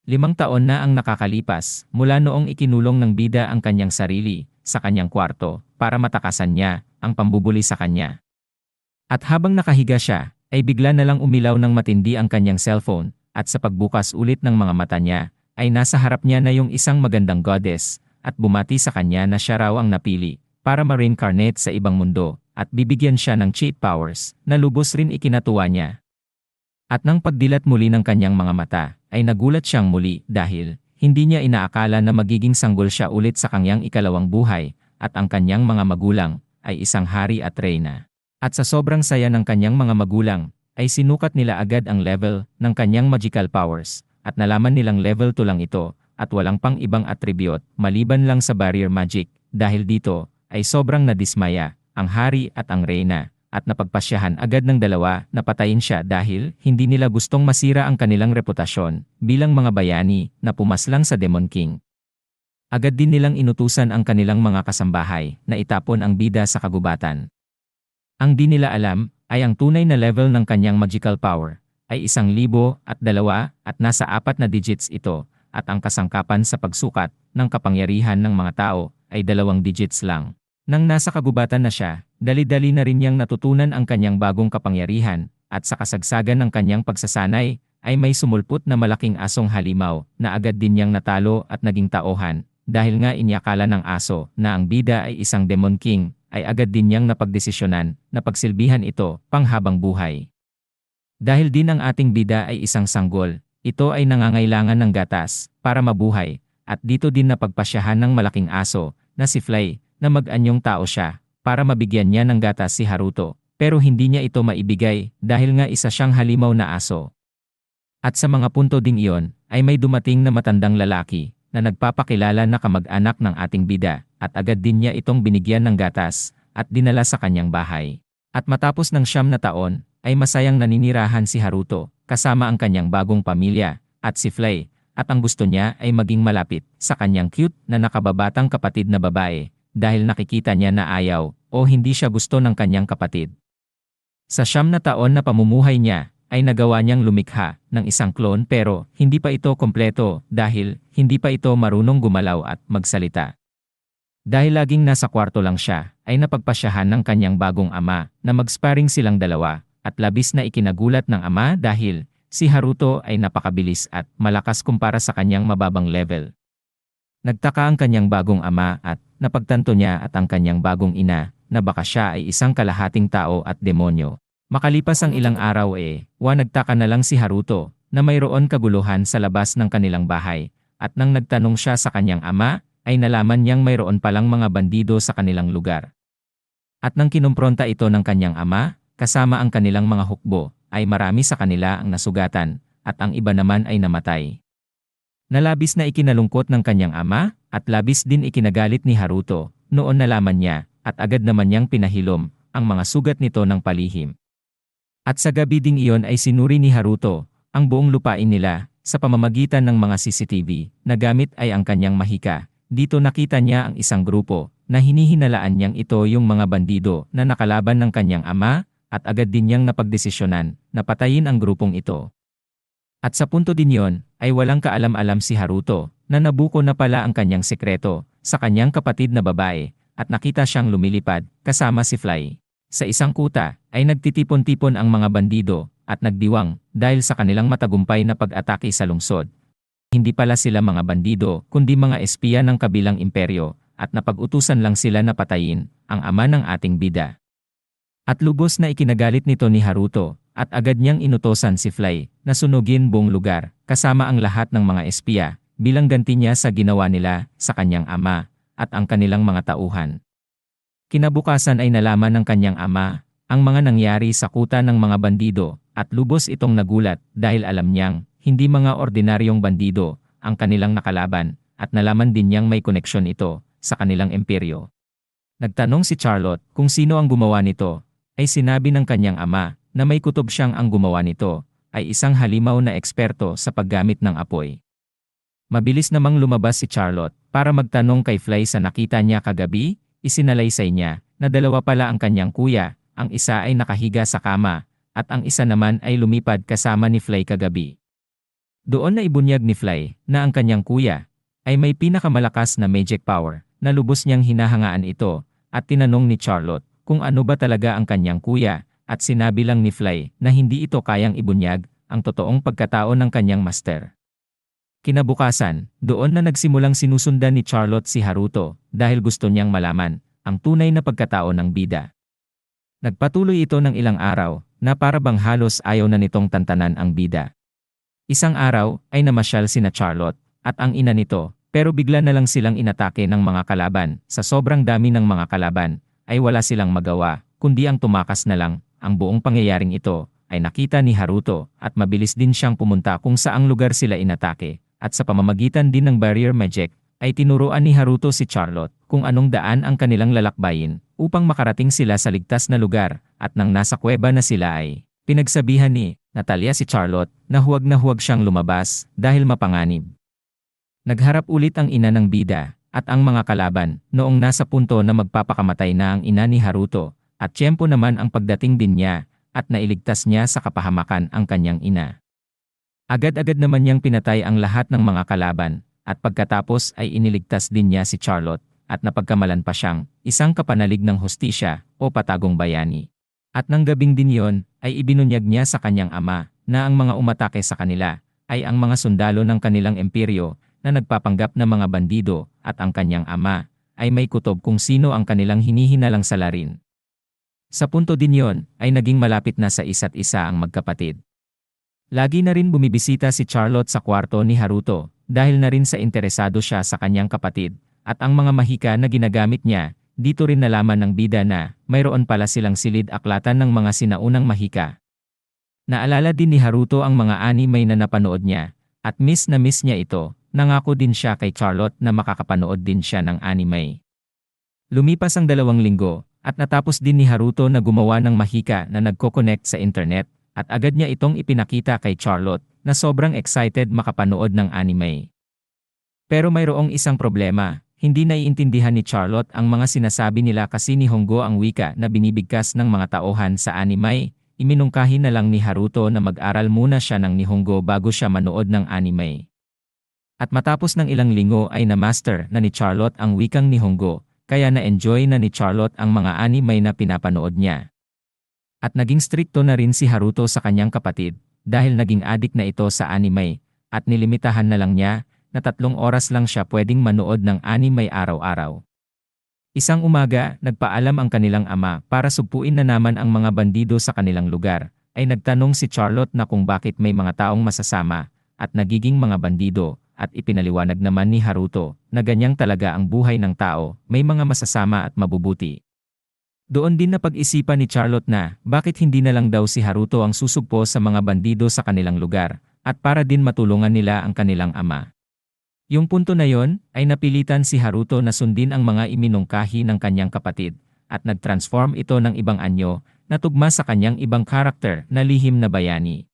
5 taon na ang nakakalipas mula noong ikinulong ng bida ang kanyang sarili sa kanyang kwarto para matakasan niya ang pambubuli sa kanya. At habang nakahiga siya, ay bigla na lang umilaw ng matindi ang kanyang cellphone at sa pagbukas ulit ng mga mata niya, ay nasa harap niya na yung isang magandang goddess at bumati sa kanya na siya raw ang napili para ma-reincarnate sa ibang mundo at bibigyan siya ng cheat powers na lubos rin ikinatuwa niya. At nang pagdilat muli ng kanyang mga mata, ay nagulat siyang muli dahil hindi niya inaakala na magiging sanggol siya ulit sa kanyang ikalawang buhay at ang kanyang mga magulang ay isang hari at reyna. At sa sobrang saya ng kanyang mga magulang, ay sinukat nila agad ang level ng kanyang magical powers at nalaman nilang level 2 lang ito at walang pang ibang attribute maliban lang sa barrier magic. Dahil dito ay sobrang nadismaya ang hari at ang reyna at napagpasyahan agad ng dalawa na patayin siya dahil hindi nila gustong masira ang kanilang reputasyon bilang mga bayani na pumaslang sa Demon King. Agad din nilang inutusan ang kanilang mga kasambahay na itapon ang bida sa kagubatan. Ang di nila alam ay ang tunay na level ng kanyang magical power ay 1,002 at nasa 4 na digits ito at ang kasangkapan sa pagsukat ng kapangyarihan ng mga tao ay 2 digits lang. Nang nasa kagubatan na siya, dali-dali na rin niyang natutunan ang kanyang bagong kapangyarihan at sa kasagsagan ng kanyang pagsasanay ay may sumulpot na malaking asong halimaw na agad din niyang natalo at naging tauhan dahil nga inyakala ng aso na ang bida ay isang Demon King ay agad din niyang napagdesisyonan na pagsilbihan ito panghabang buhay. Dahil din ang ating bida ay isang sanggol, ito ay nangangailangan ng gatas para mabuhay at dito din napagpasyahan ng malaking aso na si Fly na mag-anyong tao siya para mabigyan niya ng gatas si Haruto pero hindi niya ito maibigay dahil nga isa siyang halimaw na aso. At sa mga punto ding iyon ay may dumating na matandang lalaki na nagpapakilala na kamag-anak ng ating bida at agad din niya itong binigyan ng gatas at dinala sa kanyang bahay. At matapos ng 9 na taon ay masayang naninirahan si Haruto kasama ang kanyang bagong pamilya at si Fly at ang gusto niya ay maging malapit sa kanyang cute na nakababatang kapatid na babae dahil nakikita niya na ayaw o hindi siya gusto ng kanyang kapatid. Sa 9 na taon na pamumuhay niya ay nagawa niyang lumikha ng isang clone pero hindi pa ito kompleto dahil hindi pa ito marunong gumalaw at magsalita. Dahil laging nasa kwarto lang siya ay napagpasyahan ng kanyang bagong ama na mag-sparring silang dalawa at labis na ikinagulat ng ama dahil si Haruto ay napakabilis at malakas kumpara sa kanyang mababang level. Nagtaka ang kanyang bagong ama at napagtanto niya at ang kanyang bagong ina na baka siya ay isang kalahating tao at demonyo. Makalipas ang ilang araw nagtaka na lang si Haruto na mayroon kaguluhan sa labas ng kanilang bahay at nang nagtanong siya sa kanyang ama ay nalaman niyang mayroon palang mga bandido sa kanilang lugar. At nang kinumpronta ito ng kanyang ama kasama ang kanilang mga hukbo ay marami sa kanila ang nasugatan at ang iba naman ay namatay. Nalabis na ikinalungkot ng kanyang ama at labis din ikinagalit ni Haruto noon nalaman niya at agad naman niyang pinahilom ang mga sugat nito ng palihim. At sa gabi ding iyon ay sinuri ni Haruto ang buong lupain nila sa pamamagitan ng mga CCTV na gamit ay ang kanyang mahika. Dito nakita niya ang isang grupo na hinihinalaan niyang ito yung mga bandido na nakalaban ng kanyang ama at agad din niyang napagdesisyonan na patayin ang grupong ito. At sa punto din yon, ay walang kaalam-alam si Haruto na nabuko na pala ang kanyang sekreto sa kanyang kapatid na babae at nakita siyang lumilipad kasama si Fly. Sa isang kuta ay nagtitipon-tipon ang mga bandido at nagdiwang dahil sa kanilang matagumpay na pag-atake sa lungsod. Hindi pala sila mga bandido kundi mga espiya ng kabilang imperyo at napag-utusan lang sila na patayin ang ama ng ating bida. At lubos na ikinagalit nito ni Haruto at agad niyang inutosan si Fly na sunugin buong lugar kasama ang lahat ng mga espiya bilang ganti niya sa ginawa nila sa kanyang ama at ang kanilang mga tauhan. Kinabukasan ay nalaman ng kanyang ama ang mga nangyari sa kuta ng mga bandido at lubos itong nagulat dahil alam niyang hindi mga ordinaryong bandido ang kanilang nakalaban at nalaman din niyang may koneksyon ito sa kanilang imperyo. Nagtanong si Charlotte kung sino ang gumawa nito ay sinabi ng kanyang ama na may kutob siyang ang gumawa nito ay isang halimaw na eksperto sa paggamit ng apoy. Mabilis namang lumabas si Charlotte para magtanong kay Fly sa nakita niya kagabi, isinalaysay niya na 2 pala ang kanyang kuya, ang isa ay nakahiga sa kama at ang isa naman ay lumipad kasama ni Fly kagabi. Doon na ibunyag ni Fly na ang kanyang kuya ay may pinakamalakas na magic power na lubos niyang hinahangaan ito at tinanong ni Charlotte kung ano ba talaga ang kanyang kuya at sinabi lang ni Fly na hindi ito kayang ibunyag ang totoong pagkatao ng kanyang master. Kinabukasan, doon na nagsimulang sinusundan ni Charlotte si Haruto dahil gusto niyang malaman ang tunay na pagkatao ng bida. Nagpatuloy ito ng ilang araw na para bang halos ayaw na nitong tantanan ang bida. Isang araw ay namasyal sina Charlotte at ang ina nito pero bigla na lang silang inatake ng mga kalaban. Sa sobrang dami ng mga kalaban ay wala silang magawa kundi ang tumakas na lang. Ang buong pangyayaring ito ay nakita ni Haruto at mabilis din siyang pumunta kung saang lugar sila inatake. At sa pamamagitan din ng barrier magic, ay tinuruan ni Haruto si Charlotte kung anong daan ang kanilang lalakbayin upang makarating sila sa ligtas na lugar at nang nasa kuweba na sila ay pinagsabihan ni Natalia si Charlotte na huwag siyang lumabas dahil mapanganib. Nagharap ulit ang ina ng bida at ang mga kalaban noong nasa punto na magpapakamatay na ang ina ni Haruto at tiyempo naman ang pagdating din niya at nailigtas niya sa kapahamakan ang kanyang ina. Agad-agad naman niyang pinatay ang lahat ng mga kalaban at pagkatapos ay iniligtas din niya si Charlotte at napagkamalan pa siyang isang kapanalig ng hustisya o patagong bayani. At nang gabing din yon ay ibinunyag niya sa kanyang ama na ang mga umatake sa kanila ay ang mga sundalo ng kanilang imperyo na nagpapanggap na mga bandido at ang kanyang ama ay may kutob kung sino ang kanilang hinihinalang salarin. Sa punto din yon ay naging malapit na sa isa't isa ang magkapatid. Lagi na rin bumibisita si Charlotte sa kwarto ni Haruto dahil na rin sa interesado siya sa kanyang kapatid at ang mga mahika na ginagamit niya. Dito rin nalaman ng bida na mayroon pala silang silid aklatan ng mga sinaunang mahika. Naalala din ni Haruto ang mga anime na napanood niya at miss na miss niya ito. Nangako din siya kay Charlotte na makakapanood din siya ng anime. Lumipas ang 2 linggo at natapos din ni Haruto na gumawa ng mahika na nagko-connect sa internet. At agad niya itong ipinakita kay Charlotte na sobrang excited makapanood ng anime. Pero mayroong isang problema, hindi naiintindihan ni Charlotte ang mga sinasabi nila kasi Nihongo ang wika na binibigkas ng mga tauhan sa anime. Iminungkahi na lang ni Haruto na mag-aral muna siya ng Nihongo bago siya manood ng anime. At matapos ng ilang linggo ay na-master na ni Charlotte ang wikang Nihongo, kaya na-enjoy na ni Charlotte ang mga anime na pinapanood niya. At naging strikto na rin si Haruto sa kanyang kapatid dahil naging adik na ito sa anime at nilimitahan na lang niya na 3 oras lang siya pwedeng manood ng anime araw-araw. Isang umaga, nagpaalam ang kanilang ama para sugpuin na naman ang mga bandido sa kanilang lugar, ay nagtanong si Charlotte na kung bakit may mga taong masasama at nagiging mga bandido at ipinaliwanag naman ni Haruto na ganyang talaga ang buhay ng tao, may mga masasama at mabubuti. Doon din napag-isipan ni Charlotte na bakit hindi na lang daw si Haruto ang susugpo sa mga bandido sa kanilang lugar at para din matulungan nila ang kanilang ama. Yung punto na yon ay napilitan si Haruto na sundin ang mga iminungkahi ng kanyang kapatid at nag-transform ito ng ibang anyo na tugma sa kanyang ibang karakter na lihim na bayani.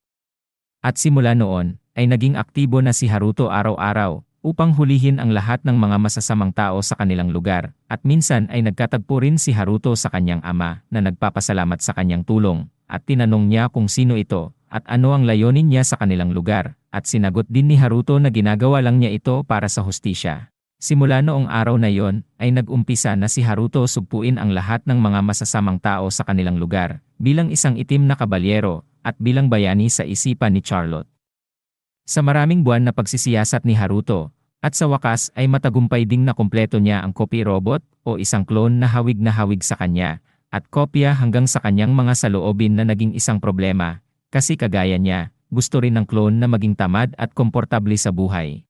At simula noon ay naging aktibo na si Haruto araw-araw upang hulihin ang lahat ng mga masasamang tao sa kanilang lugar, at minsan ay nagkatagpo rin si Haruto sa kanyang ama na nagpapasalamat sa kanyang tulong, at tinanong niya kung sino ito, at ano ang layunin niya sa kanilang lugar, at sinagot din ni Haruto na ginagawa lang niya ito para sa hustisya. Simula noong araw na yon, ay nag-umpisa na si Haruto sugpuin ang lahat ng mga masasamang tao sa kanilang lugar, bilang isang itim na kabalyero, at bilang bayani sa isipan ni Charlotte. Sa maraming buwan na pagsisiyasat ni Haruto, at sa wakas ay matagumpay ding nakumpleto niya ang copy robot o isang clone na hawig sa kanya, at kopya hanggang sa kanyang mga saloobin na naging isang problema, kasi kagaya niya, gusto rin ng clone na maging tamad at komportable sa buhay.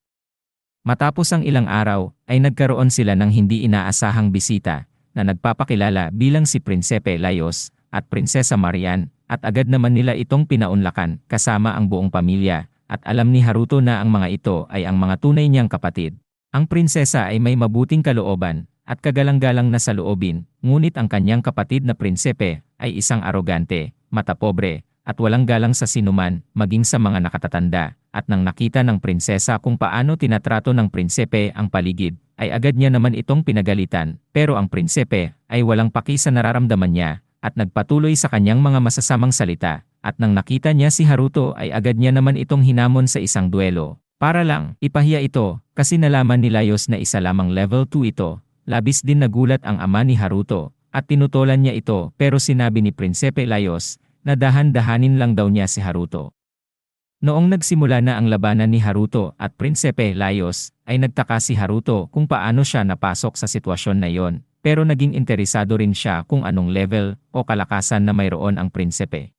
Matapos ang ilang araw, ay nagkaroon sila ng hindi inaasahang bisita, na nagpapakilala bilang si Prinsepe Laios at Prinsesa Marian, at agad naman nila itong pinaunlakan kasama ang buong pamilya. At alam ni Haruto na ang mga ito ay ang mga tunay niyang kapatid. Ang prinsesa ay may mabuting kalooban at kagalang-galang na saloobin, ngunit ang kanyang kapatid na prinsepe ay isang arogante, matapobre, at walang galang sa sinuman, maging sa mga nakatatanda. At nang nakita ng prinsesa kung paano tinatrato ng prinsepe ang paligid, ay agad niya naman itong pinagalitan, pero ang prinsepe ay walang paki sa nararamdaman niya at nagpatuloy sa kanyang mga masasamang salita. At nang nakita niya si Haruto ay agad niya naman itong hinamon sa isang duelo. Para lang, ipahiya ito, kasi nalaman ni Laios na isa lamang level 2 ito. Labis din nagulat ang ama ni Haruto, at tinutulan niya ito pero sinabi ni Prinsepe Laios, na dahan-dahanin lang daw niya si Haruto. Noong nagsimula na ang labanan ni Haruto at Prinsepe Laios, ay nagtaka si Haruto kung paano siya napasok sa sitwasyon na yon, pero naging interesado rin siya kung anong level o kalakasan na mayroon ang prinsepe.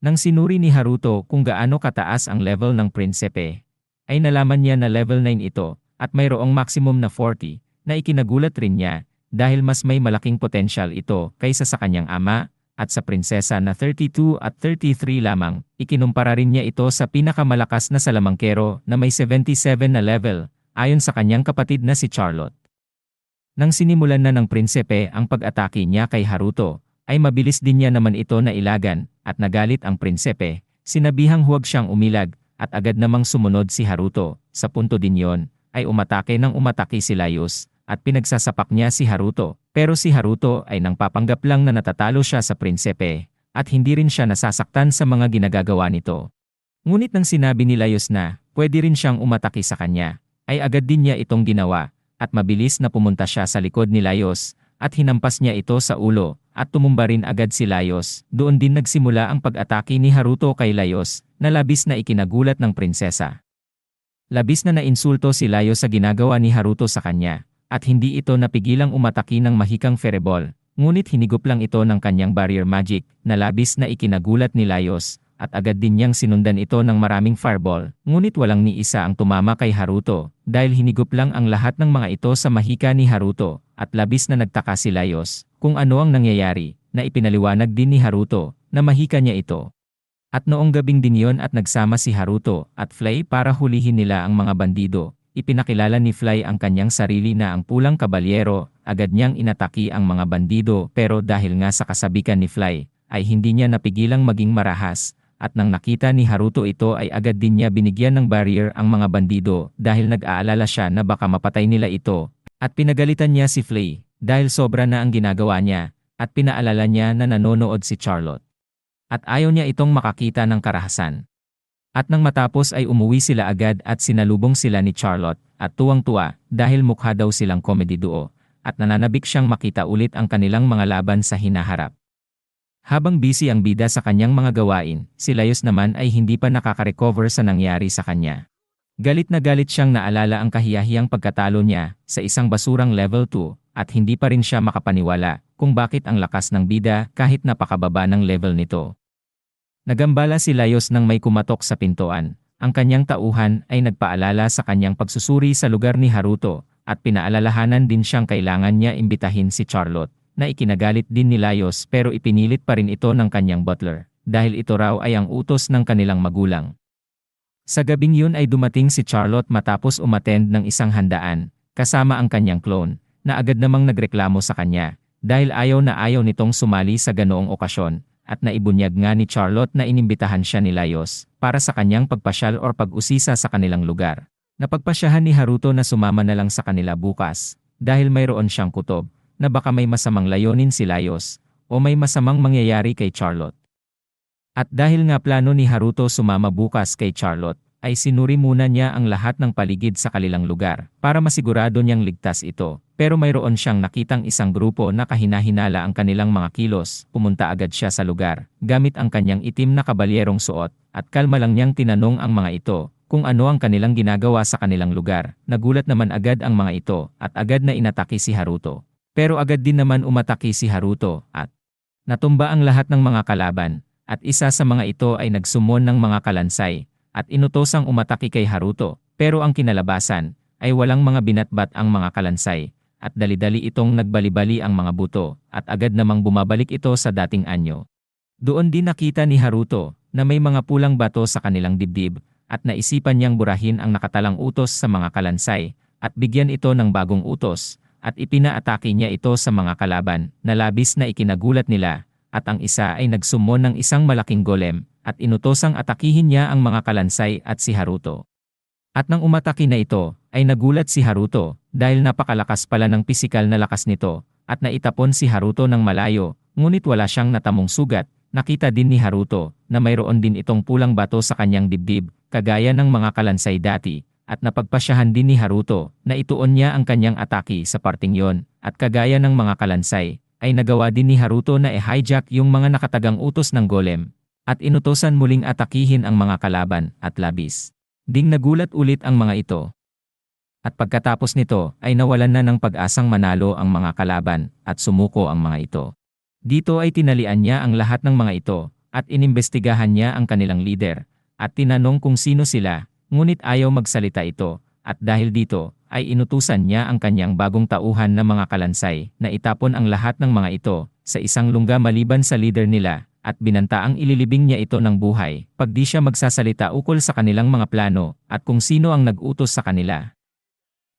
Nang sinuri ni Haruto kung gaano kataas ang level ng prinsepe, ay nalaman niya na level 9 ito at mayroong maximum na 40 na ikinagulat rin niya dahil mas may malaking potensyal ito kaysa sa kanyang ama. At sa prinsesa na 32 at 33 lamang, ikinumpara rin niya ito sa pinakamalakas na salamangkero na may 77 na level, ayon sa kanyang kapatid na si Charlotte. Nang sinimulan na ng prinsepe ang pag-atake niya kay Haruto, ay mabilis din niya naman ito na ilagan, at nagalit ang prinsepe, sinabihang huwag siyang umilag, at agad namang sumunod si Haruto. Sa punto din yon, ay umatake si Laios, at pinagsasapak niya si Haruto. Pero si Haruto ay nang papanggap lang na natatalo siya sa prinsepe, at hindi rin siya nasasaktan sa mga ginagagawa nito. Ngunit nang sinabi ni Laios na pwede rin siyang umatake sa kanya, ay agad din niya itong ginawa, at mabilis na pumunta siya sa likod ni Laios, at hinampas niya ito sa ulo, at tumumba rin agad si Laios. Doon din nagsimula ang pag-atake ni Haruto kay Laios, na labis na ikinagulat ng prinsesa. Labis na nainsulto si Laios sa ginagawa ni Haruto sa kanya. At hindi ito napigilang umatake ng mahikang Fireball, ngunit hinigop lang ito ng kanyang barrier magic na labis na ikinagulat ni Laios, at agad din niyang sinundan ito ng maraming Fireball, ngunit walang ni isa ang tumama kay Haruto, dahil hinigop lang ang lahat ng mga ito sa mahika ni Haruto, at labis na nagtaka si Laios kung ano ang nangyayari, na ipinaliwanag din ni Haruto na mahika niya ito. At noong gabing din yon at nagsama si Haruto at Fly para hulihin nila ang mga bandido, ipinakilala ni Fly ang kanyang sarili na ang pulang kabalyero, agad niyang inataki ang mga bandido pero dahil nga sa kasabikan ni Fly, ay hindi niya napigilang maging marahas, at nang nakita ni Haruto ito ay agad din niya binigyan ng barrier ang mga bandido dahil nag-aalala siya na baka mapatay nila ito, at pinagalitan niya si Fly dahil sobra na ang ginagawa niya, at pinaalala niya na nanonood si Charlotte. At ayaw niya itong makakita ng karahasan. At nang matapos ay umuwi sila agad at sinalubong sila ni Charlotte, at tuwang-tuwa dahil mukha daw silang comedy duo, at nananabik siyang makita ulit ang kanilang mga laban sa hinaharap. Habang busy ang bida sa kanyang mga gawain, si Laios naman ay hindi pa nakaka-recover sa nangyari sa kanya. Galit na galit siyang naalala ang kahiyahiyang pagkatalo niya sa isang basurang level 2, at hindi pa rin siya makapaniwala kung bakit ang lakas ng bida kahit napakababa ng level nito. Nagambala si Laios nang may kumatok sa pintuan. Ang kanyang tauhan ay nagpaalala sa kanyang pagsusuri sa lugar ni Haruto, at pinaalalahanan din siyang kailangan niya imbitahin si Charlotte, na ikinagalit din ni Laios pero ipinilit pa rin ito ng kanyang butler, dahil ito raw ay ang utos ng kanilang magulang. Sa gabing yun ay dumating si Charlotte matapos umattend ng isang handaan, kasama ang kanyang clone, na agad namang nagreklamo sa kanya, dahil ayaw na ayaw nitong sumali sa ganoong okasyon. At naibunyag nga ni Charlotte na inimbitahan siya ni Laios para sa kanyang pagpasyal or pag-usisa sa kanilang lugar. Napagpasyahan ni Haruto na sumama na lang sa kanila bukas dahil mayroon siyang kutob na baka may masamang layunin si Laios o may masamang mangyayari kay Charlotte. At dahil nga plano ni Haruto sumama bukas kay Charlotte, ay sinuri muna niya ang lahat ng paligid sa kanilang lugar para masigurado niyang ligtas ito. Pero mayroon siyang nakitang isang grupo na kahina-hinala ang kanilang mga kilos. Pumunta agad siya sa lugar, gamit ang kanyang itim na kabalyerong suot, at kalma lang niyang tinanong ang mga ito kung ano ang kanilang ginagawa sa kanilang lugar. Nagulat naman agad ang mga ito, at agad na inatake si Haruto. Pero agad din naman umatake si Haruto, at natumba ang lahat ng mga kalaban, at isa sa mga ito ay nagsumon ng mga kalansay, at inutosang umatake kay Haruto. Pero ang kinalabasan ay walang mga binatbat ang mga kalansay, at dali-dali itong nagbali-bali ang mga buto, at agad namang bumabalik ito sa dating anyo. Doon din nakita ni Haruto na may mga pulang bato sa kanilang dibdib, at naisipan niyang burahin ang nakatalang utos sa mga kalansay, at bigyan ito ng bagong utos, at ipinaatake niya ito sa mga kalaban, na labis na ikinagulat nila, at ang isa ay nagsumon ng isang malaking golem, at inutosang atakihin niya ang mga kalansay at si Haruto. At nang umatake na ito, ay nagulat si Haruto, dahil napakalakas pala ng pisikal na lakas nito, at naitapon si Haruto ng malayo, ngunit wala siyang natamong sugat, Nakita din ni Haruto na mayroon din itong pulang bato sa kanyang dibdib, kagaya ng mga kalansay dati, at napagpasyahan din ni Haruto na ituon niya ang kanyang atake sa parting yon, at kagaya ng mga kalansay, ay nagawa din ni Haruto na i-hijack yung mga nakatagang utos ng golem, at inutosan muling atakihin ang mga kalaban, at labis ding nagulat ulit ang mga ito. At pagkatapos nito ay nawalan na ng pag-asang manalo ang mga kalaban, at sumuko ang mga ito. Dito ay tinalian niya ang lahat ng mga ito, at inimbestigahan niya ang kanilang leader, at tinanong kung sino sila, ngunit ayaw magsalita ito, at dahil dito, ay inutusan niya ang kanyang bagong tauhan na mga kalansay, na itapon ang lahat ng mga ito, sa isang lungga maliban sa leader nila, at binantaang ililibing niya ito ng buhay, pag di siya magsasalita ukol sa kanilang mga plano, at kung sino ang nag-utos sa kanila.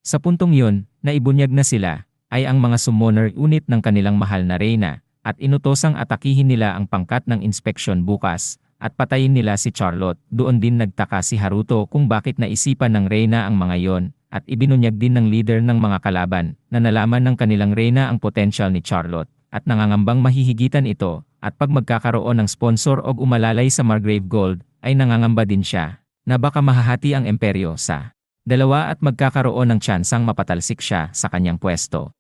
Sa puntong yun, naibunyag na sila, ay ang mga summoner unit ng kanilang mahal na reyna, at inutosang atakihin nila ang pangkat ng inspeksyon bukas, at patayin nila si Charlotte. Doon din nagtaka si Haruto kung bakit naisipan ng reyna ang mga yon, at ibinunyag din ng leader ng mga kalaban, na nalaman ng kanilang reyna ang potensyal ni Charlotte, at nangangambang mahihigitan ito, at pag magkakaroon ng sponsor o umalalay sa Margrave Gold, ay nangangamba din siya, na baka mahahati ang imperyo sa dalawa at magkakaroon ng tsansang mapatalsik siya sa kanyang pwesto.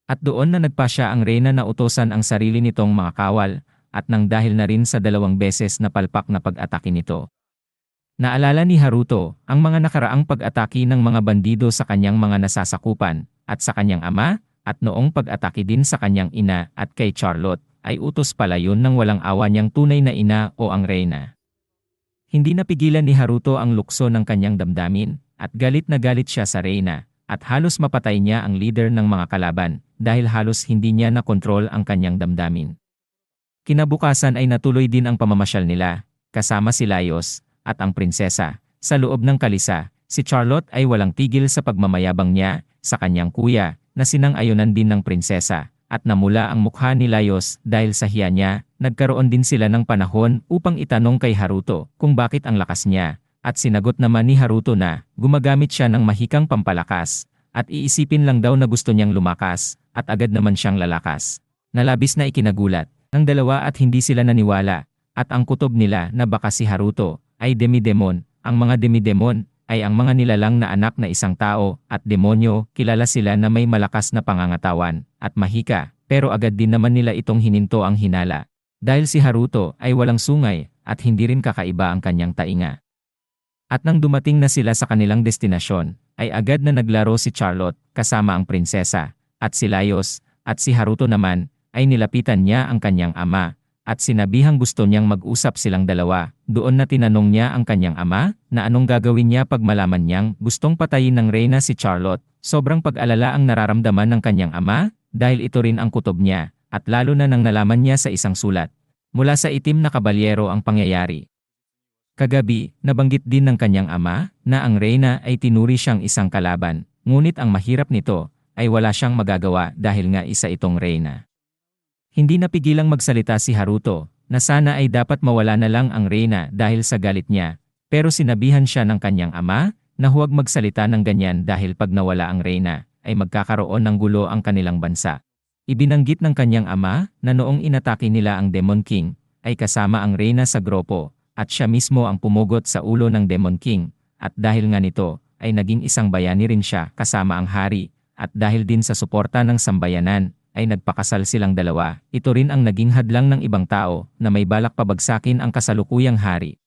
At doon na nagpasya ang reyna na utosan ang sarili nitong mga kawal, at nang dahil na rin sa 2 beses na palpak na pag-atake nito. Naalala ni Haruto ang mga nakaraang pag-atake ng mga bandido sa kanyang mga nasasakupan, at sa kanyang ama, at noong pag-atake din sa kanyang ina at kay Charlotte, ay utos pala yun ng walang awa niyang tunay na ina o ang reyna. Hindi napigilan ni Haruto ang lukso ng kanyang damdamin, at galit na galit siya sa reyna, at halos mapatay niya ang leader ng mga kalaban, dahil halos hindi niya nakontrol ang kanyang damdamin. Kinabukasan ay natuloy din ang pamamasyal nila, kasama si Laios, at ang prinsesa. Sa loob ng kalisa, si Charlotte ay walang tigil sa pagmamayabang niya, sa kanyang kuya, na sinang-ayunan din ng prinsesa, at namula ang mukha ni Laios dahil sa hiya niya. Nagkaroon din sila ng panahon upang itanong kay Haruto kung bakit ang lakas niya, at sinagot naman ni Haruto na gumagamit siya ng mahikang pampalakas, at iisipin lang daw na gusto niyang lumakas, at agad naman siyang lalakas. Nalabis na ikinagulat ng dalawa at hindi sila naniwala, at ang kutob nila na baka si Haruto ay demidemon. Ang mga demidemon ay ang mga nilalang na anak na isang tao, at demonyo, kilala sila na may malakas na pangangatawan, at mahika, pero agad din naman nila itong hininto ang hinala. Dahil si Haruto ay walang sungay, at hindi rin kakaiba ang kanyang tainga. At nang dumating na sila sa kanilang destinasyon, ay agad na naglaro si Charlotte kasama ang prinsesa, at si Laios, at si Haruto naman, ay nilapitan niya ang kanyang ama, at sinabihang gusto niyang mag-usap silang dalawa. Doon na tinanong niya ang kanyang ama, na anong gagawin niya pag malaman niyang gustong patayin ng reyna si Charlotte. Sobrang pag-alala ang nararamdaman ng kanyang ama, dahil ito rin ang kutob niya, at lalo na nang nalaman niya sa isang sulat mula sa itim na kabalyero ang pangyayari. Kagabi, nabanggit din ng kanyang ama, na ang reyna ay tinuri siyang isang kalaban, ngunit ang mahirap nito, ay wala siyang magagawa dahil nga isa itong reyna. Hindi napigilang magsalita si Haruto, na sana ay dapat mawala na lang ang reyna dahil sa galit niya, pero sinabihan siya ng kanyang ama, na huwag magsalita ng ganyan dahil pag nawala ang reyna, ay magkakaroon ng gulo ang kanilang bansa. Ibinanggit ng kanyang ama, na noong inatake nila ang Demon King, ay kasama ang reyna sa grupo, at siya mismo ang pumugot sa ulo ng Demon King, at dahil nga nito, ay naging isang bayani rin siya kasama ang hari, at dahil din sa suporta ng sambayanan, ay nagpakasal silang dalawa. Ito rin ang naging hadlang ng ibang tao na may balak pabagsakin ang kasalukuyang hari.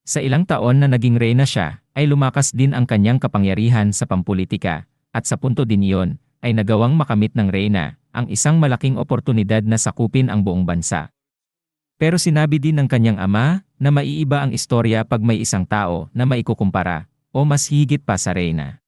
Sa ilang taon na naging reyna siya, ay lumakas din ang kanyang kapangyarihan sa pampulitika, at sa punto din iyon, ay nagawang makamit ng reyna ang isang malaking oportunidad na sakupin ang buong bansa. Pero sinabi din ng kanyang ama na maiiba ang istorya pag may isang tao na maikukumpara o mas higit pa sa reyna.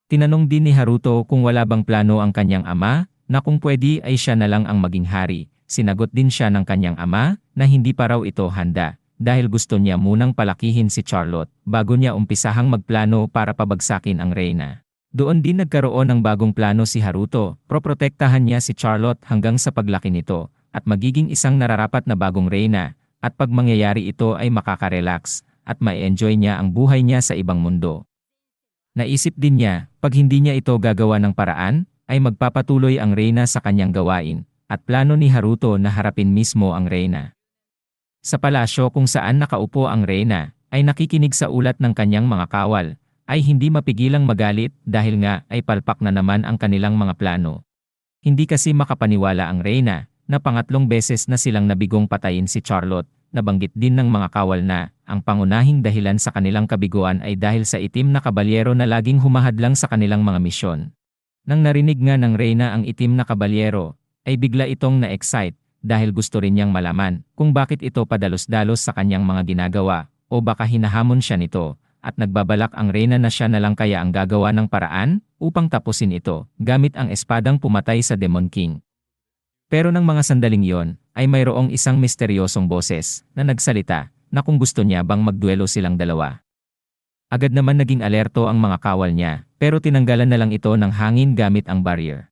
Tinanong din ni Haruto kung wala bang plano ang kanyang ama, na kung pwede ay siya na lang ang maging hari. Sinagot din siya ng kanyang ama na hindi pa raw ito handa, dahil gusto niya munang palakihin si Charlotte bago niya umpisahang magplano para pabagsakin ang reyna. Doon din nagkaroon ng bagong plano si Haruto, proprotektahan niya si Charlotte hanggang sa paglaki nito, at magiging isang nararapat na bagong reyna, at pag mangyayari ito ay makaka-relax, at ma-enjoy niya ang buhay niya sa ibang mundo. Naisip din niya, pag hindi niya ito gagawa ng paraan, ay magpapatuloy ang reyna sa kanyang gawain, at plano ni Haruto na harapin mismo ang reyna. Sa palasyo kung saan nakaupo ang reyna, ay nakikinig sa ulat ng kanyang mga kawal, ay hindi mapigilang magalit dahil nga ay palpak na naman ang kanilang mga plano. Hindi kasi makapaniwala ang reyna na pangatlong beses na silang nabigong patayin si Charlotte. Nabanggit din ng mga kawal na ang pangunahing dahilan sa kanilang kabiguan ay dahil sa itim na kabalyero na laging humahadlang sa kanilang mga misyon. Nang narinig nga ng reyna ang itim na kabalyero, ay bigla itong na-excite dahil gusto rin niyang malaman kung bakit ito padalos-dalos sa kanyang mga ginagawa o baka hinahamon siya nito at nagbabalak ang reyna na siya na lang kaya ang gagawa ng paraan upang tapusin ito gamit ang espadang pumatay sa Demon King. Pero ng mga sandaling iyon, ay mayroong isang misteryosong boses na nagsalita na kung gusto niya bang magduelo silang dalawa. Agad naman naging alerto ang mga kawal niya, pero tinanggalan na lang ito ng hangin gamit ang barrier.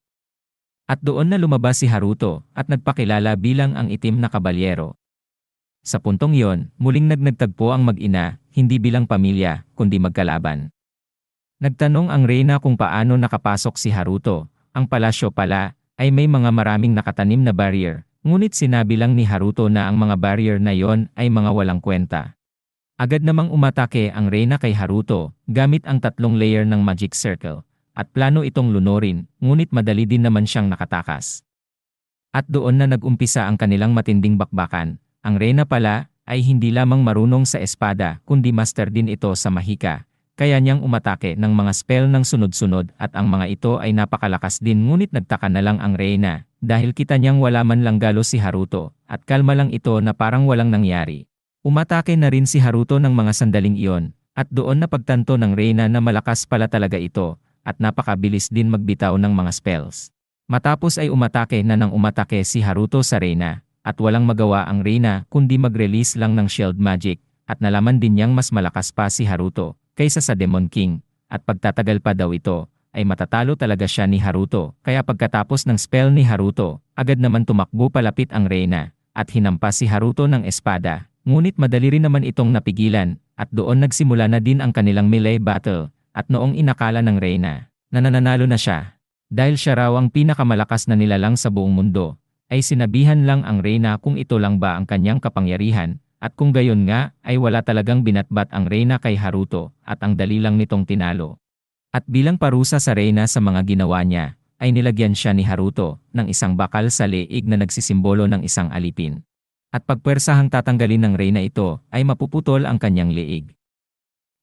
At doon na lumabas si Haruto at nagpakilala bilang ang itim na kabalyero. Sa puntong iyon, muling nagtagpo ang mag-ina, hindi bilang pamilya, kundi magkalaban. Nagtanong ang reyna kung paano nakapasok si Haruto, ang palasyo pala ay may mga maraming nakatanim na barrier, ngunit sinabi lang ni Haruto na ang mga barrier na yon ay mga walang kwenta. Agad namang umatake ang reyna kay Haruto, gamit ang 3 layer ng magic circle, at plano itong lunurin, ngunit madali din naman siyang nakatakas. At doon na nag-umpisa ang kanilang matinding bakbakan. Ang reyna pala ay hindi lamang marunong sa espada, kundi master din ito sa mahika. Kaya niyang umatake ng mga spell ng sunod-sunod at ang mga ito ay napakalakas din, ngunit nagtaka na lang ang reyna dahil kita niyang wala man lang galos si Haruto at kalma lang ito na parang walang nangyari. Umatake na rin si Haruto ng mga sandaling iyon at doon napagtanto ng reyna na malakas pala talaga ito at napakabilis din magbitaw ng mga spells. Matapos ay umatake na nang umatake si Haruto sa reyna at walang magawa ang reyna kundi mag-release lang ng shield magic at nalaman din niyang mas malakas pa si Haruto kaysa sa Demon King, at pagtatagal pa daw ito, ay matatalo talaga siya ni Haruto. Kaya pagkatapos ng spell ni Haruto, agad naman tumakbo palapit ang reyna, at hinampas si Haruto ng espada. Ngunit madali rin naman itong napigilan, at doon nagsimula na din ang kanilang melee battle, at noong inakala ng reyna, na nananalo na siya. Dahil siya raw ang pinakamalakas na nilalang sa buong mundo, ay sinabihan lang ang reyna kung ito lang ba ang kanyang kapangyarihan, at kung gayon nga, ay wala talagang binatbat ang reyna kay Haruto, at ang dali lang nitong tinalo. At bilang parusa sa reyna sa mga ginawa niya, ay nilagyan siya ni Haruto ng isang bakal sa leeg na nagsisimbolo ng isang alipin. At pagpwersahang tatanggalin ng reyna ito, ay mapuputol ang kanyang leeg.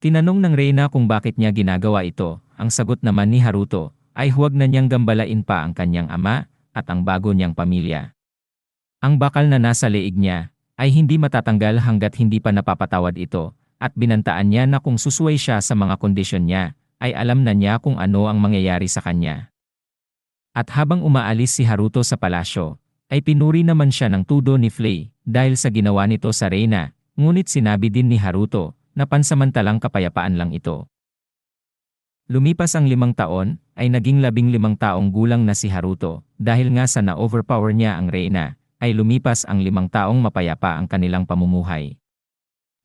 Tinanong ng reyna kung bakit niya ginagawa ito, ang sagot naman ni Haruto, ay huwag na niyang gambalain pa ang kanyang ama, at ang bago niyang pamilya. Ang bakal na nasa leeg niya, ay hindi matatanggal hanggat hindi pa napapatawad ito, at binantaan niya na kung susuway siya sa mga kondisyon niya, ay alam na niya kung ano ang mangyayari sa kanya. At habang umaalis si Haruto sa palasyo, ay pinuri naman siya ng tudo ni Flay, dahil sa ginawa nito sa reyna, ngunit sinabi din ni Haruto, na pansamantalang kapayapaan lang ito. Lumipas ang 5 taon, ay naging 15 taong gulang na si Haruto, dahil nga sa na-overpower niya ang reyna, ay lumipas ang 5 taong mapayapa ang kanilang pamumuhay.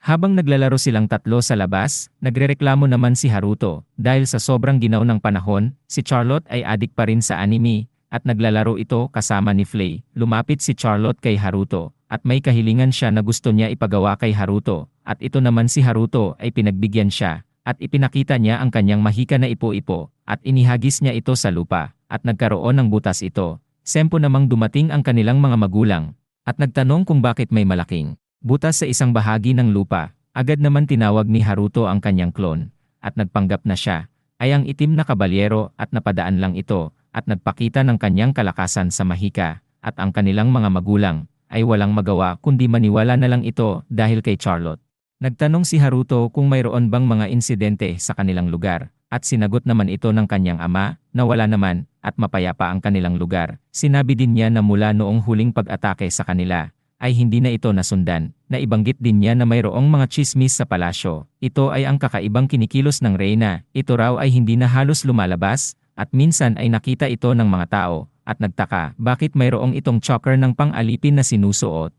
Habang naglalaro silang tatlo sa labas, nagrereklamo naman si Haruto dahil sa sobrang ginaw ng panahon, si Charlotte ay adik pa rin sa anime at naglalaro ito kasama ni Flay. Lumapit si Charlotte kay Haruto at may kahilingan siya na gusto niya ipagawa kay Haruto at ito naman si Haruto ay pinagbigyan siya at ipinakita niya ang kanyang mahika na ipo-ipo at inihagis niya ito sa lupa at nagkaroon ng butas ito. Sempo namang dumating ang kanilang mga magulang, at nagtanong kung bakit may malaking butas sa isang bahagi ng lupa. Agad naman tinawag ni Haruto ang kanyang clone, at nagpanggap na siya ay ang itim na kabalyero at napadaan lang ito, at nagpakita ng kanyang kalakasan sa mahika, at ang kanilang mga magulang ay walang magawa kundi maniwala na lang ito dahil kay Charlotte. Nagtanong si Haruto kung mayroon bang mga insidente sa kanilang lugar, at sinagot naman ito ng kanyang ama na wala naman at mapayapa ang kanilang lugar. Sinabi din niya na mula noong huling pag-atake sa kanila, ay hindi na ito nasundan. Naibanggit din niya na mayroong mga chismis sa palasyo. Ito ay ang kakaibang kinikilos ng reyna. Ito raw ay hindi na halos lumalabas, at minsan ay nakita ito ng mga tao, at nagtaka bakit mayroong itong choker ng pang-alipin na sinusuot.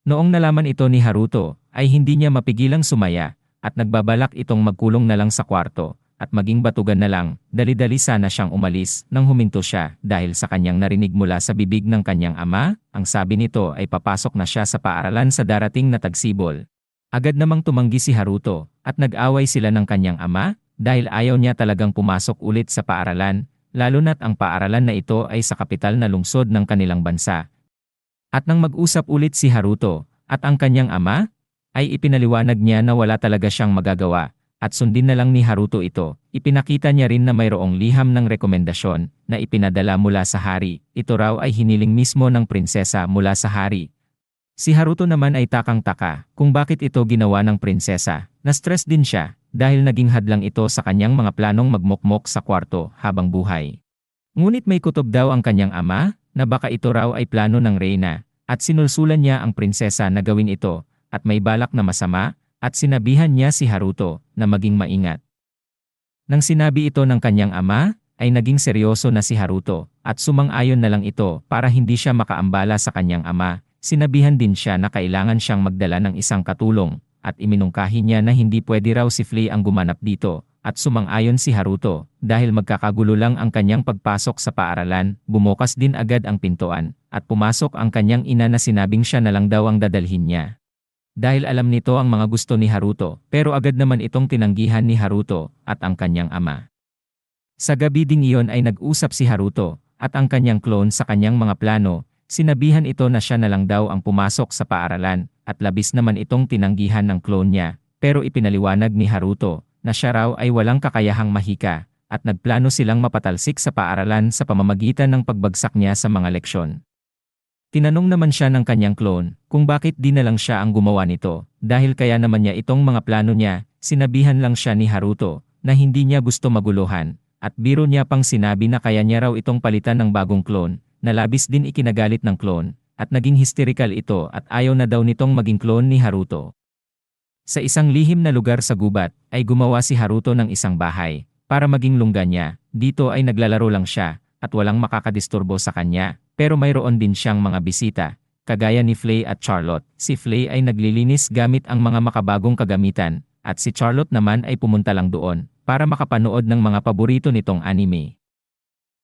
Noong nalaman ito ni Haruto, ay hindi niya mapigilang sumaya, at nagbabalak itong magkulong na lang sa kwarto, at maging batugan na lang, dali-dali sana siyang umalis nang huminto siya dahil sa kanyang narinig mula sa bibig ng kanyang ama. Ang sabi nito ay papasok na siya sa paaralan sa darating na tagsibol. Agad namang tumanggi si Haruto at nag-away sila ng kanyang ama dahil ayaw niya talagang pumasok ulit sa paaralan, lalo na't ang paaralan na ito ay sa kapital na lungsod ng kanilang bansa. At nang mag-usap ulit si Haruto at ang kanyang ama, ay ipinaliwanag niya na wala talaga siyang magagawa. At sundin na lang ni Haruto ito. Ipinakita niya rin na mayroong liham ng rekomendasyon na ipinadala mula sa hari. Ito raw ay hiniling mismo ng prinsesa mula sa hari. Si Haruto naman ay takang-taka kung bakit ito ginawa ng prinsesa. Na-stress din siya dahil naging hadlang ito sa kanyang mga planong magmokmok sa kwarto habang buhay. Ngunit may kutob daw ang kanyang ama na baka ito raw ay plano ng reyna at sinulsulan niya ang prinsesa na gawin ito at may balak na masama. At sinabihan niya si Haruto na maging maingat. Nang sinabi ito ng kanyang ama, ay naging seryoso na si Haruto at sumang-ayon na lang ito para hindi siya makaambala sa kanyang ama. Sinabihan din siya na kailangan siyang magdala ng isang katulong at iminungkahi niya na hindi pwede raw si Flay ang gumanap dito at sumang-ayon si Haruto dahil magkakagulo lang ang kanyang pagpasok sa paaralan. Bumukas din agad ang pintuan at pumasok ang kanyang ina na sinabing siya na lang daw ang dadalhin niya. Dahil alam nito ang mga gusto ni Haruto, pero agad naman itong tinanggihan ni Haruto at ang kanyang ama. Sa gabi ding iyon ay nag-usap si Haruto at ang kanyang clone sa kanyang mga plano. Sinabihan ito na siya na lang daw ang pumasok sa paaralan at labis naman itong tinanggihan ng clone niya. Pero ipinaliwanag ni Haruto na siya raw ay walang kakayahang mahika at nagplano silang mapatalsik sa paaralan sa pamamagitan ng pagbagsak niya sa mga leksyon. Tinanong naman siya ng kanyang clone kung bakit di na lang siya ang gumawa nito dahil kaya naman niya itong mga plano niya. Sinabihan lang siya ni Haruto na hindi niya gusto maguluhan at biro niya pang sinabi na kaya niya raw itong palitan ng bagong clone na labis din ikinagalit ng clone at naging hysterical ito at ayaw na daw nitong maging clone ni Haruto. Sa isang lihim na lugar sa gubat ay gumawa si Haruto ng isang bahay para maging lungga niya. Dito ay naglalaro lang siya at walang makakadisturbo sa kanya. Pero mayroon din siyang mga bisita, kagaya ni Flay at Charlotte. Si Flay ay naglilinis gamit ang mga makabagong kagamitan, at si Charlotte naman ay pumunta lang doon para makapanood ng mga paborito nitong anime.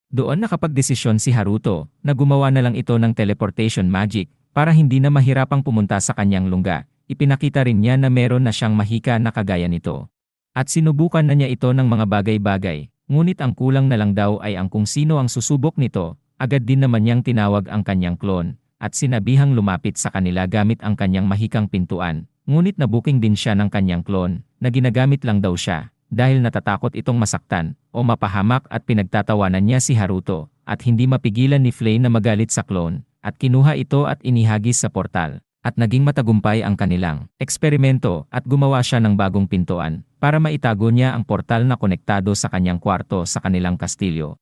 Doon nakapagdesisyon si Haruto na gumawa na lang ito ng teleportation magic para hindi na mahirapang pumunta sa kanyang lungga. Ipinakita rin niya na meron na siyang mahika na kagaya nito. At sinubukan na niya ito ng mga bagay-bagay, ngunit ang kulang na lang daw ay ang kung sino ang susubok nito. Agad din naman niyang tinawag ang kanyang clone at sinabihang lumapit sa kanila gamit ang kanyang mahikang pintuan. Ngunit nabuking din siya ng kanyang clone na ginagamit lang daw siya dahil natatakot itong masaktan o mapahamak at pinagtatawanan niya si Haruto at hindi mapigilan ni Flay na magalit sa clone at kinuha ito at inihagis sa portal at naging matagumpay ang kanilang eksperimento at gumawa siya ng bagong pintuan para maitago niya ang portal na konektado sa kanyang kwarto sa kanilang kastilyo.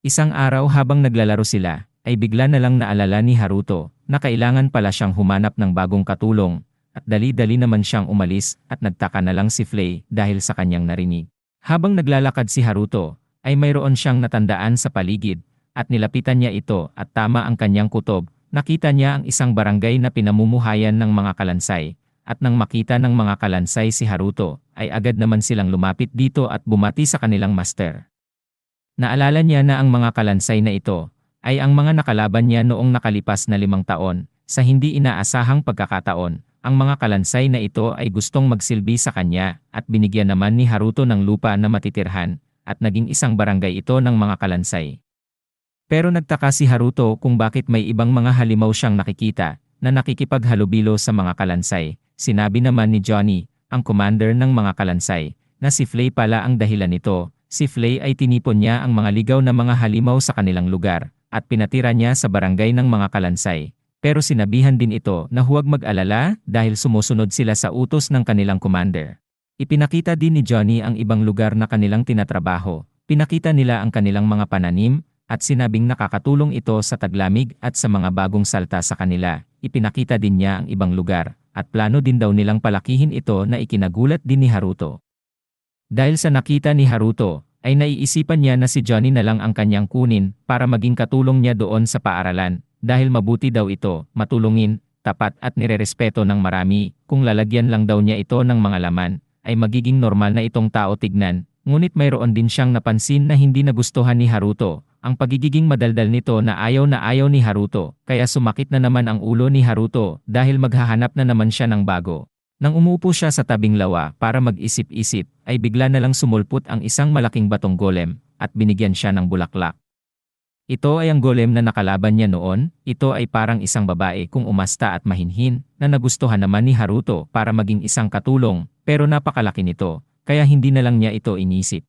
Isang araw habang naglalaro sila, ay bigla na lang naalala ni Haruto na kailangan pala siyang humanap ng bagong katulong at dali-dali naman siyang umalis at nagtaka na lang si Flay dahil sa kanyang narinig. Habang naglalakad si Haruto, ay mayroon siyang natandaan sa paligid at nilapitan niya ito at tama ang kanyang kutob. Nakita niya ang isang barangay na pinamumuhayan ng mga kalansay at nang makita ng mga kalansay si Haruto, ay agad naman silang lumapit dito at bumati sa kanilang master. Naalala niya na ang mga kalansay na ito ay ang mga nakalaban niya noong nakalipas na 5 taon. Sa hindi inaasahang pagkakataon, ang mga kalansay na ito ay gustong magsilbi sa kanya at binigyan naman ni Haruto ng lupa na matitirhan at naging isang barangay ito ng mga kalansay. Pero nagtaka si Haruto kung bakit may ibang mga halimaw siyang nakikita na nakikipaghalubilo sa mga kalansay. Sinabi naman ni Johnny, ang commander ng mga kalansay, na si Flay pala ang dahilan nito. Si Flay ay tinipon niya ang mga ligaw na mga halimaw sa kanilang lugar at pinatira niya sa barangay ng mga kalansay. Pero sinabihan din ito na huwag mag-alala dahil sumusunod sila sa utos ng kanilang commander. Ipinakita din ni Johnny ang ibang lugar na kanilang tinatrabaho. Pinakita nila ang kanilang mga pananim at sinabing nakakatulong ito sa taglamig at sa mga bagong salta sa kanila. Ipinakita din niya ang ibang lugar at plano din daw nilang palakihin ito na ikinagulat din ni Haruto. Dahil sa nakita ni Haruto, ay naiisipan niya na si Johnny na lang ang kanyang kunin para maging katulong niya doon sa paaralan. Dahil mabuti daw ito, matulungin, tapat at nirerespeto ng marami. Kung lalagyan lang daw niya ito ng mga laman, ay magiging normal na itong tao tignan. ngunit mayroon din siyang napansin na hindi nagustuhan ni Haruto, ang pagiging madaldal nito na ayaw ni Haruto, kaya sumakit na naman ang ulo ni Haruto dahil maghahanap na naman siya ng bago. Nang umupo siya sa tabing lawa para mag-isip-isip, ay bigla na lang sumulpot ang isang malaking batong golem, at binigyan siya ng bulaklak. Ito ay ang golem na nakalaban niya noon, ito ay parang isang babae kung umasta at mahinhin, na nagustuhan naman ni Haruto para maging isang katulong, pero napakalaki nito, kaya hindi na lang niya ito inisip.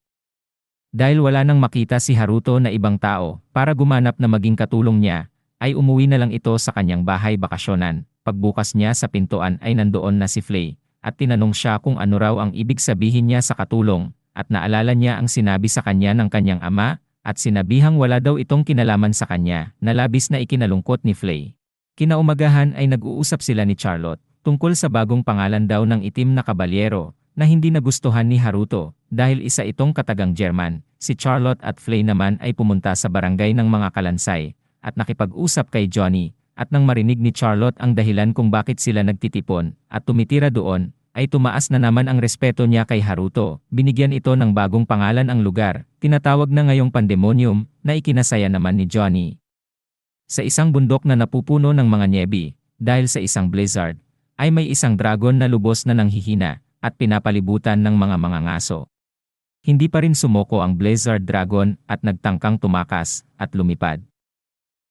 Dahil wala nang makita si Haruto na ibang tao, para gumanap na maging katulong niya, ay umuwi na lang ito sa kanyang bahay bakasyonan. Pagbukas niya sa pintuan ay nandoon na si Flay, at tinanong siya kung ano raw ang ibig sabihin niya sa katulong, at naalala niya ang sinabi sa kanya ng kanyang ama, at sinabihang wala daw itong kinalaman sa kanya, na labis na ikinalungkot ni Flay. Kinaumagahan ay nag-uusap sila ni Charlotte, tungkol sa bagong pangalan daw ng itim na kabalyero, na hindi nagustuhan ni Haruto, dahil isa itong katagang German. Si Charlotte at Flay naman ay pumunta sa barangay ng mga kalansay, at nakipag-usap kay Johnny, at nang marinig ni Charlotte ang dahilan kung bakit sila nagtitipon, at tumitira doon, ay tumaas na naman ang respeto niya kay Haruto. Binigyan ito ng bagong pangalan ang lugar, tinatawag na ngayong Pandemonium, na ikinasaya naman ni Johnny. Sa isang bundok na napupuno ng mga nyebi, dahil sa isang blizzard, ay may isang dragon na lubos na nanghihina, at pinapalibutan ng mga ngaso. Hindi pa rin sumoko ang blizzard dragon at nagtangkang tumakas at lumipad.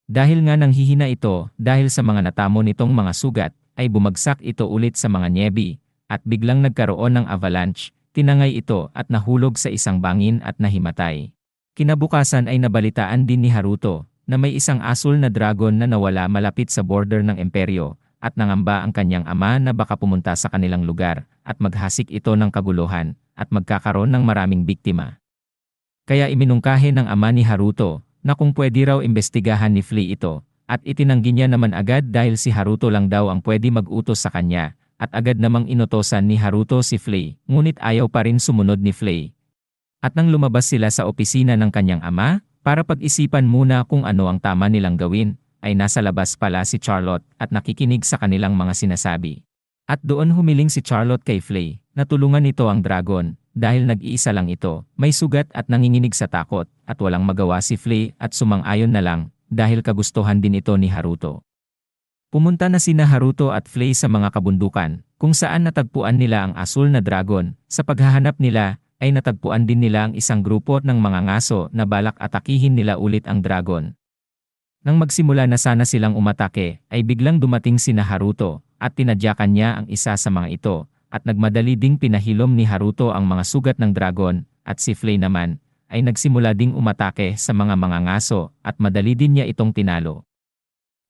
Dahil nga nanghihina ito, dahil sa mga natamo nitong mga sugat, ay bumagsak ito ulit sa mga nyebi, at biglang nagkaroon ng avalanche, tinangay ito at nahulog sa isang bangin at nahimatay. Kinabukasan ay nabalitaan din ni Haruto, na may isang asul na dragon na nawala malapit sa border ng imperyo, at nangamba ang kanyang ama na baka pumunta sa kanilang lugar, at maghasik ito ng kaguluhan, at magkakaroon ng maraming biktima. Kaya iminungkahi ng ama ni Haruto, na kung pwede raw imbestigahan ni Flay ito, at itinanggi niya naman agad dahil si Haruto lang daw ang pwede mag-utos sa kanya, at agad namang inutosan ni Haruto si Flay, ngunit ayaw pa rin sumunod ni Flay. At nang lumabas sila sa opisina ng kanyang ama, para pag-isipan muna kung ano ang tama nilang gawin, ay nasa labas pala si Charlotte at nakikinig sa kanilang mga sinasabi. At doon humiling si Charlotte kay Flay, na tulungan ito ang dragon, dahil nag-iisa lang ito, may sugat at nanginginig sa takot, at walang magawa si Flay at sumang-ayon na lang, dahil kagustuhan din ito ni Haruto. Pumunta na sina Haruto at Flay sa mga kabundukan, kung saan natagpuan nila ang asul na dragon. Sa paghahanap nila, ay natagpuan din nila ang isang grupo ng mga ngaso na balak atakihin nila ulit ang dragon. Nang magsimula na sana silang umatake, ay biglang dumating sina Haruto, at tinadyakan niya ang isa sa mga ito, at nagmadali ding pinahilom ni Haruto ang mga sugat ng dragon, at si Flay naman, ay nagsimula ding umatake sa mga ngaso, at madali din niya itong tinalo.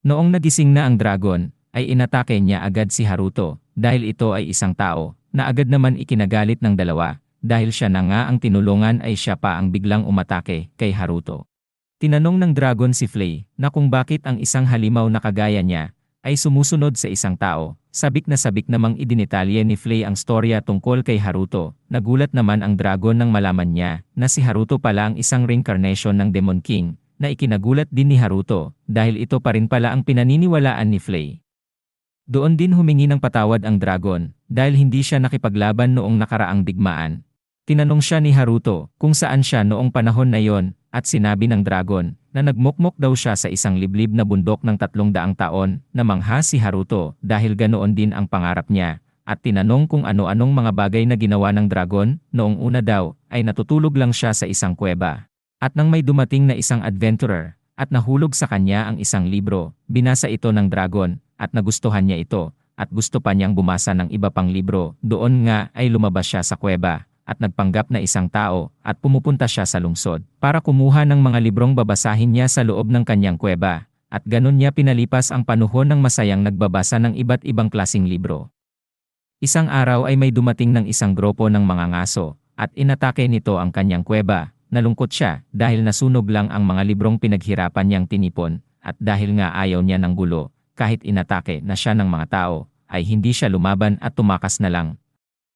Noong nagising na ang dragon, ay inatake niya agad si Haruto, dahil ito ay isang tao, na agad naman ikinagalit ng dalawa, dahil siya na nga ang tinulungan ay siya pa ang biglang umatake kay Haruto. Tinanong ng dragon si Flay, na kung bakit ang isang halimaw na kagaya niya, ay sumusunod sa isang tao. Sabik na sabik namang idinitalye ni Flay ang storya tungkol kay Haruto. Nagulat naman ang dragon nang malaman niya, na si Haruto pala ang isang reincarnation ng Demon King, na ikinagulat din ni Haruto, dahil ito pa rin pala ang pinaniniwalaan ni Flay. Doon din humingi ng patawad ang dragon, dahil hindi siya nakipaglaban noong nakaraang digmaan. Tinanong siya ni Haruto, kung saan siya noong panahon na yon, at sinabi ng dragon, na nagmukmok daw siya sa isang liblib na bundok ng 300 taon, na mangha si Haruto, dahil ganoon din ang pangarap niya, at tinanong kung ano-anong mga bagay na ginawa ng dragon. Noong una daw, ay natutulog lang siya sa isang kuweba. At nang may dumating na isang adventurer, at nahulog sa kanya ang isang libro, binasa ito ng dragon, at nagustuhan niya ito, at gusto pa niyang bumasa ng iba pang libro. Doon nga ay lumabas siya sa kuweba, at nagpanggap na isang tao, at pumupunta siya sa lungsod, para kumuha ng mga librong babasahin niya sa loob ng kanyang kuweba, at ganun niya pinalipas ang panahon ng masayang nagbabasa ng iba't ibang klasing libro. Isang araw ay may dumating ng isang grupo ng mga ngaso, at inatake nito ang kanyang kuweba. Nalungkot siya, dahil nasunog lang ang mga librong pinaghirapan niyang tinipon, at dahil nga ayaw niya ng gulo, kahit inatake na siya ng mga tao, ay hindi siya lumaban at tumakas na lang.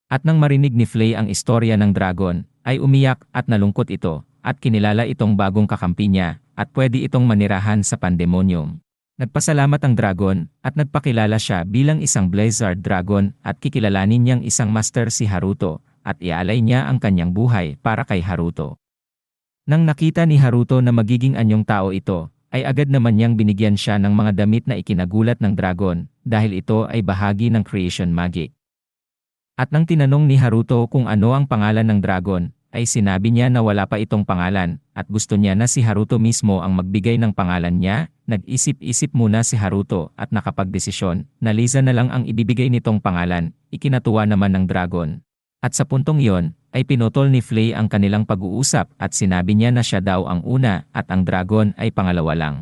At nang marinig ni Flay ang istorya ng dragon, ay umiyak at nalungkot ito, at kinilala itong bagong kakampi niya, at pwede itong manirahan sa Pandemonium. Nagpasalamat ang dragon, at nagpakilala siya bilang isang blizzard dragon, at kikilalanin niyang isang master si Haruto, at ialay niya ang kanyang buhay para kay Haruto. Nang nakita ni Haruto na magiging anyong tao ito, ay agad naman niyang binigyan siya ng mga damit na ikinagulat ng dragon dahil ito ay bahagi ng creation magic. At nang tinanong ni Haruto kung ano ang pangalan ng dragon, ay sinabi niya na wala pa itong pangalan at gusto niya na si Haruto mismo ang magbigay ng pangalan niya. Nag-isip-isip muna si Haruto at nakapagdesisyon na Liza na lang ang ibibigay nitong pangalan, ikinatuwa naman ng dragon. At sa puntong iyon, ay pinutol ni Flay ang kanilang pag-uusap at sinabi niya na siya daw ang una at ang dragon ay pangalawa lang.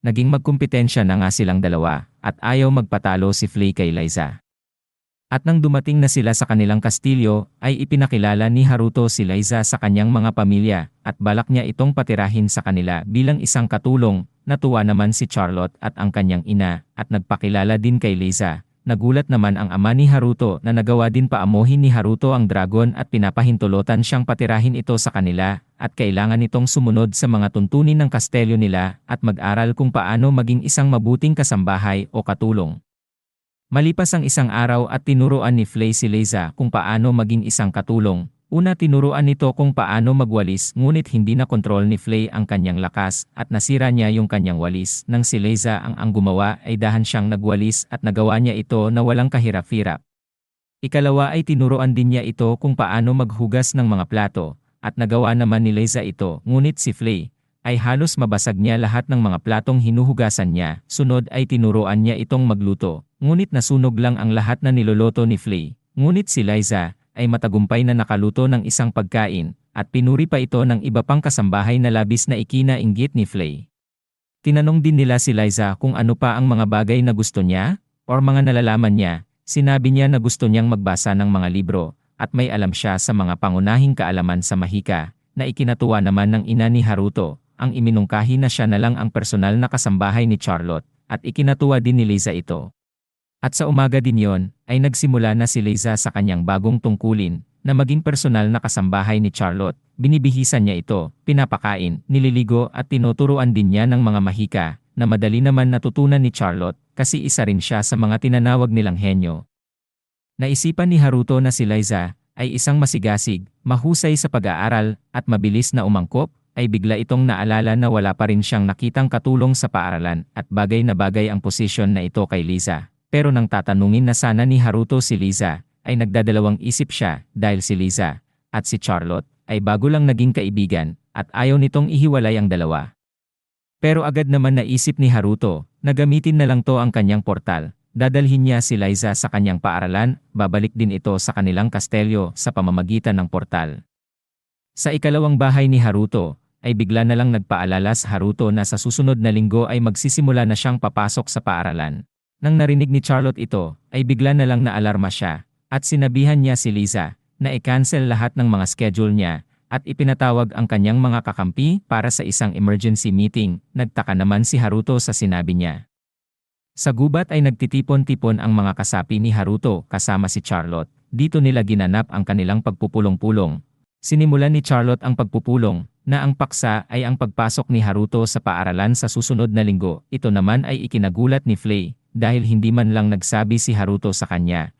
Naging magkumpetensya na nga silang dalawa at ayaw magpatalo si Flay kay Liza. At nang dumating na sila sa kanilang kastilyo, ay ipinakilala ni Haruto si Liza sa kanyang mga pamilya at balak niya itong patirahin sa kanila bilang isang katulong. Natuwa naman si Charlotte at ang kanyang ina at nagpakilala din kay Liza. Nagulat naman ang ama ni Haruto na nagawa din paamuhin ni Haruto ang dragon at pinapahintulutan siyang patirahin ito sa kanila at kailangan nitong sumunod sa mga tuntunin ng kastelyo nila at mag-aral kung paano maging isang mabuting kasambahay o katulong. Malipas ang isang araw at tinuruan ni Flay si Liza kung paano maging isang katulong. Una tinuruan nito kung paano magwalis ngunit hindi na kontrol ni Flay ang kanyang lakas at nasira niya yung kanyang walis. Nang si Liza ang gumawa ay dahan siyang nagwalis at nagawa niya ito na walang kahirap-hirap. Ikalawa ay tinuruan din niya ito kung paano maghugas ng mga plato at nagawa naman ni Liza ito ngunit si Flay ay halos mabasag niya lahat ng mga platong hinuhugasan niya. Sunod ay tinuruan niya itong magluto. Ngunit nasunog lang ang lahat na niloloto ni Flay. Ngunit si Liza ay matagumpay na nakaluto ng isang pagkain at pinuri pa ito ng iba pang kasambahay na labis na ikinainggit ni Flay. Tinanong din nila si Liza kung ano pa ang mga bagay na gusto niya o mga nalalaman niya. Sinabi niya na gusto niyang magbasa ng mga libro at may alam siya sa mga pangunahing kaalaman sa mahika na ikinatuwa naman ng ina ni Haruto. Ang iminungkahi na siya na lang ang personal na kasambahay ni Charlotte at ikinatuwa din ni Liza ito. At sa umaga din yon, ay nagsimula na si Liza sa kanyang bagong tungkulin na maging personal na kasambahay ni Charlotte. Binibihisan niya ito, pinapakain, nililigo at tinuturuan din niya ng mga mahika na madali naman natutunan ni Charlotte kasi isa rin siya sa mga tinanawag nilang henyo. Naisipan ni Haruto na si Liza ay isang masigasig, mahusay sa pag-aaral at mabilis na umangkop, ay bigla itong naalala na wala pa rin siyang nakitang katulong sa paaralan at bagay na bagay ang posisyon na ito kay Liza. Pero nang tatanungin na sana ni Haruto si Liza, ay nagdadalawang isip siya dahil si Liza at si Charlotte ay bago lang naging kaibigan at ayaw nitong ihiwalay ang dalawa. Pero agad naman naisip ni Haruto na gamitin na lang to ang kanyang portal. Dadalhin niya si Liza sa kanyang paaralan, babalik din ito sa kanilang kastelyo sa pamamagitan ng portal. Sa ikalawang bahay ni Haruto, ay bigla na lang nagpaalala sa Haruto na sa susunod na linggo ay magsisimula na siyang papasok sa paaralan. Nang narinig ni Charlotte ito, ay bigla na lang naalarma siya, at sinabihan niya si Liza na i-cancel lahat ng mga schedule niya, at ipinatawag ang kanyang mga kakampi para sa isang emergency meeting. Nagtaka naman si Haruto sa sinabi niya. Sa gubat ay nagtitipon-tipon ang mga kasapi ni Haruto kasama si Charlotte. Dito nila ginanap ang kanilang pagpupulong-pulong. Sinimulan ni Charlotte ang pagpupulong, na ang paksa ay ang pagpasok ni Haruto sa paaralan sa susunod na linggo. Ito naman ay ikinagulat ni Flay, dahil hindi man lang nagsabi si Haruto sa kanya.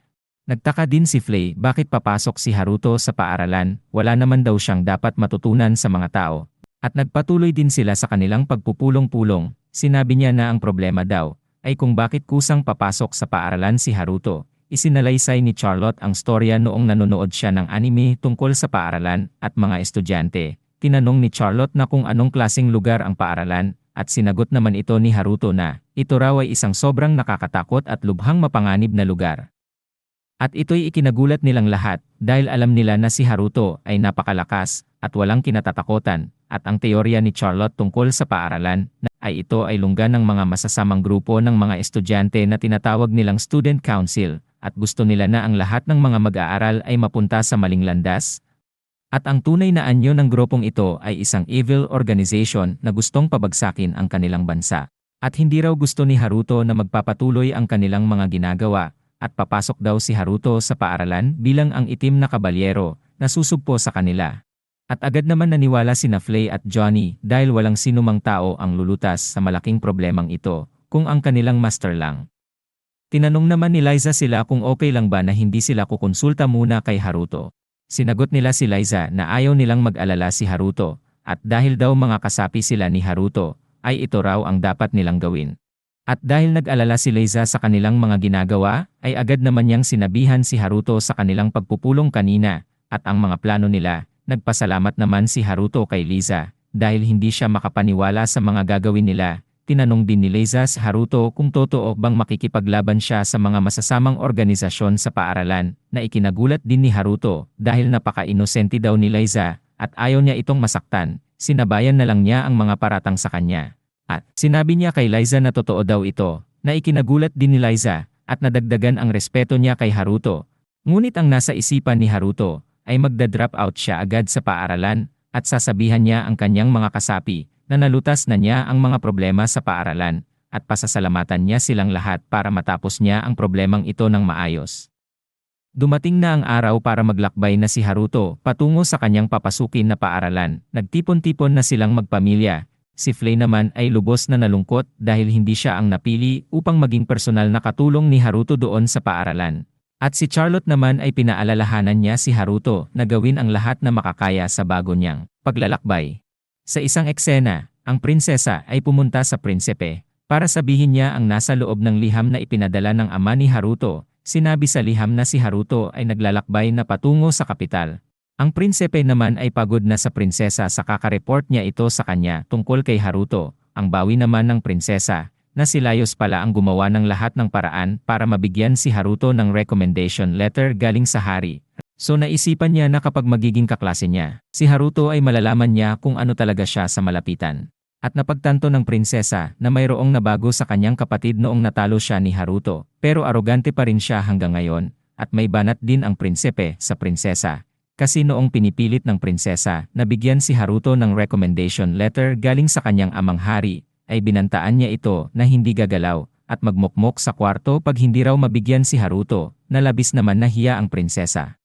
Nagtaka din si Flay bakit papasok si Haruto sa paaralan, wala naman daw siyang dapat matutunan sa mga tao. At nagpatuloy din sila sa kanilang pagpupulong-pulong. Sinabi niya na ang problema daw ay kung bakit kusang papasok sa paaralan si Haruto. Isinalaysay ni Charlotte ang storya noong nanonood siya ng anime tungkol sa paaralan at mga estudyante. Tinanong ni Charlotte na kung anong klaseng lugar ang paaralan at sinagot naman ito ni Haruto na ito raw ay isang sobrang nakakatakot at lubhang mapanganib na lugar. At ito'y ikinagulat nilang lahat dahil alam nila na si Haruto ay napakalakas at walang kinatatakutan at ang teorya ni Charlotte tungkol sa paaralan na ay ito ay lungga ng mga masasamang grupo ng mga estudyante na tinatawag nilang student council at gusto nila na ang lahat ng mga mag-aaral ay mapunta sa maling landas. At ang tunay na anyo ng grupong ito ay isang evil organization na gustong pabagsakin ang kanilang bansa. At hindi raw gusto ni Haruto na magpapatuloy ang kanilang mga ginagawa at papasok daw si Haruto sa paaralan bilang ang itim na kabalyero na susugpo sa kanila. At agad naman naniwala sina Flay at Johnny dahil walang sinumang tao ang lulutas sa malaking problemang ito kung ang kanilang master lang. Tinanong naman ni Liza sila kung okay lang ba na hindi sila kukonsulta muna kay Haruto. Sinagot nila si Liza na ayaw nilang mag-alala si Haruto, at dahil daw mga kasapi sila ni Haruto, ay ito raw ang dapat nilang gawin. At dahil nag-alala si Liza sa kanilang mga ginagawa, ay agad naman niyang sinabihan si Haruto sa kanilang pagpupulong kanina, at ang mga plano nila. Nagpasalamat naman si Haruto kay Liza, dahil hindi siya makapaniwala sa mga gagawin nila. Tinanong din ni Liza si Haruto kung totoo bang makikipaglaban siya sa mga masasamang organisasyon sa paaralan, na ikinagulat din ni Haruto dahil napaka-inosente daw ni Liza at ayaw niya itong masaktan. Sinabayan na lang niya ang mga paratang sa kanya. At sinabi niya kay Liza na totoo daw ito, na ikinagulat din ni Liza at nadagdagan ang respeto niya kay Haruto. Ngunit ang nasa isipan ni Haruto ay magda-drop out siya agad sa paaralan at sasabihan niya ang kanyang mga kasapi na nalutas na niya ang mga problema sa paaralan at pasasalamatan niya silang lahat para matapos niya ang problemang ito ng maayos. Dumating na ang araw para maglakbay na si Haruto patungo sa kanyang papasukin na paaralan. Nagtipon-tipon na silang magpamilya. Si Flay naman ay lubos na nalungkot dahil hindi siya ang napili upang maging personal na katulong ni Haruto doon sa paaralan. At si Charlotte naman ay pinaalalahanan niya si Haruto na gawin ang lahat na makakaya sa bago niyang paglalakbay. Sa isang eksena, ang prinsesa ay pumunta sa prinsipe para sabihin niya ang nasa loob ng liham na ipinadala ng ama ni Haruto. Sinabi sa liham na si Haruto ay naglalakbay na patungo sa kapital. Ang prinsipe naman ay pagod na sa prinsesa sa kakareport niya ito sa kanya tungkol kay Haruto. Ang bawi naman ng prinsesa na si Laios pala ang gumawa ng lahat ng paraan para mabigyan si Haruto ng recommendation letter galing sa hari. So naisipan niya na kapag magiging kaklase niya, si Haruto ay malalaman niya kung ano talaga siya sa malapitan. At napagtanto ng prinsesa na mayroong nabago sa kanyang kapatid noong natalo siya ni Haruto, pero arogante pa rin siya hanggang ngayon, at may banat din ang prinsipe sa prinsesa. Kasi noong pinipilit ng prinsesa na bigyan si Haruto ng recommendation letter galing sa kanyang amang hari, ay binantaan niya ito na hindi gagalaw at magmukmok sa kwarto pag hindi raw mabigyan si Haruto, na labis naman nahiya ang prinsesa.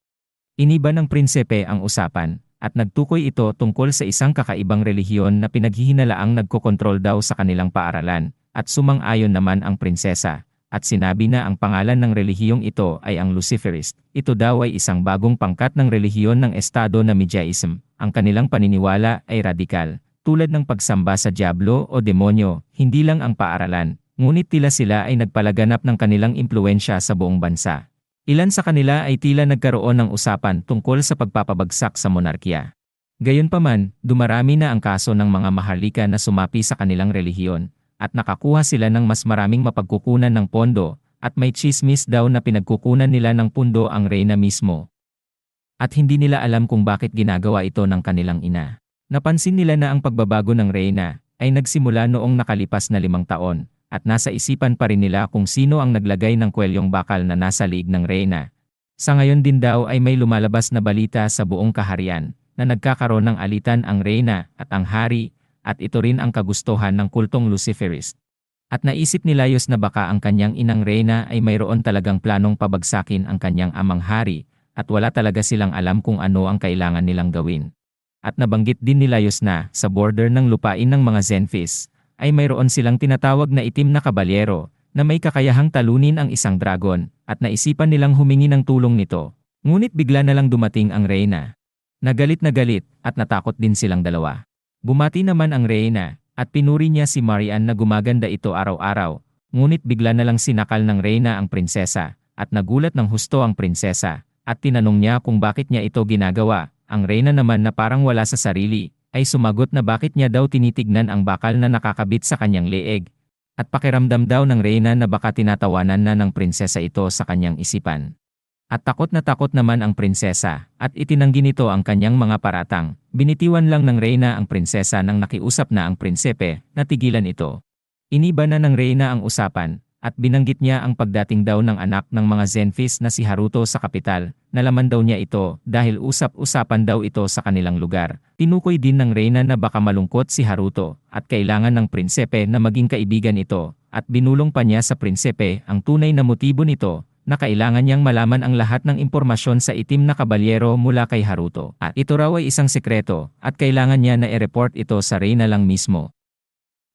Iniba ng prinsipe ang usapan, at nagtukoy ito tungkol sa isang kakaibang relihiyon na pinaghihinalaang nagkokontrol daw sa kanilang paaralan, at sumang-ayon naman ang prinsesa, at sinabi na ang pangalan ng relihiyong ito ay ang Luciferist. Ito daw ay isang bagong pangkat ng relihiyon ng estado na Mediaism. Ang kanilang paniniwala ay radikal, tulad ng pagsamba sa diablo o demonyo, hindi lang ang paaralan, ngunit tila sila ay nagpalaganap ng kanilang impluensya sa buong bansa. Ilan sa kanila ay tila nagkaroon ng usapan tungkol sa pagpapabagsak sa monarkiya. Gayunpaman, dumarami na ang kaso ng mga maharlika na sumapi sa kanilang relihiyon, at nakakuha sila ng mas maraming mapagkukunan ng pondo, at may chismis daw na pinagkukunan nila ng pundo ang reyna mismo. At hindi nila alam kung bakit ginagawa ito ng kanilang ina. Napansin nila na ang pagbabago ng reyna ay nagsimula noong nakalipas na 5 taon. At nasa isipan pa rin nila kung sino ang naglagay ng kwelyong bakal na nasa liig ng reyna. Sa ngayon din daw ay may lumalabas na balita sa buong kaharian na nagkakaroon ng alitan ang reyna at ang hari, at ito rin ang kagustuhan ng kultong Luciferist. At naisip ni Laios na baka ang kanyang inang reyna ay mayroon talagang planong pabagsakin ang kanyang amang hari, at wala talaga silang alam kung ano ang kailangan nilang gawin. At nabanggit din ni Laios na sa border ng lupain ng mga Zenfis, ay mayroon silang tinatawag na itim na kabalyero na may kakayahang talunin ang isang dragon, at naisipan nilang humingi ng tulong nito. Ngunit bigla na lang dumating ang reyna. Nagalit na galit at natakot din silang dalawa. Bumati naman ang reyna at pinuri niya si Marian na gumaganda ito araw-araw, ngunit bigla na lang sinakal ng reyna ang prinsesa at nagulat ng husto ang prinsesa at tinanong niya kung bakit niya ito ginagawa. Ang reyna naman na parang wala sa sarili ay sumagot na bakit niya daw tinitignan ang bakal na nakakabit sa kanyang leeg, at pakiramdam daw ng reyna na baka tinatawanan na ng prinsesa ito sa kanyang isipan. At takot naman ang prinsesa, at itinanggi nito ang kanyang mga paratang. Binitiwan lang ng reyna ang prinsesa nang nakiusap na ang prinsipe na tigilan ito. Iniba na ng reyna ang usapan, at binanggit niya ang pagdating daw ng anak ng mga Zenfis na si Haruto sa kapital. Nalaman daw niya ito dahil usap-usapan daw ito sa kanilang lugar. Tinukoy din ng reyna na baka malungkot si Haruto at kailangan ng prinsipe na maging kaibigan ito, at binulong pa niya sa prinsipe ang tunay na motibo nito, na kailangan niyang malaman ang lahat ng impormasyon sa itim na kabalyero mula kay Haruto. At ito raw ay isang sekreto at kailangan niya na i-report ito sa reyna lang mismo.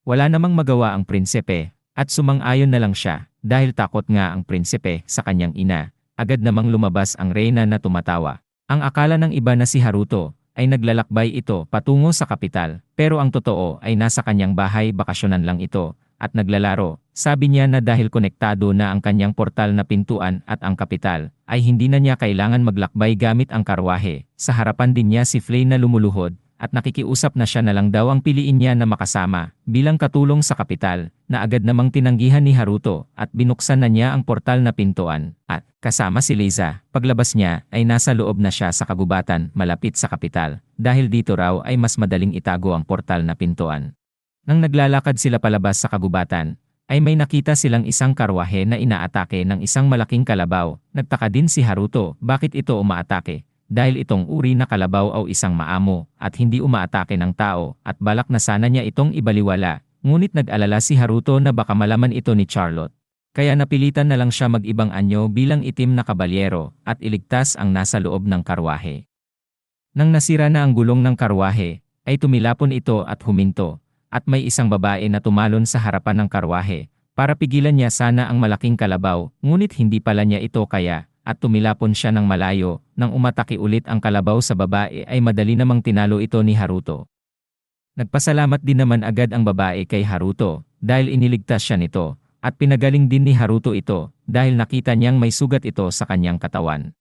Wala namang magawa ang prinsipe at sumang-ayon na lang siya dahil takot nga ang prinsipe sa kanyang ina. Agad namang lumabas ang reyna na tumatawa. Ang akala ng iba na si Haruto ay naglalakbay ito patungo sa kapital, pero ang totoo ay nasa kanyang bahay bakasyonan lang ito at naglalaro. Sabi niya na dahil konektado na ang kanyang portal na pintuan at ang kapital, ay hindi na niya kailangan maglakbay gamit ang karwahe. Sa harapan din niya si Flay na lumuluhod at nakikiusap na siya na lang daw ang piliin niya na makasama bilang katulong sa kapital, na agad namang tinanggihan ni Haruto at binuksan na niya ang portal na pintuan. At kasama si Liza, paglabas niya ay nasa loob na siya sa kagubatan malapit sa kapital, dahil dito raw ay mas madaling itago ang portal na pintuan. Nang naglalakad sila palabas sa kagubatan, ay may nakita silang isang karwahe na inaatake ng isang malaking kalabaw. Nagtaka din si Haruto bakit ito umaatake, dahil itong uri na kalabaw ay isang maamo at hindi umaatake ng tao at balak na sana niya itong ibaliwala. Ngunit nag-alala si Haruto na baka malaman ito ni Charlotte. Kaya napilitan na lang siya mag-ibang anyo bilang itim na kabalyero at iligtas ang nasa loob ng karwahe. Nang nasira na ang gulong ng karwahe, ay tumilapon ito at huminto, at may isang babae na tumalon sa harapan ng karwahe para pigilan niya sana ang malaking kalabaw, ngunit hindi pala niya ito kaya at tumilapon siya ng malayo. Nang umatake ulit ang kalabaw sa babae ay madali namang tinalo ito ni Haruto. Nagpasalamat din naman agad ang babae kay Haruto dahil iniligtas siya nito, at pinagaling din ni Haruto ito dahil nakita niyang may sugat ito sa kanyang katawan.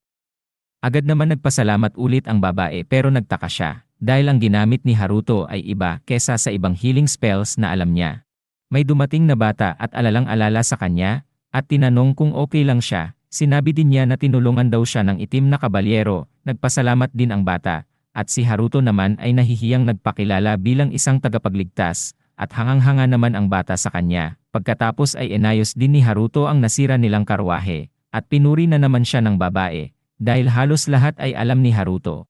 Agad naman nagpasalamat ulit ang babae pero nagtaka siya dahil ang ginamit ni Haruto ay iba kesa sa ibang healing spells na alam niya. May dumating na bata at alalang-alala sa kanya at tinanong kung okay lang siya. Sinabi din niya na tinulungan daw siya ng itim na kabalyero. Nagpasalamat din ang bata at si Haruto naman ay nahihiyang nagpakilala bilang isang tagapagligtas at hangang-hanga naman ang bata sa kanya. Pagkatapos ay inayos din ni Haruto ang nasira nilang karwahe at pinuri na naman siya ng babae dahil halos lahat ay alam ni Haruto.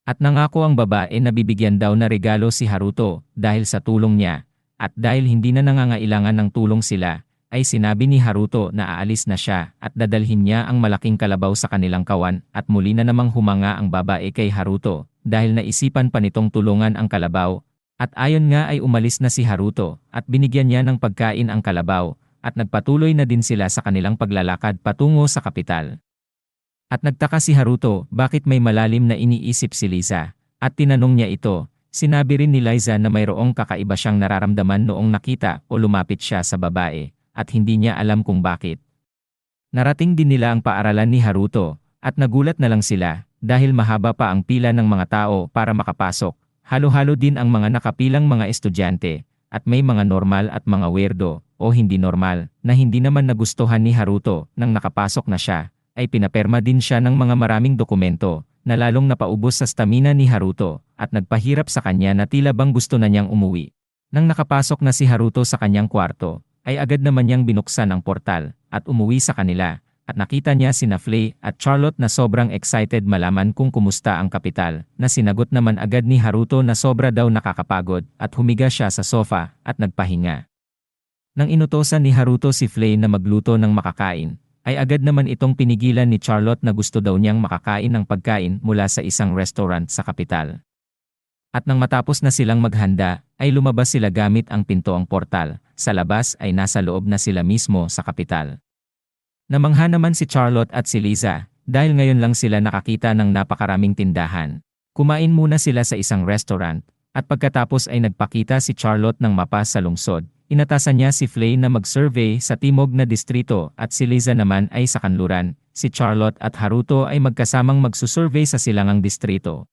At nangako ang babae na bibigyan daw na regalo si Haruto dahil sa tulong niya, at dahil hindi na nangangailangan ng tulong sila, ay sinabi ni Haruto na aalis na siya at dadalhin niya ang malaking kalabaw sa kanilang kawan, at muli na namang humanga ang babae kay Haruto dahil naisipan pa nitong tulungan ang kalabaw, at ayon nga ay umalis na si Haruto at binigyan niya ng pagkain ang kalabaw, at nagpatuloy na din sila sa kanilang paglalakad patungo sa kapital. At nagtaka si Haruto bakit may malalim na iniisip si Liza, at tinanong niya ito. Sinabi rin ni Liza na mayroong kakaiba siyang nararamdaman noong nakita o lumapit siya sa babae, at hindi niya alam kung bakit. Narating din nila ang paaralan ni Haruto, at nagulat na lang sila, dahil mahaba pa ang pila ng mga tao para makapasok. Halo-halo din ang mga nakapilang mga estudyante, at may mga normal at mga weirdo, o hindi normal, na hindi naman nagustuhan ni Haruto. Nang nakapasok na siya, ay pinaperma din siya ng mga maraming dokumento, na lalong napaubos sa stamina ni Haruto, at nagpahirap sa kanya na tila bang gusto na niyang umuwi. Nang nakapasok na si Haruto sa kanyang kwarto, ay agad naman niyang binuksan ang portal, at umuwi sa kanila, at nakita niya sina Flay at Charlotte na sobrang excited malaman kung kumusta ang kapital, na sinagot naman agad ni Haruto na sobra daw nakakapagod, at humiga siya sa sofa, at nagpahinga. Nang inutosan ni Haruto si Flay na magluto ng makakain, ay agad naman itong pinigilan ni Charlotte na gusto daw niyang makakain ng pagkain mula sa isang restaurant sa kapital. At nang matapos na silang maghanda, ay lumabas sila gamit ang pintoang portal. Sa labas ay nasa loob na sila mismo sa kapital. Namangha naman si Charlotte at si Liza, dahil ngayon lang sila nakakita ng napakaraming tindahan. Kumain muna sila sa isang restaurant, at pagkatapos ay nagpakita si Charlotte ng mapa sa lungsod. Inatasan niya si Flay na mag-survey sa timog na distrito at si Liza naman ay sa kanluran. Si Charlotte at Haruto ay magkasamang magsusurvey sa silangang distrito.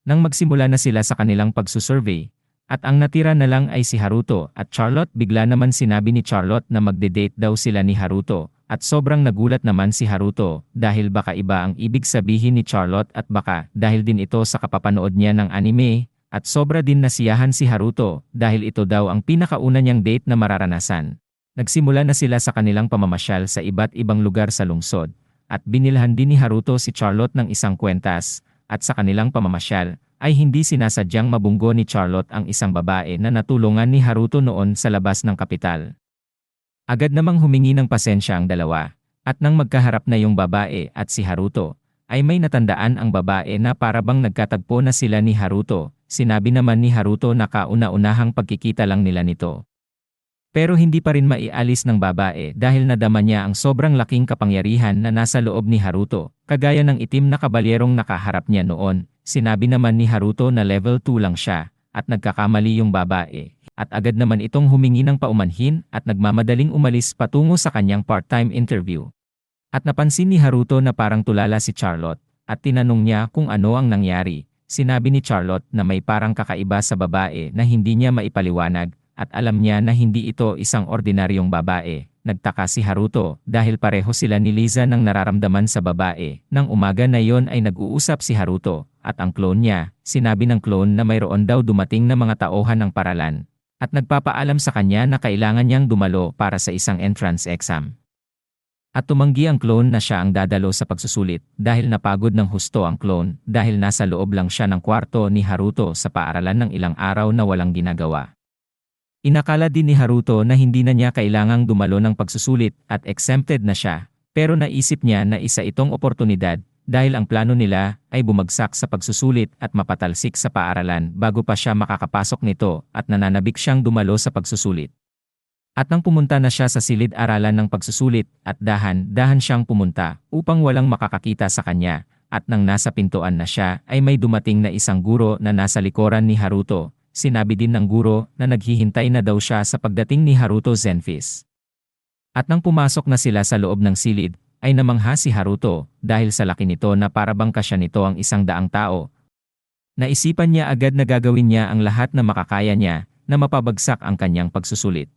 Nang magsimula na sila sa kanilang pagsusurvey, at ang natira na lang ay si Haruto at Charlotte, bigla naman sinabi ni Charlotte na magde-date daw sila ni Haruto, at sobrang nagulat naman si Haruto dahil baka iba ang ibig sabihin ni Charlotte, at baka dahil din ito sa kapapanood niya ng anime. At sobra din nasiyahan si Haruto dahil ito daw ang pinakauna niyang date na mararanasan. Nagsimula na sila sa kanilang pamamasyal sa iba't ibang lugar sa lungsod, at binilhan din ni Haruto si Charlotte ng isang kwentas, at sa kanilang pamamasyal ay hindi sinasadyang mabunggo ni Charlotte ang isang babae na natulungan ni Haruto noon sa labas ng kapital. Agad namang humingi ng pasensya ang dalawa, at nang magkaharap na yung babae at si Haruto, ay may natandaan ang babae na parabang nagkatagpo na sila ni Haruto. Sinabi naman ni Haruto na kauna-unahang pagkikita lang nila nito. Pero hindi pa rin maialis ng babae dahil nadama niya ang sobrang laking kapangyarihan na nasa loob ni Haruto, kagaya ng itim na kabalyerong nakaharap niya noon. Sinabi naman ni Haruto na level 2 lang siya, at nagkakamali yung babae. At agad naman itong humingi ng paumanhin at nagmamadaling umalis patungo sa kanyang part-time interview. At napansin ni Haruto na parang tulala si Charlotte, at tinanong niya kung ano ang nangyari. Sinabi ni Charlotte na may parang kakaiba sa babae na hindi niya maipaliwanag, at alam niya na hindi ito isang ordinaryong babae. Nagtaka si Haruto dahil pareho sila ni Liza ng nararamdaman sa babae. Nang umaga na yon ay nag-uusap si Haruto, at ang clone niya, sinabi ng clone na mayroon daw dumating na mga tauhan ng paralan, at nagpapaalam sa kanya na kailangan niyang dumalo para sa isang entrance exam. At tumanggi ang clone na siya ang dadalo sa pagsusulit dahil napagod ng husto ang clone dahil nasa loob lang siya ng kwarto ni Haruto sa paaralan ng ilang araw na walang ginagawa. Inakala din ni Haruto na hindi na niya kailangang dumalo ng pagsusulit at exempted na siya, pero naisip niya na isa itong oportunidad dahil ang plano nila ay bumagsak sa pagsusulit at mapatalsik sa paaralan bago pa siya makakapasok nito at nananabik siyang dumalo sa pagsusulit. At nang pumunta na siya sa silid-aralan ng pagsusulit at dahan-dahan siyang pumunta upang walang makakakita sa kanya, at nang nasa pintuan na siya ay may dumating na isang guro na nasa likuran ni Haruto. Sinabi din ng guro na naghihintay na daw siya sa pagdating ni Haruto Zenfis. At nang pumasok na sila sa loob ng silid, ay namangha si Haruto dahil sa laki nito na parabang kasya nito ang 100 tao. Naisipan niya agad na gagawin niya ang lahat na makakaya niya na mapabagsak ang kanyang pagsusulit.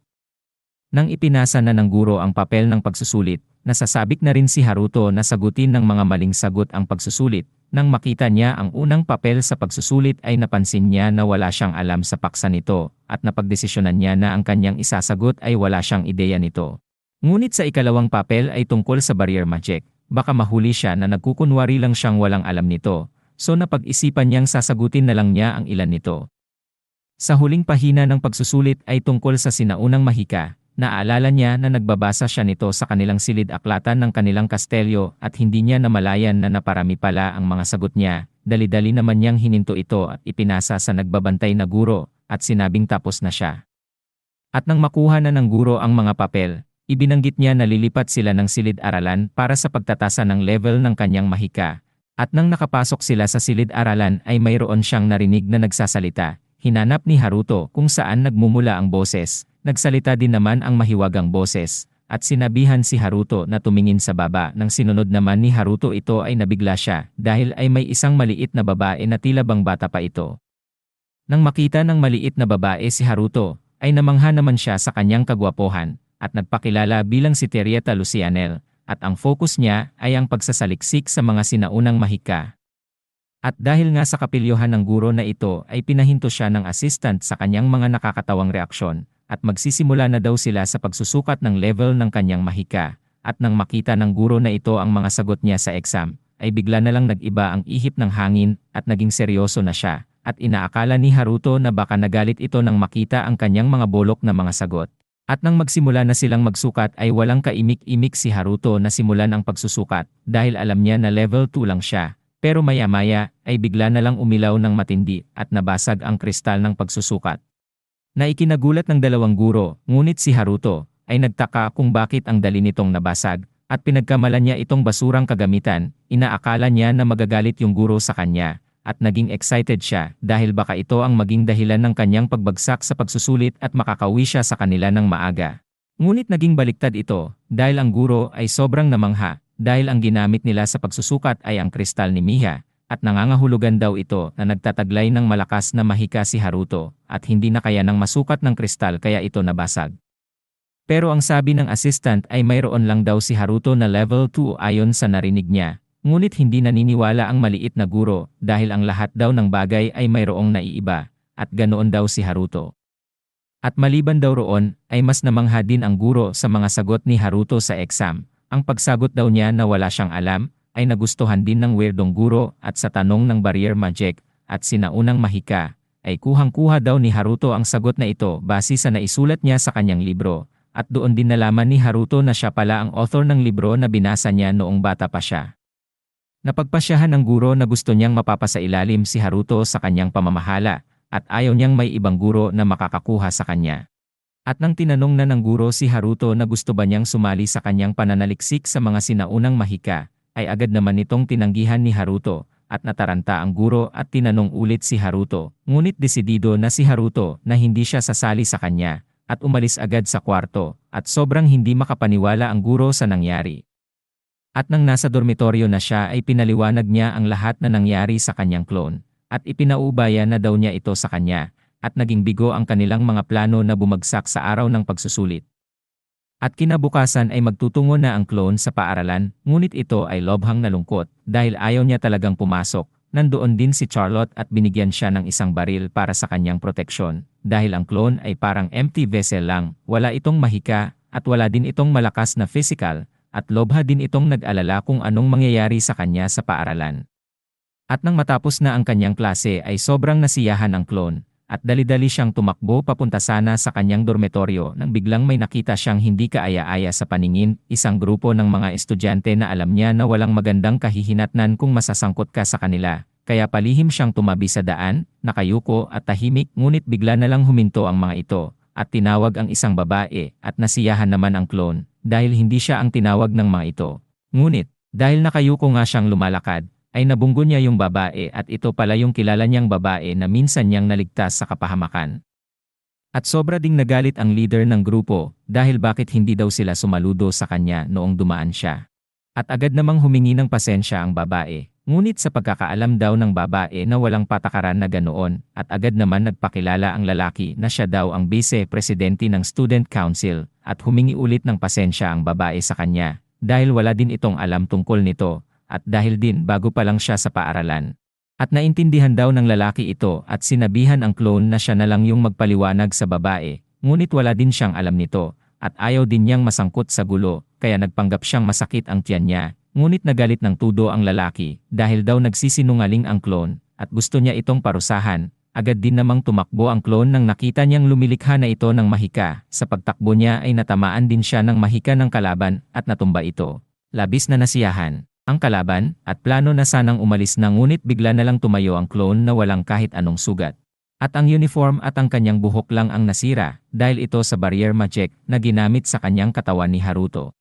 Nang ipinasa na ng guro ang papel ng pagsusulit, nasasabik na rin si Haruto na sagutin ng mga maling sagot ang pagsusulit. Nang makita niya ang unang papel sa pagsusulit ay napansin niya na wala siyang alam sa paksa nito at napagdesisyonan niya na ang kanyang isasagot ay wala siyang ideya nito. Ngunit sa ikalawang papel ay tungkol sa barrier magic. Baka mahuli siya na nagkukunwari lang siyang walang alam nito, so napag-isipan niyang sasagutin na lang niya ang ilan nito. Sa huling pahina ng pagsusulit ay tungkol sa sinaunang mahika. Naalala niya na nagbabasa siya nito sa kanilang silid-aklatan ng kanilang kastelyo at hindi niya namalayan na naparami pala ang mga sagot niya. Dali-dali naman niyang hininto ito at ipinasa sa nagbabantay na guro at sinabing tapos na siya. At nang makuha na ng guro ang mga papel, ibinanggit niya na lilipat sila ng silid-aralan para sa pagtatasa ng level ng kanyang mahika. At nang nakapasok sila sa silid-aralan ay mayroon siyang narinig na nagsasalita. Hinanap ni Haruto kung saan nagmumula ang boses. Nagsalita din naman ang mahiwagang boses, at sinabihan si Haruto na tumingin sa baba. Nang sinunod naman ni Haruto ito ay nabigla siya dahil ay may isang maliit na babae na tila bang bata pa ito. Nang makita ng maliit na babae si Haruto, ay namangha naman siya sa kanyang kagwapohan at nagpakilala bilang si Terieta Lucianel, at ang focus niya ay ang pagsasaliksik sa mga sinaunang mahika. At dahil nga sa kapilyohan ng guro na ito ay pinahinto siya ng assistant sa kanyang mga nakakatawang reaksyon. At magsisimula na daw sila sa pagsusukat ng level ng kanyang mahika. At nang makita ng guro na ito ang mga sagot niya sa exam, ay bigla na lang nag-iba ang ihip ng hangin at naging seryoso na siya. At inaakala ni Haruto na baka nagalit ito nang makita ang kanyang mga bolok na mga sagot. At nang magsimula na silang magsukat ay walang kaimik-imik si Haruto na simulan ang pagsusukat dahil alam niya na level 2 lang siya. Pero maya-maya ay bigla na lang umilaw ng matindi at nabasag ang kristal ng pagsusukat. Na ikinagulat ng dalawang guro, ngunit si Haruto ay nagtaka kung bakit ang dali nitong nabasag, at pinagkamalan niya itong basurang kagamitan. Inaakala niya na magagalit yung guro sa kanya, at naging excited siya dahil baka ito ang maging dahilan ng kanyang pagbagsak sa pagsusulit at makakauwi siya sa kanila ng maaga. Ngunit naging baliktad ito dahil ang guro ay sobrang namangha dahil ang ginamit nila sa pagsusukat ay ang kristal ni Miha. At nangangahulugan daw ito na nagtataglay ng malakas na mahika si Haruto at hindi na kaya ng masukat ng kristal kaya ito nabasag. Pero ang sabi ng assistant ay mayroon lang daw si Haruto na level 2 ayon sa narinig niya. Ngunit hindi naniniwala ang maliit na guro dahil ang lahat daw ng bagay ay mayroong naiiba at ganoon daw si Haruto. At maliban daw roon ay mas namangha din ang guro sa mga sagot ni Haruto sa exam. Ang pagsagot daw niya na wala siyang alam ay nagustuhan din ng weirdong guro at sa tanong ng barrier magic at sinaunang mahika, ay kuhang-kuha daw ni Haruto ang sagot na ito base sa naisulat niya sa kanyang libro, at doon din nalaman ni Haruto na siya pala ang author ng libro na binasa niya noong bata pa siya. Napagpasyahan ng guro na gusto niyang mapapasailalim si Haruto sa kanyang pamamahala, at ayaw niyang may ibang guro na makakakuha sa kanya. At nang tinanong na ng guro si Haruto na gusto ba niyang sumali sa kanyang pananaliksik sa mga sinaunang mahika, ay agad naman itong tinanggihan ni Haruto, at nataranta ang guro at tinanong ulit si Haruto. Ngunit desidido na si Haruto na hindi siya sasali sa kanya, at umalis agad sa kwarto, at sobrang hindi makapaniwala ang guro sa nangyari. At nang nasa dormitoryo na siya ay pinaliwanag niya ang lahat na nangyari sa kanyang clone, at ipinaubaya na daw niya ito sa kanya, at naging bigo ang kanilang mga plano na bumagsak sa araw ng pagsusulit. At kinabukasan ay magtutungo na ang clone sa paaralan, ngunit ito ay lobhang nalungkot dahil ayaw niya talagang pumasok. Nandoon din si Charlotte at binigyan siya ng isang baril para sa kanyang proteksyon, dahil ang clone ay parang empty vessel lang, wala itong mahika, at wala din itong malakas na physical, at lobha din itong nag-alala kung anong mangyayari sa kanya sa paaralan. At nang matapos na ang kanyang klase ay sobrang nasiyahan ang clone, at dali-dali siyang tumakbo papunta sana sa kanyang dormitoryo nang biglang may nakita siyang hindi kaaya-aya sa paningin, isang grupo ng mga estudyante na alam niya na walang magandang kahihinatnan kung masasangkot ka sa kanila, kaya palihim siyang tumabi sa daan, nakayuko at tahimik, ngunit bigla na lang huminto ang mga ito, at tinawag ang isang babae, at nasiyahan naman ang clone, dahil hindi siya ang tinawag ng mga ito. Ngunit, dahil nakayuko nga siyang lumalakad, ay nabunggo niya yung babae at ito pala yung kilala niyang babae na minsan niyang naligtas sa kapahamakan. At sobra ding nagalit ang leader ng grupo dahil bakit hindi daw sila sumaludo sa kanya noong dumaan siya. At agad namang humingi ng pasensya ang babae, ngunit sa pagkakaalam daw ng babae na walang patakaran na ganoon, at agad naman nagpakilala ang lalaki na siya daw ang vice-presidente ng student council, at humingi ulit ng pasensya ang babae sa kanya dahil wala din itong alam tungkol nito. At dahil din bago pa lang siya sa paaralan. At naintindihan daw ng lalaki ito at sinabihan ang clone na siya na lang yung magpaliwanag sa babae, ngunit wala din siyang alam nito, at ayaw din niyang masangkot sa gulo, kaya nagpanggap siyang masakit ang tiyan niya, ngunit nagalit ng tudo ang lalaki, dahil daw nagsisinungaling ang clone, at gusto niya itong parusahan. Agad din namang tumakbo ang clone nang nakita niyang lumilikha na ito ng mahika, sa pagtakbo niya ay natamaan din siya ng mahika ng kalaban at natumba ito. Labis na nasiyahan ang kalaban, at plano na sanang umalis na ngunit bigla na lang tumayo ang clone na walang kahit anong sugat. At ang uniform at ang kanyang buhok lang ang nasira, dahil ito sa barrier magic na ginamit sa kanyang katawan ni Haruto.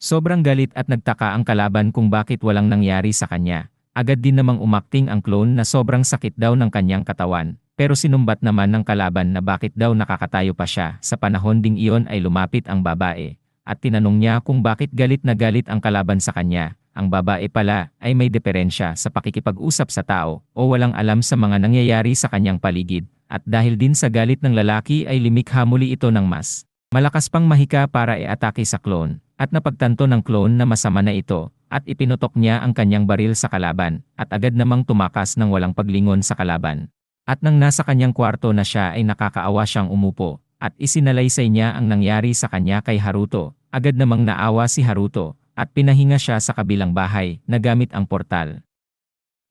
Sobrang galit at nagtaka ang kalaban kung bakit walang nangyari sa kanya. Agad din namang umakting ang clone na sobrang sakit daw ng kanyang katawan, pero sinumbat naman ng kalaban na bakit daw nakakatayo pa siya. Sa panahon ding iyon ay lumapit ang babae, at tinanong niya kung bakit galit na galit ang kalaban sa kanya. Ang babae pala ay may diferensya sa pakikipag-usap sa tao o walang alam sa mga nangyayari sa kanyang paligid, at dahil din sa galit ng lalaki ay limikha muli ito ng mas malakas pang mahika para i-atake sa clone, at napagtanto ng clone na masama na ito, at ipinutok niya ang kanyang baril sa kalaban, at agad namang tumakas ng walang paglingon sa kalaban. At nang nasa kanyang kwarto na siya ay nakakaawa siyang umupo, at isinalaysay niya ang nangyari sa kanya kay Haruto. Agad namang naawa si Haruto, at pinahinga siya sa kabilang bahay na gamit ang portal.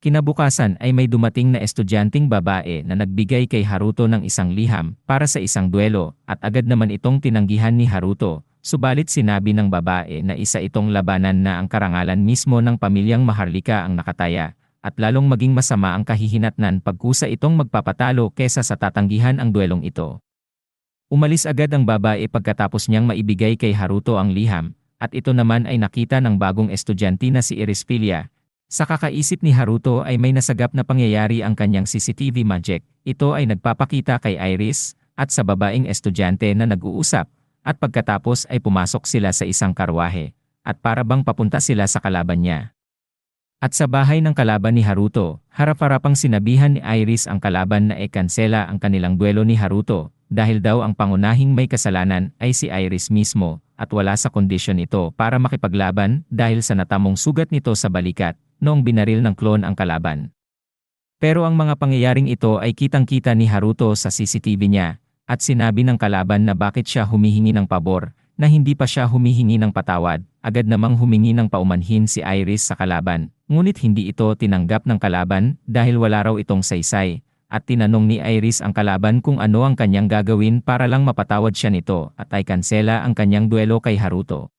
Kinabukasan ay may dumating na estudyanteng babae na nagbigay kay Haruto ng isang liham para sa isang duelo, at agad naman itong tinanggihan ni Haruto, subalit sinabi ng babae na isa itong labanan na ang karangalan mismo ng pamilyang Maharlika ang nakataya, at lalong maging masama ang kahihinatnan pagkusa itong magpapatalo kesa sa tatanggihan ang duelong ito. Umalis agad ang babae pagkatapos niyang maibigay kay Haruto ang liham, at ito naman ay nakita ng bagong estudyante na si Iris-Philia. Sa kakaisip ni Haruto ay may nasagap na pangyayari ang kanyang CCTV magic. Ito ay nagpapakita kay Iris at sa babaeng estudyante na nag-uusap, at pagkatapos ay pumasok sila sa isang karwahe, at para bang papunta sila sa kalaban niya. At sa bahay ng kalaban ni Haruto, harap-harapang sinabihan ni Iris ang kalaban na ikansela ang kanilang duelo ni Haruto, dahil daw ang pangunahing may kasalanan ay si Iris mismo, at wala sa kondisyon ito para makipaglaban dahil sa natamong sugat nito sa balikat noong binaril ng clone ang kalaban. Pero ang mga pangyayaring ito ay kitang-kita ni Haruto sa CCTV niya, at sinabi ng kalaban na bakit siya humihingi ng pabor, na hindi pa siya humihingi ng patawad. Agad namang humingi ng paumanhin si Iris sa kalaban, ngunit hindi ito tinanggap ng kalaban dahil wala raw itong saysay. At tinanong ni Iris ang kalaban kung ano ang kanyang gagawin para lang mapatawad siya nito at ay kansela ang kanyang duelo kay Haruto.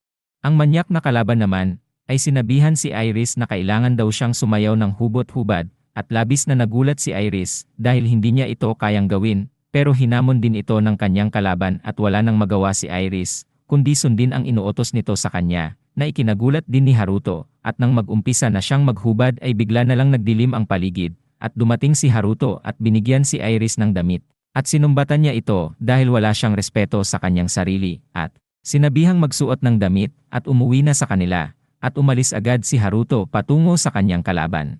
Ang manyak na kalaban naman ay sinabihan si Iris na kailangan daw siyang sumayaw ng hubot-hubad, at labis na nagulat si Iris dahil hindi niya ito kayang gawin, pero hinamon din ito ng kanyang kalaban at wala nang magawa si Iris, kundi sundin ang inuutos nito sa kanya, na ikinagulat din ni Haruto, at nang mag-umpisa na siyang maghubad ay bigla na lang nagdilim ang paligid, at dumating si Haruto at binigyan si Iris ng damit. At sinumbatan niya ito dahil wala siyang respeto sa kanyang sarili, at sinabihang magsuot ng damit at umuwi na sa kanila, at umalis agad si Haruto patungo sa kanyang kalaban.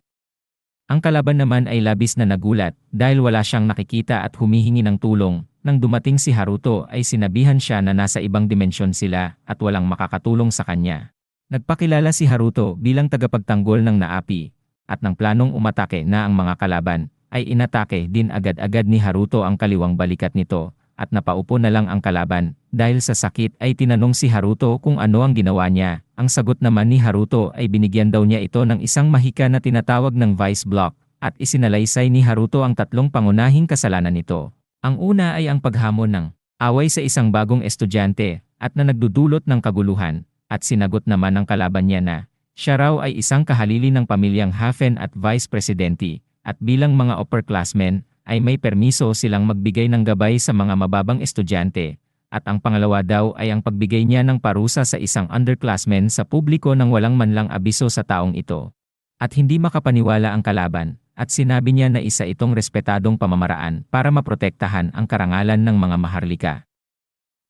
Ang kalaban naman ay labis na nagulat dahil wala siyang nakikita at humihingi ng tulong. Nang dumating si Haruto ay sinabihan siya na nasa ibang dimensyon sila at walang makakatulong sa kanya. Nagpakilala si Haruto bilang tagapagtanggol ng naapi, at nang planong umatake na ang mga kalaban, ay inatake din agad-agad ni Haruto ang kaliwang balikat nito, at napaupo na lang ang kalaban. Dahil sa sakit ay tinanong si Haruto kung ano ang ginawa niya. Ang sagot naman ni Haruto ay binigyan daw niya ito ng isang mahika na tinatawag ng Vice Block, at isinalaysay ni Haruto ang tatlong pangunahing kasalanan nito. Ang una ay ang paghamon ng away sa isang bagong estudyante at na nagdudulot ng kaguluhan, at sinagot naman ng kalaban niya na siya raw ay isang kahalili ng pamilyang Hafen at Vice Presidente, at bilang mga upperclassmen ay may permiso silang magbigay ng gabay sa mga mababang estudyante, at ang pangalawa daw ay ang pagbigay niya ng parusa sa isang underclassmen sa publiko nang walang manlang abiso sa taong ito. At hindi makapaniwala ang kalaban, at sinabi niya na isa itong respetadong pamamaraan para maprotektahan ang karangalan ng mga maharlika.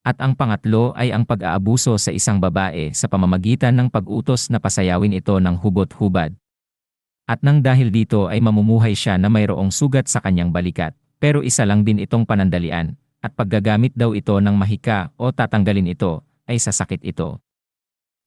At ang pangatlo ay ang pag-aabuso sa isang babae sa pamamagitan ng pag-utos na pasayawin ito ng hubot-hubad. At nang dahil dito ay mamumuhay siya na mayroong sugat sa kanyang balikat, pero isa lang din itong panandalian, at paggagamit daw ito ng mahika o tatanggalin ito, ay sasakit ito.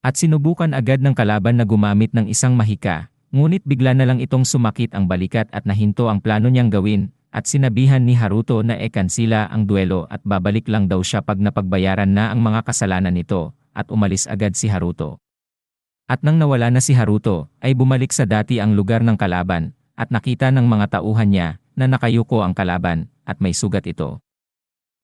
At sinubukan agad ng kalaban na gumamit ng isang mahika, ngunit bigla na lang itong sumakit ang balikat at nahinto ang plano niyang gawin, at sinabihan ni Haruto na kansila ang duelo at babalik lang daw siya pag napagbayaran na ang mga kasalanan nito, at umalis agad si Haruto. At nang nawala na si Haruto, ay bumalik sa dati ang lugar ng kalaban, at nakita ng mga tauhan niya na nakayuko ang kalaban, at may sugat ito.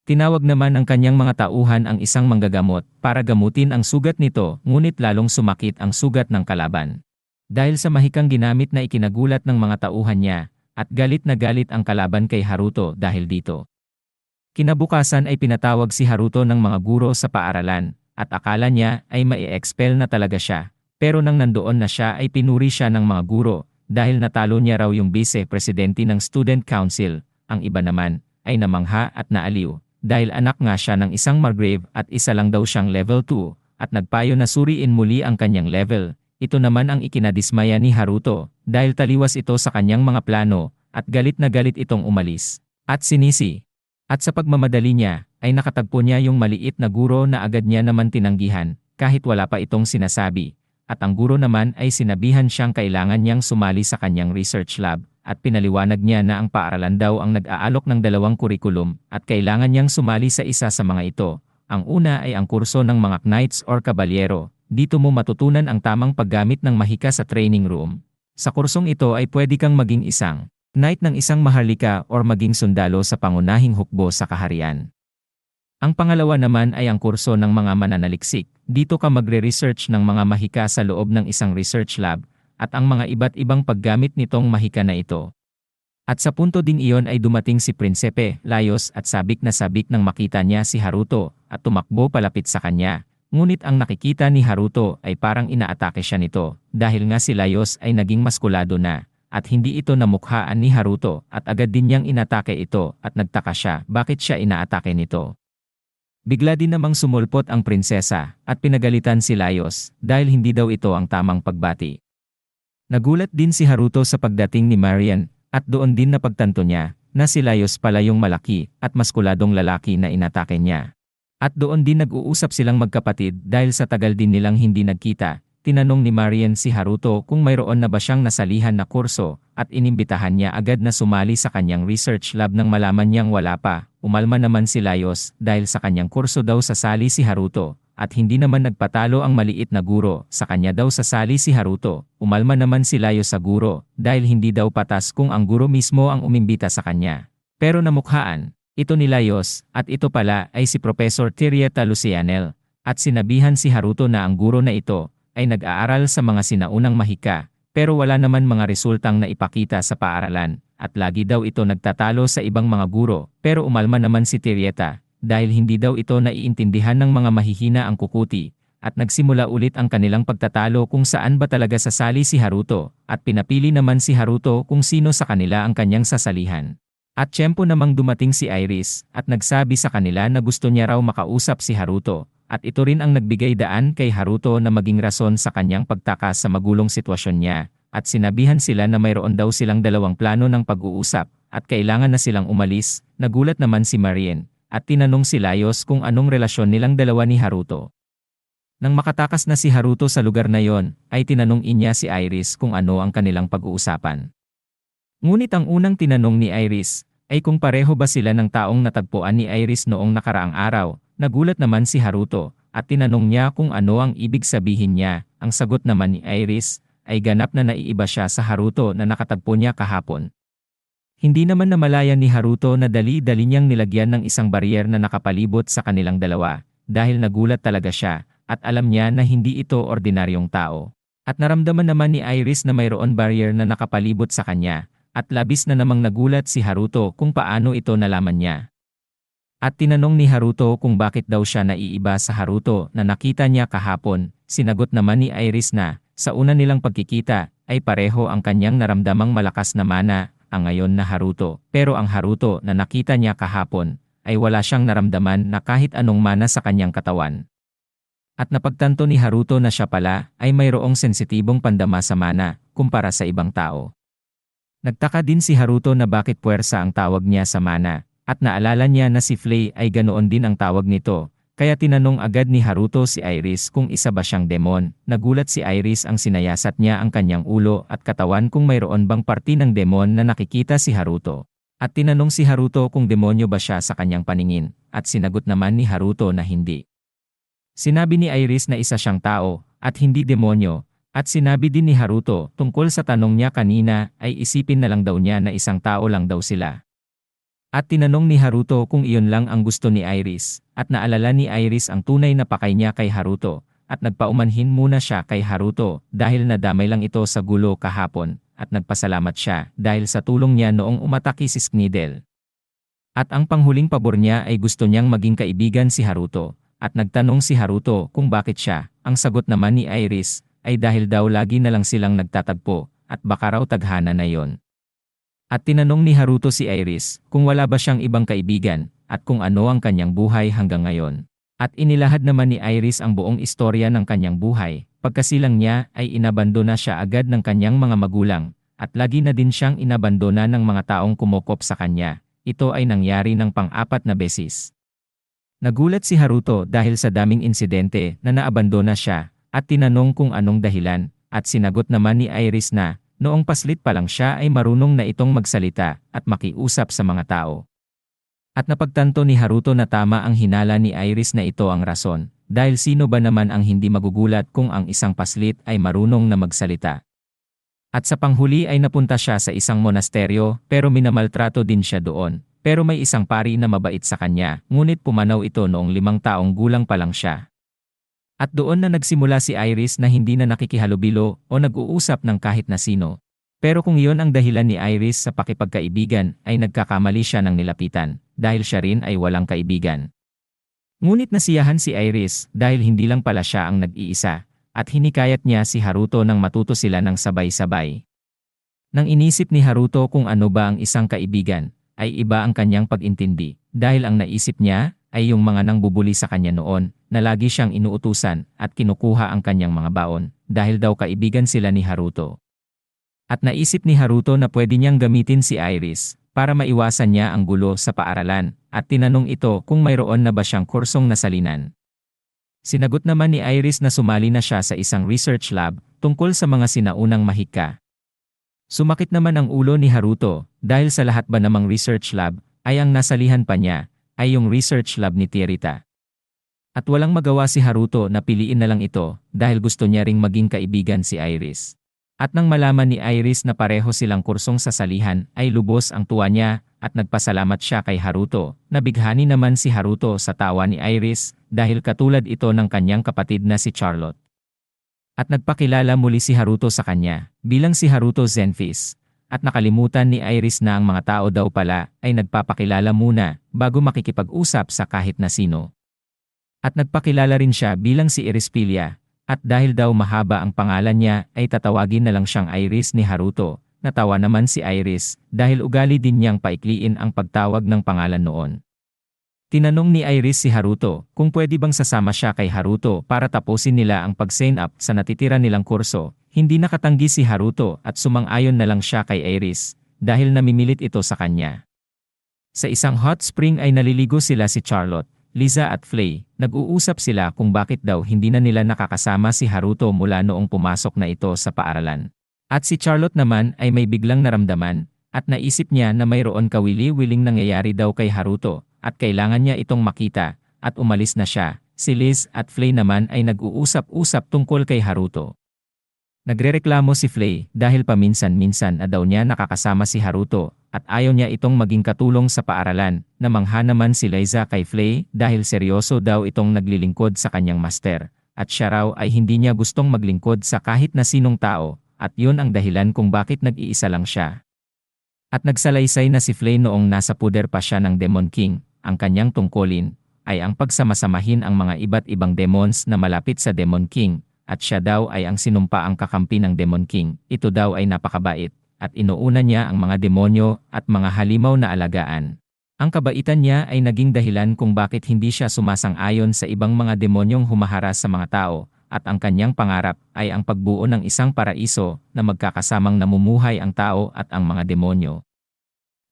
Tinawag naman ang kanyang mga tauhan ang isang manggagamot para gamutin ang sugat nito, ngunit lalong sumakit ang sugat ng kalaban. Dahil sa mahikang ginamit na ikinagulat ng mga tauhan niya, at galit na galit ang kalaban kay Haruto dahil dito. Kinabukasan ay pinatawag si Haruto ng mga guro sa paaralan, at akala niya ay mai-expel na talaga siya. Pero nang nandoon na siya ay pinuri siya ng mga guro, dahil natalo niya raw yung vice-presidente ng student council. Ang iba naman ay namangha at naaliw, dahil anak nga siya ng isang Margrave at isa lang daw siyang level 2, at nagpayo na suriin muli ang kanyang level. Ito naman ang ikinadismaya ni Haruto, dahil taliwas ito sa kanyang mga plano, at galit na galit itong umalis, at sinisi. At sa pagmamadali niya, ay nakatagpo niya yung maliit na guro na agad niya naman tinanggihan, kahit wala pa itong sinasabi. At ang guro naman ay sinabihan siyang kailangan niyang sumali sa kanyang research lab, at pinaliwanag niya na ang paaralan daw ang nag-aalok ng 2 kurikulum, at kailangan niyang sumali sa isa sa mga ito. Ang una ay ang kurso ng mga knights or kabalyero. Dito mo matutunan ang tamang paggamit ng mahika sa training room. Sa kursong ito ay pwede kang maging isang knight ng isang maharlika or maging sundalo sa pangunahing hukbo sa kaharian. Ang pangalawa naman ay ang kurso ng mga mananaliksik. Dito ka magre-research ng mga mahika sa loob ng isang research lab, at ang mga iba't ibang paggamit nitong mahika na ito. At sa punto din iyon ay dumating si Prinsepe Laios at sabik nang makita niya si Haruto, at tumakbo palapit sa kanya. Ngunit ang nakikita ni Haruto ay parang inaatake siya nito, dahil nga si Laios ay naging maskulado na, at hindi ito namukhaan ni Haruto, at agad din niyang inatake ito, at nagtaka siya bakit siya inaatake nito. Bigla din namang sumulpot ang prinsesa, at pinagalitan si Laios, dahil hindi daw ito ang tamang pagbati. Nagulat din si Haruto sa pagdating ni Marian, at doon din napagtanto niya, na si Laios pala yung malaki, at maskuladong lalaki na inatake niya. At doon din nag-uusap silang magkapatid dahil sa tagal din nilang hindi nagkita. Tinanong ni Marian si Haruto kung mayroon na ba siyang nasalihan na kurso, at inimbitahan niya agad na sumali sa kanyang research lab nang malaman niyang wala pa. Umalma naman si Laios dahil sa kanyang kurso daw sasali si Haruto, at hindi naman nagpatalo ang maliit na guro, sa kanya daw sasali si Haruto. Umalma naman si Laios sa guro dahil hindi daw patas kung ang guro mismo ang umimbita sa kanya. Pero namukhaan ito ni Laios, at ito pala ay si Professor Tirieta Lucianel, at sinabihan si Haruto na ang guro na ito ay nag-aaral sa mga sinaunang mahika, pero wala naman mga resultang na ipakita sa paaralan, at lagi daw ito nagtatalo sa ibang mga guro, pero umalma naman si Terieta dahil hindi daw ito naiintindihan ng mga mahihina ang kukuti, at nagsimula ulit ang kanilang pagtatalo kung saan ba talaga sasali si Haruto, at pinapili naman si Haruto kung sino sa kanila ang kanyang sasalihan. At tiyempo namang dumating si Iris at nagsabi sa kanila na gusto niya raw makausap si Haruto, at ito rin ang nagbigay daan kay Haruto na maging rason sa kanyang pagtakas sa magulong sitwasyon niya, at sinabihan sila na mayroon daw silang dalawang plano ng pag-uusap, at kailangan na silang umalis. Nagulat naman si Marien, at tinanong si Laios kung anong relasyon nilang dalawa ni Haruto. Nang makatakas na si Haruto sa lugar na yon, ay tinanong niya si Iris kung ano ang kanilang pag-uusapan. Ngunit ang unang tinanong ni Iris ay kung pareho ba sila ng taong natagpuan ni Iris noong nakaraang araw. Nagulat naman si Haruto at tinanong niya kung ano ang ibig sabihin niya. Ang sagot naman ni Iris ay ganap na naiiba siya sa Haruto na nakatagpo niya kahapon. Hindi naman namalayan ni Haruto na dali-dali niyang nilagyan ng isang baryer na nakapalibot sa kanilang dalawa, dahil nagulat talaga siya at alam niya na hindi ito ordinaryong tao. At naramdaman naman ni Iris na mayroon barrier na nakapalibot sa kanya, at labis na namang nagulat si Haruto kung paano ito nalaman niya. At tinanong ni Haruto kung bakit daw siya naiiba sa Haruto na nakita niya kahapon. Sinagot naman ni Iris na, sa una nilang pagkikita, ay pareho ang kanyang naramdamang malakas na mana, ang ngayon na Haruto. Pero ang Haruto na nakita niya kahapon, ay wala siyang naramdaman na kahit anong mana sa kanyang katawan. At napagtanto ni Haruto na siya pala ay mayroong sensitibong pandama sa mana kumpara sa ibang tao. Nagtaka din si Haruto na bakit puwersa ang tawag niya sa mana, at naalala niya na si Flay ay ganoon din ang tawag nito, kaya tinanong agad ni Haruto si Iris kung isa ba siyang demon. Nagulat si Iris ang sinayasat niya ang kanyang ulo at katawan kung mayroon bang parte ng demon na nakikita si Haruto. At tinanong si Haruto kung demonyo ba siya sa kanyang paningin, at sinagot naman ni Haruto na hindi. Sinabi ni Iris na isa siyang tao, at hindi demonyo, at sinabi din ni Haruto tungkol sa tanong niya kanina ay isipin na lang daw niya na isang tao lang daw sila. At tinanong ni Haruto kung iyon lang ang gusto ni Iris, at naalala ni Iris ang tunay na pakay niya kay Haruto, at nagpaumanhin muna siya kay Haruto dahil nadamay lang ito sa gulo kahapon, at nagpasalamat siya dahil sa tulong niya noong umatake si Snidel. At ang panghuling pabor niya ay gusto niyang maging kaibigan si Haruto. At nagtanong si Haruto kung bakit siya. Ang sagot naman ni Iris ay dahil daw lagi na lang silang nagtatagpo at baka raw tadhana na yon. At tinanong ni Haruto si Iris kung wala ba siyang ibang kaibigan at kung ano ang kanyang buhay hanggang ngayon. At inilahad naman ni Iris ang buong istorya ng kanyang buhay. Pagkasilang niya ay inabandona siya agad ng kanyang mga magulang at lagi na din siyang inabandona ng mga taong kumukop sa kanya. Ito ay nangyari ng pang-apat na beses. Nagulat si Haruto dahil sa daming insidente na naabandona siya, at tinanong kung anong dahilan, at sinagot naman ni Iris na, noong paslit pa lang siya ay marunong na itong magsalita at makiusap sa mga tao. At napagtanto ni Haruto na tama ang hinala ni Iris na ito ang rason, dahil sino ba naman ang hindi magugulat kung ang isang paslit ay marunong na magsalita. At sa panghuli ay napunta siya sa isang monasteryo pero minamaltrato din siya doon. Pero may isang pari na mabait sa kanya, ngunit pumanaw ito noong 5 taong gulang pa lang siya. At doon na nagsimula si Iris na hindi na nakikihalubilo o nag-uusap ng kahit na sino. Pero kung iyon ang dahilan ni Iris sa pakipagkaibigan ay nagkakamali siya ng nilapitan, dahil siya rin ay walang kaibigan. Ngunit nasiyahan si Iris dahil hindi lang pala siya ang nag-iisa, at hinikayat niya si Haruto nang matuto sila ng sabay-sabay. Nang inisip ni Haruto kung ano ba ang isang kaibigan, ay iba ang kanyang pag-intindi, dahil ang naisip niya ay yung mga nangbubuli sa kanya noon, na lagi siyang inuutusan at kinukuha ang kanyang mga baon, dahil daw kaibigan sila ni Haruto. At naisip ni Haruto na pwede niyang gamitin si Iris, para maiwasan niya ang gulo sa paaralan, at tinanong ito kung mayroon na ba siyang kursong nasalinan. Sinagot naman ni Iris na sumali na siya sa isang research lab, tungkol sa mga sinaunang mahika. Sumakit naman ang ulo ni Haruto, dahil sa lahat ba namang research lab, ay ang nasalihan pa niya, ay yung research lab ni Terieta. At walang magawa si Haruto na piliin na lang ito, dahil gusto niya ring maging kaibigan si Iris. At nang malaman ni Iris na pareho silang kursong sasalihan, ay lubos ang tuwa niya, at nagpasalamat siya kay Haruto. Nabighani naman si Haruto sa tawa ni Iris, dahil katulad ito ng kanyang kapatid na si Charlotte. At nagpakilala muli si Haruto sa kanya, bilang si Haruto Zenfis. at nakalimutan ni Iris na ang mga tao daw pala ay nagpapakilala muna bago makikipag-usap sa kahit na sino. At nagpakilala rin siya bilang si Irispilla, at dahil daw mahaba ang pangalan niya ay tatawagin na lang siyang Iris ni Haruto. Natawa naman si Iris dahil ugali din niyang paikliin ang pagtawag ng pangalan noon. Tinanong ni Iris si Haruto kung pwede bang sasama siya kay Haruto para tapusin nila ang pag-sign up sa natitira nilang kurso. Hindi nakatanggi si Haruto at sumang-ayon na lang siya kay Iris dahil namimilit ito sa kanya. Sa isang hot spring ay naliligo sila si Charlotte, Liza at Flay. Nag-uusap sila kung bakit daw hindi na nila nakakasama si Haruto mula noong pumasok na ito sa paaralan. At si Charlotte naman ay may biglang naramdaman at naisip niya na mayroon kawili-wiling nangyayari daw kay Haruto at kailangan niya itong makita at umalis na siya. Si Liz at Flay naman ay nag-uusap-usap tungkol kay Haruto. Nagrereklamo si Flay dahil paminsan-minsan na daw niya nakakasama si Haruto at ayaw niya itong maging katulong sa paaralan. Namangha naman si Liza kay Flay dahil seryoso daw itong naglilingkod sa kanyang master at siya raw ay hindi niya gustong maglingkod sa kahit na sinong tao at yun ang dahilan kung bakit nag-iisa lang siya. At nagsalaysay na si Flay noong nasa puder pa siya ng Demon King. Ang kanyang tungkulin ay ang pagsamasamahin ang mga iba't ibang demons na malapit sa Demon King. At siya daw ay ang sinumpaang kakampi ng Demon King. Ito daw ay napakabait at inuuna niya ang mga demonyo at mga halimaw na alagaan. Ang kabaitan niya ay naging dahilan kung bakit hindi siya sumasang-ayon sa ibang mga demonyong humaharas sa mga tao at ang kanyang pangarap ay ang pagbuo ng isang paraiso na magkakasamang namumuhay ang tao at ang mga demonyo.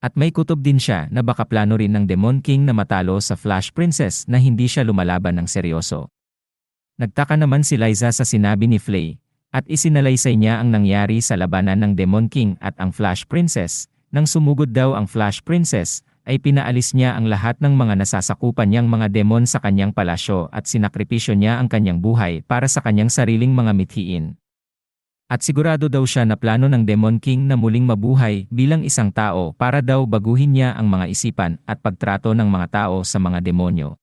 At may kutob din siya na baka plano rin ng Demon King na matalo sa Flash Princess na hindi siya lumalaban ng seryoso. Nagtaka naman si Liza sa sinabi ni Flay at isinalaysay niya ang nangyari sa labanan ng Demon King at ang Flash Princess. Nang sumugod daw ang Flash Princess, ay pinaalis niya ang lahat ng mga nasasakupan niyang mga demon sa kanyang palasyo at sinakripisyo niya ang kanyang buhay para sa kanyang sariling mga mithiin. At sigurado daw siya na plano ng Demon King na muling mabuhay bilang isang tao para daw baguhin niya ang mga isipan at pagtrato ng mga tao sa mga demonyo.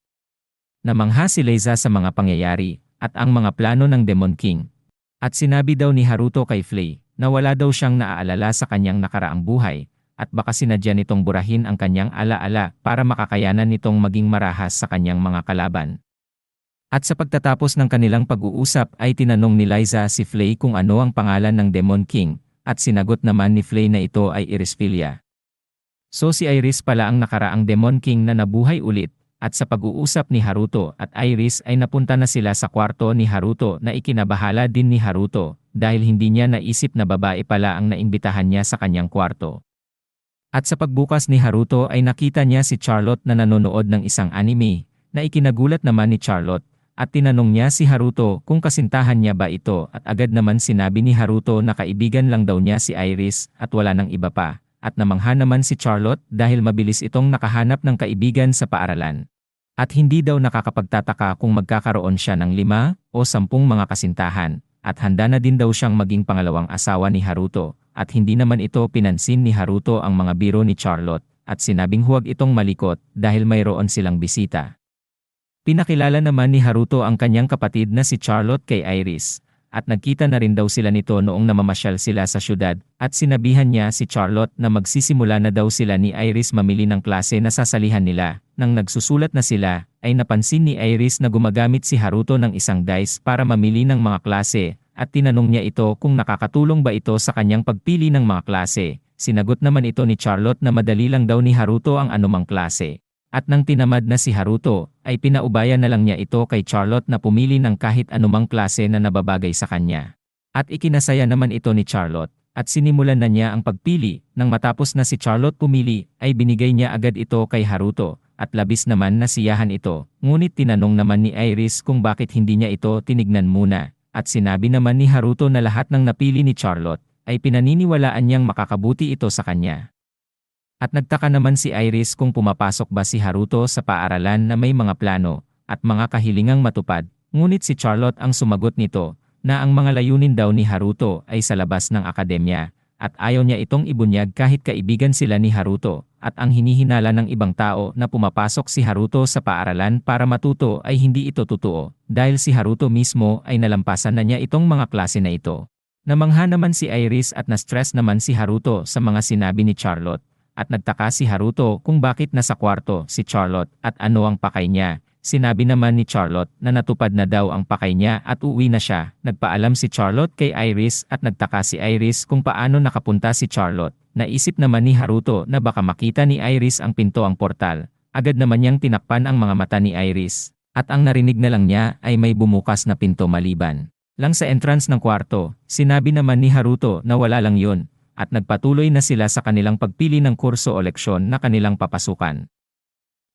Namangha si Liza sa mga pangyayari at ang mga plano ng Demon King. At sinabi daw ni Haruto kay Flay na wala daw siyang naaalala sa kanyang nakaraang buhay at baka sinadya nitong burahin ang kanyang alaala para makakayanan nitong maging marahas sa kanyang mga kalaban. At sa pagtatapos ng kanilang pag-uusap ay tinanong ni Liza si Flay kung ano ang pangalan ng Demon King at sinagot naman ni Flay na ito ay Irispilla. So si Iris pala ang nakaraang Demon King na nabuhay ulit. At sa pag-uusap ni Haruto at Iris ay napunta na sila sa kwarto ni Haruto na ikinabahala din ni Haruto dahil hindi niya naisip na babae pala ang naimbitahan niya sa kanyang kwarto. At sa pagbukas ni Haruto ay nakita niya si Charlotte na nanonood ng isang anime na ikinagulat naman ni Charlotte at tinanong niya si Haruto kung kasintahan niya ba ito at agad naman sinabi ni Haruto na kaibigan lang daw niya si Iris at wala nang iba pa. At namangha naman si Charlotte dahil mabilis itong nakahanap ng kaibigan sa paaralan. At hindi daw nakakapagtataka kung magkakaroon siya ng 5 o 10 mga kasintahan, at handa na din daw siyang maging pangalawang asawa ni Haruto, at hindi naman ito pinansin ni Haruto ang mga biro ni Charlotte, at sinabing huwag itong malikot dahil mayroon silang bisita. Pinakilala naman ni Haruto ang kanyang kapatid na si Charlotte kay Iris. At nagkita na rin daw sila nito noong namamasyal sila sa syudad at sinabihan niya si Charlotte na magsisimula na daw sila ni Iris mamili ng klase na sasalihan nila. Nang nagsusulat na sila, ay napansin ni Iris na gumagamit si Haruto ng isang dice para mamili ng mga klase at tinanong niya ito kung nakakatulong ba ito sa kanyang pagpili ng mga klase. Sinagot naman ito ni Charlotte na madali lang daw ni Haruto ang anumang klase. At nang tinamad na si Haruto, ay pinaubayan na lang niya ito kay Charlotte na pumili ng kahit anumang klase na nababagay sa kanya. At ikinasaya naman ito ni Charlotte, at sinimulan na niya ang pagpili. Nang matapos na si Charlotte pumili, ay binigay niya agad ito kay Haruto, at labis naman nasiyahan ito. Ngunit tinanong naman ni Iris kung bakit hindi niya ito tinignan muna, at sinabi naman ni Haruto na lahat ng napili ni Charlotte, ay pinaniniwalaan niyang makakabuti ito sa kanya. At nagtaka naman si Iris kung pumapasok ba si Haruto sa paaralan na may mga plano at mga kahilingang matupad, ngunit si Charlotte ang sumagot nito na ang mga layunin daw ni Haruto ay sa labas ng akademya at ayaw niya itong ibunyag kahit kaibigan sila ni Haruto at ang hinihinala ng ibang tao na pumapasok si Haruto sa paaralan para matuto ay hindi ito totoo dahil si Haruto mismo ay nalampasan na niya itong mga klase na ito. Namangha naman si Iris at na-stress naman si Haruto sa mga sinabi ni Charlotte, at nagtaka si Haruto kung bakit nasa kwarto si Charlotte at ano ang pakay niya. Sinabi naman ni Charlotte na natupad na daw ang pakay niya at uuwi na siya. Nagpaalam si Charlotte kay Iris at nagtaka si Iris kung paano nakapunta si Charlotte. Naisip naman ni Haruto na baka makita ni Iris ang pinto ang portal. Agad naman niyang tinakpan ang mga mata ni Iris. At ang narinig na lang niya ay may bumukas na pinto maliban lang sa entrance ng kwarto. Sinabi naman ni Haruto na wala lang yun. At nagpatuloy na sila sa kanilang pagpili ng kurso o leksyon na kanilang papasukan.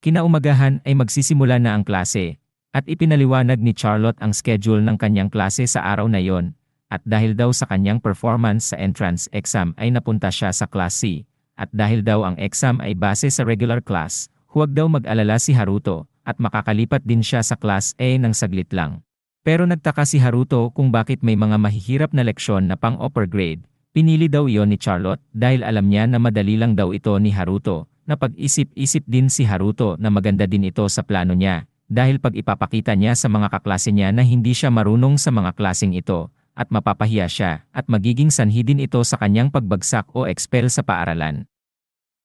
Kinaumagahan ay magsisimula na ang klase, at ipinaliwanag ni Charlotte ang schedule ng kanyang klase sa araw na yon, at dahil daw sa kanyang performance sa entrance exam ay napunta siya sa class C, at dahil daw ang exam ay base sa regular class, huwag daw mag-alala si Haruto, at makakalipat din siya sa class A ng saglit lang. Pero nagtaka si Haruto kung bakit may mga mahihirap na leksyon na pang-upper grade. Pinili daw iyon ni Charlotte dahil alam niya na madali lang daw ito ni Haruto. Napag-isip-isip din si Haruto na maganda din ito sa plano niya dahil pag ipapakita niya sa mga kaklase niya na hindi siya marunong sa mga klaseng ito at mapapahiya siya at magiging sanhi din ito sa kanyang pagbagsak o expel sa paaralan.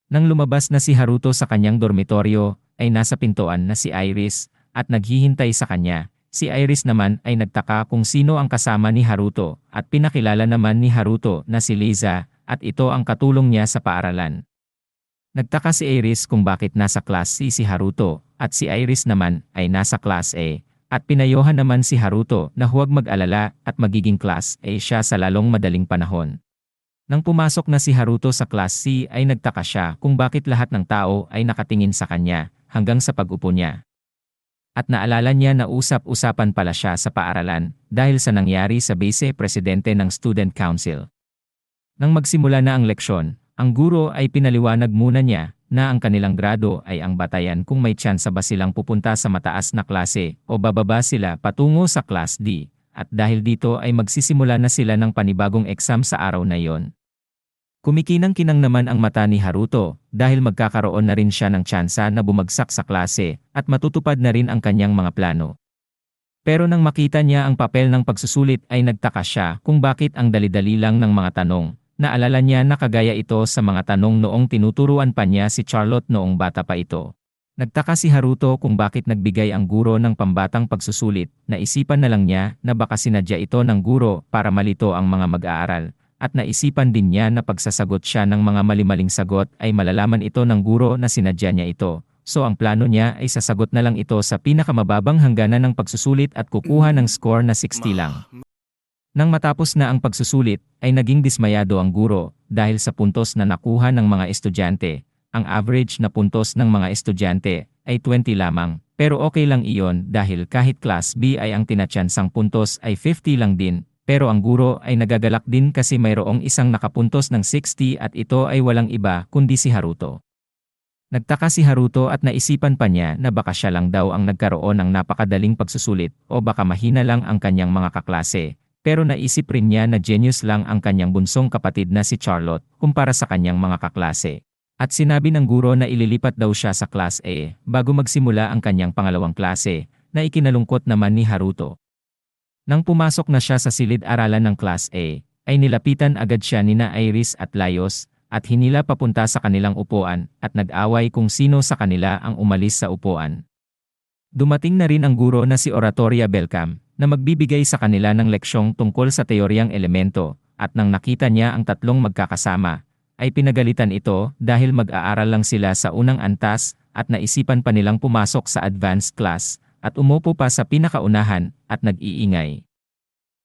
Nang lumabas na si Haruto sa kanyang dormitoryo ay nasa pintuan na si Iris at naghihintay sa kanya. Si Iris naman ay nagtaka kung sino ang kasama ni Haruto at pinakilala naman ni Haruto na si Liza at ito ang katulong niya sa paaralan. Nagtaka si Iris kung bakit nasa class C si Haruto at si Iris naman ay nasa class A at pinayohan naman si Haruto na huwag mag-alala at magiging class A siya sa lalong madaling panahon. Nang pumasok na si Haruto sa class C ay nagtaka siya kung bakit lahat ng tao ay nakatingin sa kanya hanggang sa pag-upo niya. At naalala niya na usap-usapan pala siya sa paaralan dahil sa nangyari sa vice-presidente ng Student Council. Nang magsimula na ang leksyon, ang guro ay pinaliwanag muna niya na ang kanilang grado ay ang batayan kung may tsansa ba silang pupunta sa mataas na klase o bababa sila patungo sa Class D, at dahil dito ay magsisimula na sila ng panibagong exam sa araw na iyon. Kumikinang-kinang naman ang mata ni Haruto dahil magkakaroon na rin siya ng tsansa na bumagsak sa klase at matutupad na rin ang kanyang mga plano. Pero nang makita niya ang papel ng pagsusulit ay nagtaka siya kung bakit ang dali-dali lang ng mga tanong. Naalala niya na kagaya ito sa mga tanong noong tinuturuan pa niya si Charlotte noong bata pa ito. Nagtaka si Haruto kung bakit nagbigay ang guro ng pambatang pagsusulit. Naisipan na lang niya na baka sinadya ito ng guro para malito ang mga mag-aaral. At naisipan din niya na pagsasagot siya ng mga mali-maling sagot ay malalaman ito ng guro na sinadya niya ito. So ang plano niya ay sasagot na lang ito sa pinakamababang hangganan ng pagsusulit at kukuha ng score na 60 lang. Nang matapos na ang pagsusulit, ay naging dismayado ang guro dahil sa puntos na nakuha ng mga estudyante. Ang average na puntos ng mga estudyante ay 20 lamang. Pero okay lang iyon dahil kahit Class B ay ang tinatsansang puntos ay 50 lang din. Pero ang guro ay nagagalak din kasi mayroong isang nakapuntos ng 60 at ito ay walang iba kundi si Haruto. Nagtaka si Haruto at naisipan pa niya na baka siya lang daw ang nagkaroon ng napakadaling pagsusulit o baka mahina lang ang kanyang mga kaklase. Pero naisip rin niya na genius lang ang kanyang bunsong kapatid na si Charlotte kumpara sa kanyang mga kaklase. At sinabi ng guro na ililipat daw siya sa Class A bago magsimula ang kanyang pangalawang klase na ikinalungkot naman ni Haruto. Nang pumasok na siya sa silid-aralan ng Class A, ay nilapitan agad siya nina Iris at Laios at hinila papunta sa kanilang upuan at nag-away kung sino sa kanila ang umalis sa upuan. Dumating na rin ang guro na si Oratoria Belcam na magbibigay sa kanila ng leksyong tungkol sa teoryang elemento at nang nakita niya ang tatlong magkakasama, ay pinagalitan ito dahil mag-aaral lang sila sa unang antas at naisipan pa nilang pumasok sa advanced class at umupo pa sa pinakaunahan at nag-iingay.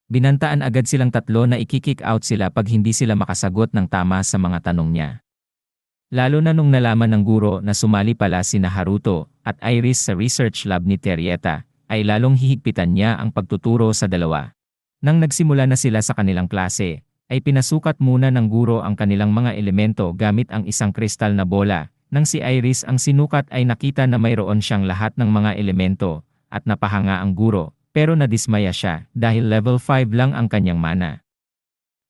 Binantaan agad silang tatlo na i-kick out sila pag hindi sila makasagot ng tama sa mga tanong niya. Lalo na nung nalaman ng guro na sumali pala sina Haruto at Iris sa research lab ni Terieta, ay lalong hihigpitan niya ang pagtuturo sa dalawa. Nang nagsimula na sila sa kanilang klase, ay pinasukat muna ng guro ang kanilang mga elemento gamit ang isang kristal na bola. Nang si Iris ang sinukat ay nakita na mayroon siyang lahat ng mga elemento at napahanga ang guro, pero nadismaya siya dahil level 5 lang ang kanyang mana.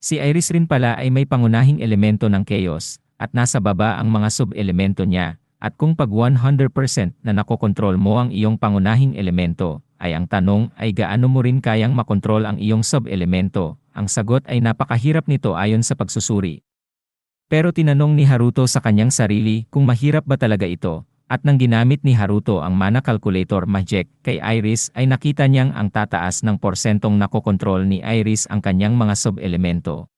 Si Iris rin pala ay may pangunahing elemento ng chaos at nasa baba ang mga sub-elemento niya, at kung pag 100% na nakokontrol mo ang iyong pangunahing elemento, ay ang tanong ay gaano mo rin kayang makontrol ang iyong sub-elemento ang sagot ay napakahirap nito ayon sa pagsusuri. Pero tinanong ni Haruto sa kanyang sarili kung mahirap ba talaga ito, at nang ginamit ni Haruto ang mana calculator magic kay Iris ay nakita niyang ang tataas ng porsentong nakokontrol ni Iris ang kanyang mga sub-elemento.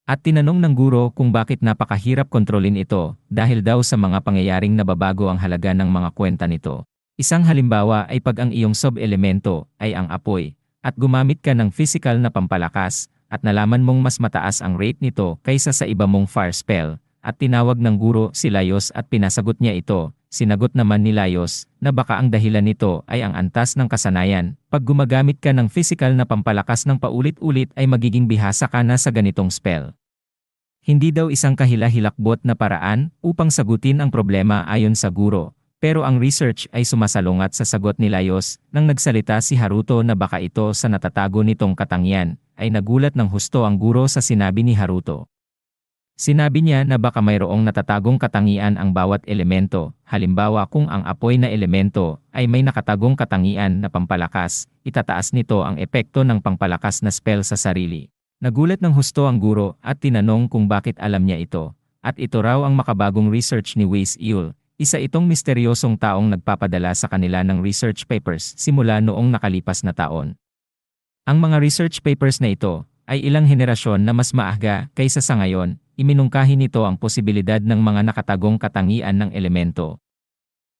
At tinanong ng guro kung bakit napakahirap kontrolin ito dahil daw sa mga pangyayaring nababago ang halaga ng mga kwenta nito. Isang halimbawa ay pag ang iyong sub-elemento ay ang apoy at gumamit ka ng physical na pampalakas at nalaman mong mas mataas ang rate nito kaysa sa iba mong fire spell at tinawag ng guro si Laios at pinasagot niya ito. Sinagot naman ni Laios na baka ang dahilan nito ay ang antas ng kasanayan. Pag gumagamit ka ng physical na pampalakas ng paulit-ulit ay magiging bihasa ka na sa ganitong spell. Hindi daw isang kahila-hilakbot na paraan upang sagutin ang problema ayon sa guro. Pero ang research ay sumasalungat sa sagot ni Laios nang nagsalita si Haruto na baka ito sa natatago nitong katangian ay nagulat ng husto ang guro sa sinabi ni Haruto. Sinabi niya na baka mayroong natatagong katangian ang bawat elemento, halimbawa kung ang apoy na elemento ay may nakatagong katangian na pampalakas, itataas nito ang epekto ng pampalakas na spell sa sarili. Nagulat ng husto ang guro at tinanong kung bakit alam niya ito, at ito raw ang makabagong research ni Weiss Yul, isa itong misteryosong taong nagpapadala sa kanila ng research papers simula noong nakalipas na taon. Ang mga research papers na ito ay ilang henerasyon na mas maaga kaysa sa ngayon. Iminungkahi nito ang posibilidad ng mga nakatagong katangian ng elemento.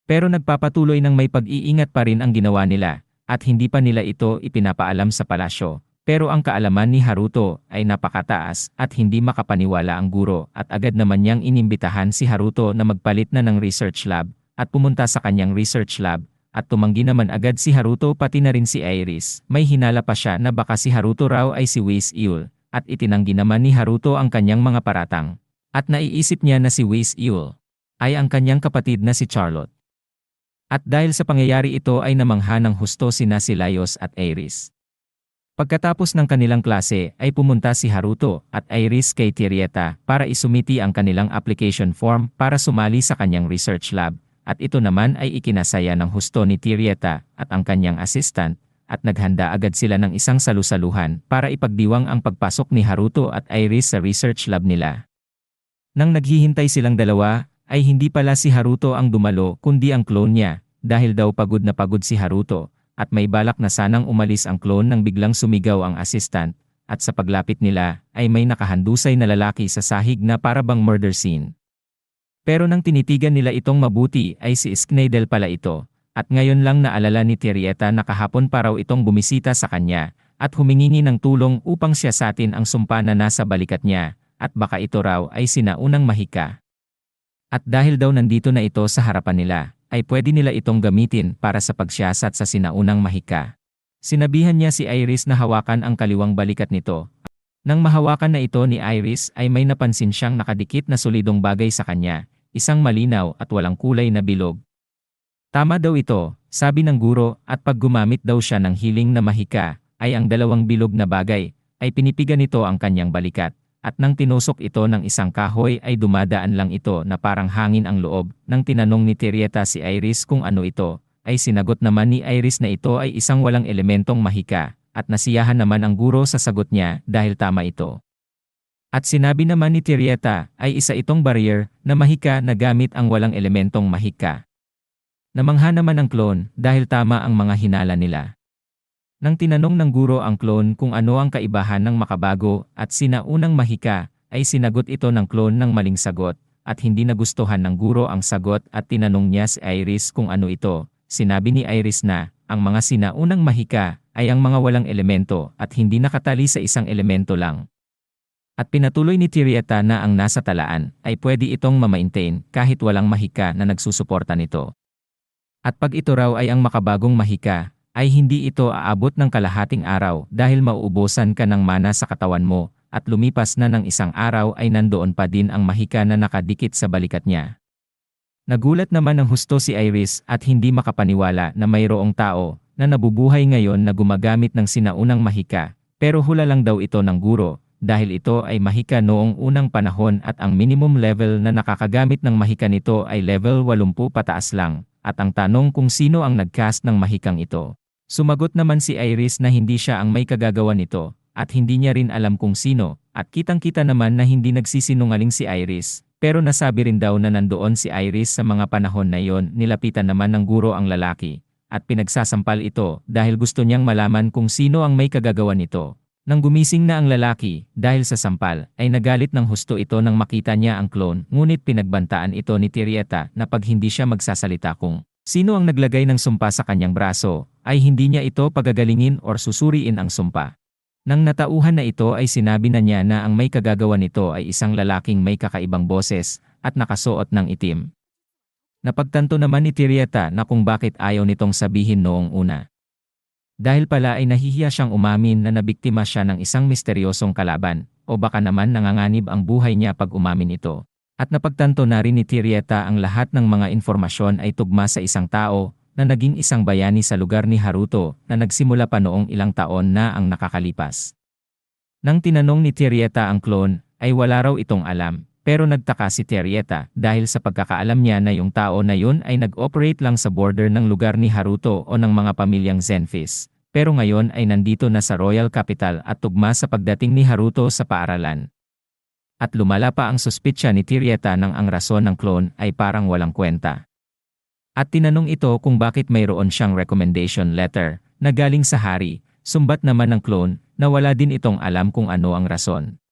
Pero nagpapatuloy ng may pag-iingat pa rin ang ginawa nila, at hindi pa nila ito ipinapaalam sa palasyo. Pero ang kaalaman ni Haruto ay napakataas at hindi makapaniwala ang guro at agad naman niyang inimbitahan si Haruto na magpalit na ng research lab at pumunta sa kanyang research lab at tumanggi naman agad si Haruto pati na rin si Iris. May hinala pa siya na baka si Haruto raw ay si Weiss Yul. At itinanggi naman ni Haruto ang kanyang mga paratang. At naiisip niya na si Weiss Yul ay ang kanyang kapatid na si Charlotte. At dahil sa pangyayari ito ay namangha ng husto sina si Laios at Iris. Pagkatapos ng kanilang klase ay pumunta si Haruto at Iris kay Tirieta para isumiti ang kanilang application form para sumali sa kanyang research lab. At ito naman ay ikinasaya ng husto ni Tirieta at ang kanyang assistant. At naghanda agad sila ng isang salusaluhan para ipagdiwang ang pagpasok ni Haruto at Iris sa research lab nila. Nang naghihintay silang dalawa, ay hindi pala si Haruto ang dumalo kundi ang clone niya, dahil daw pagod na pagod si Haruto, at may balak na sanang umalis ang clone nang biglang sumigaw ang assistant, at sa paglapit nila, ay may nakahandusay na lalaki sa sahig na para bang murder scene. Pero nang tinitigan nila itong mabuti ay si Sknaydel pala ito. At ngayon lang naalala ni Tirieta na kahapon pa raw itong bumisita sa kanya at humingi ng tulong upang siyasatin ang sumpa na nasa balikat niya at baka ito raw ay sinaunang mahika. At dahil daw nandito na ito sa harapan nila, ay pwede nila itong gamitin para sa pagsiyasat sa sinaunang mahika. Sinabihan niya si Iris na hawakan ang kaliwang balikat nito. Nang mahawakan na ito ni Iris ay may napansin siyang nakadikit na solidong bagay sa kanya, isang malinaw at walang kulay na bilog. Tama daw ito, sabi ng guro, at pag gumamit daw siya ng hiling na mahika, ay ang dalawang bilog na bagay, ay pinipigan nito ang kanyang balikat, at nang tinusok ito ng isang kahoy ay dumadaan lang ito na parang hangin ang loob. Nang tinanong ni Tirieta si Iris kung ano ito, ay sinagot naman ni Iris na ito ay isang walang elementong mahika, at nasiyahan naman ang guro sa sagot niya dahil tama ito. At sinabi naman ni Tirieta ay isa itong barrier na mahika na gamit ang walang elementong mahika. Namangha naman ang clone dahil tama ang mga hinala nila. Nang tinanong ng guro ang clone kung ano ang kaibahan ng makabago at sinaunang mahika, ay sinagot ito ng clone ng maling sagot at hindi nagustuhan ng guro ang sagot at tinanong niya si Iris kung ano ito. Sinabi ni Iris na ang mga sinaunang mahika ay ang mga walang elemento at hindi nakatali sa isang elemento lang. At pinatuloy ni Tirieta na ang nasa talaan ay pwede itong mamaintain kahit walang mahika na nagsusuporta nito. At pag ito raw ay ang makabagong mahika, ay hindi ito aabot ng kalahating araw dahil mauubusan ka ng mana sa katawan mo at lumipas na ng isang araw ay nandoon pa din ang mahika na nakadikit sa balikat niya. Nagulat naman ng husto si Iris at hindi makapaniwala na mayroong tao na nabubuhay ngayon na gumagamit ng sinaunang mahika, pero hula lang daw ito ng guro dahil ito ay mahika noong unang panahon at ang minimum level na nakakagamit ng mahika nito ay level 80 pataas lang. At ang tanong kung sino ang nag-cast ng mahikang ito. Sumagot naman si Iris na hindi siya ang may kagagawa nito, at hindi niya rin alam kung sino, at kitang-kita naman na hindi nagsisinungaling si Iris. Pero nasabi rin daw na nandoon si Iris sa mga panahon na iyon. Nilapitan naman ng guro ang lalaki, at pinagsasampal ito dahil gusto niyang malaman kung sino ang may kagagawan nito. Nang gumising na ang lalaki, dahil sa sampal, ay nagalit ng husto ito nang makita niya ang clone, ngunit pinagbantaan ito ni Tirieta na pag hindi siya magsasalita kung sino ang naglagay ng sumpa sa kanyang braso, ay hindi niya ito pagagalingin or susuriin ang sumpa. Nang natauhan na ito ay sinabi na niya na ang may kagagawan nito ay isang lalaking may kakaibang boses at nakasuot ng itim. Napagtanto naman ni Tirieta na kung bakit ayaw nitong sabihin noong una. Dahil pala ay nahihiya siyang umamin na nabiktima siya ng isang misteryosong kalaban, o baka naman nanganganib ang buhay niya pag umamin ito. At napagtanto na rin ni Tirieta ang lahat ng mga informasyon ay tugma sa isang tao na naging isang bayani sa lugar ni Haruto na nagsimula pa noong ilang taon na ang nakakalipas. Nang tinanong ni Tirieta ang clone, ay wala raw itong alam, pero nagtaka si Tirieta dahil sa pagkakaalam niya na yung tao na yun ay nag-operate lang sa border ng lugar ni Haruto o ng mga pamilyang Zenfis. Pero ngayon ay nandito na sa Royal Capital at tugma sa pagdating ni Haruto sa paaralan. At lumala pa ang suspitsya ni Tirieta nang ang rason ng clone ay parang walang kwenta. At tinanong ito kung bakit mayroon siyang recommendation letter na galing sa hari, sumbat naman ng clone na wala din itong alam kung ano ang rason.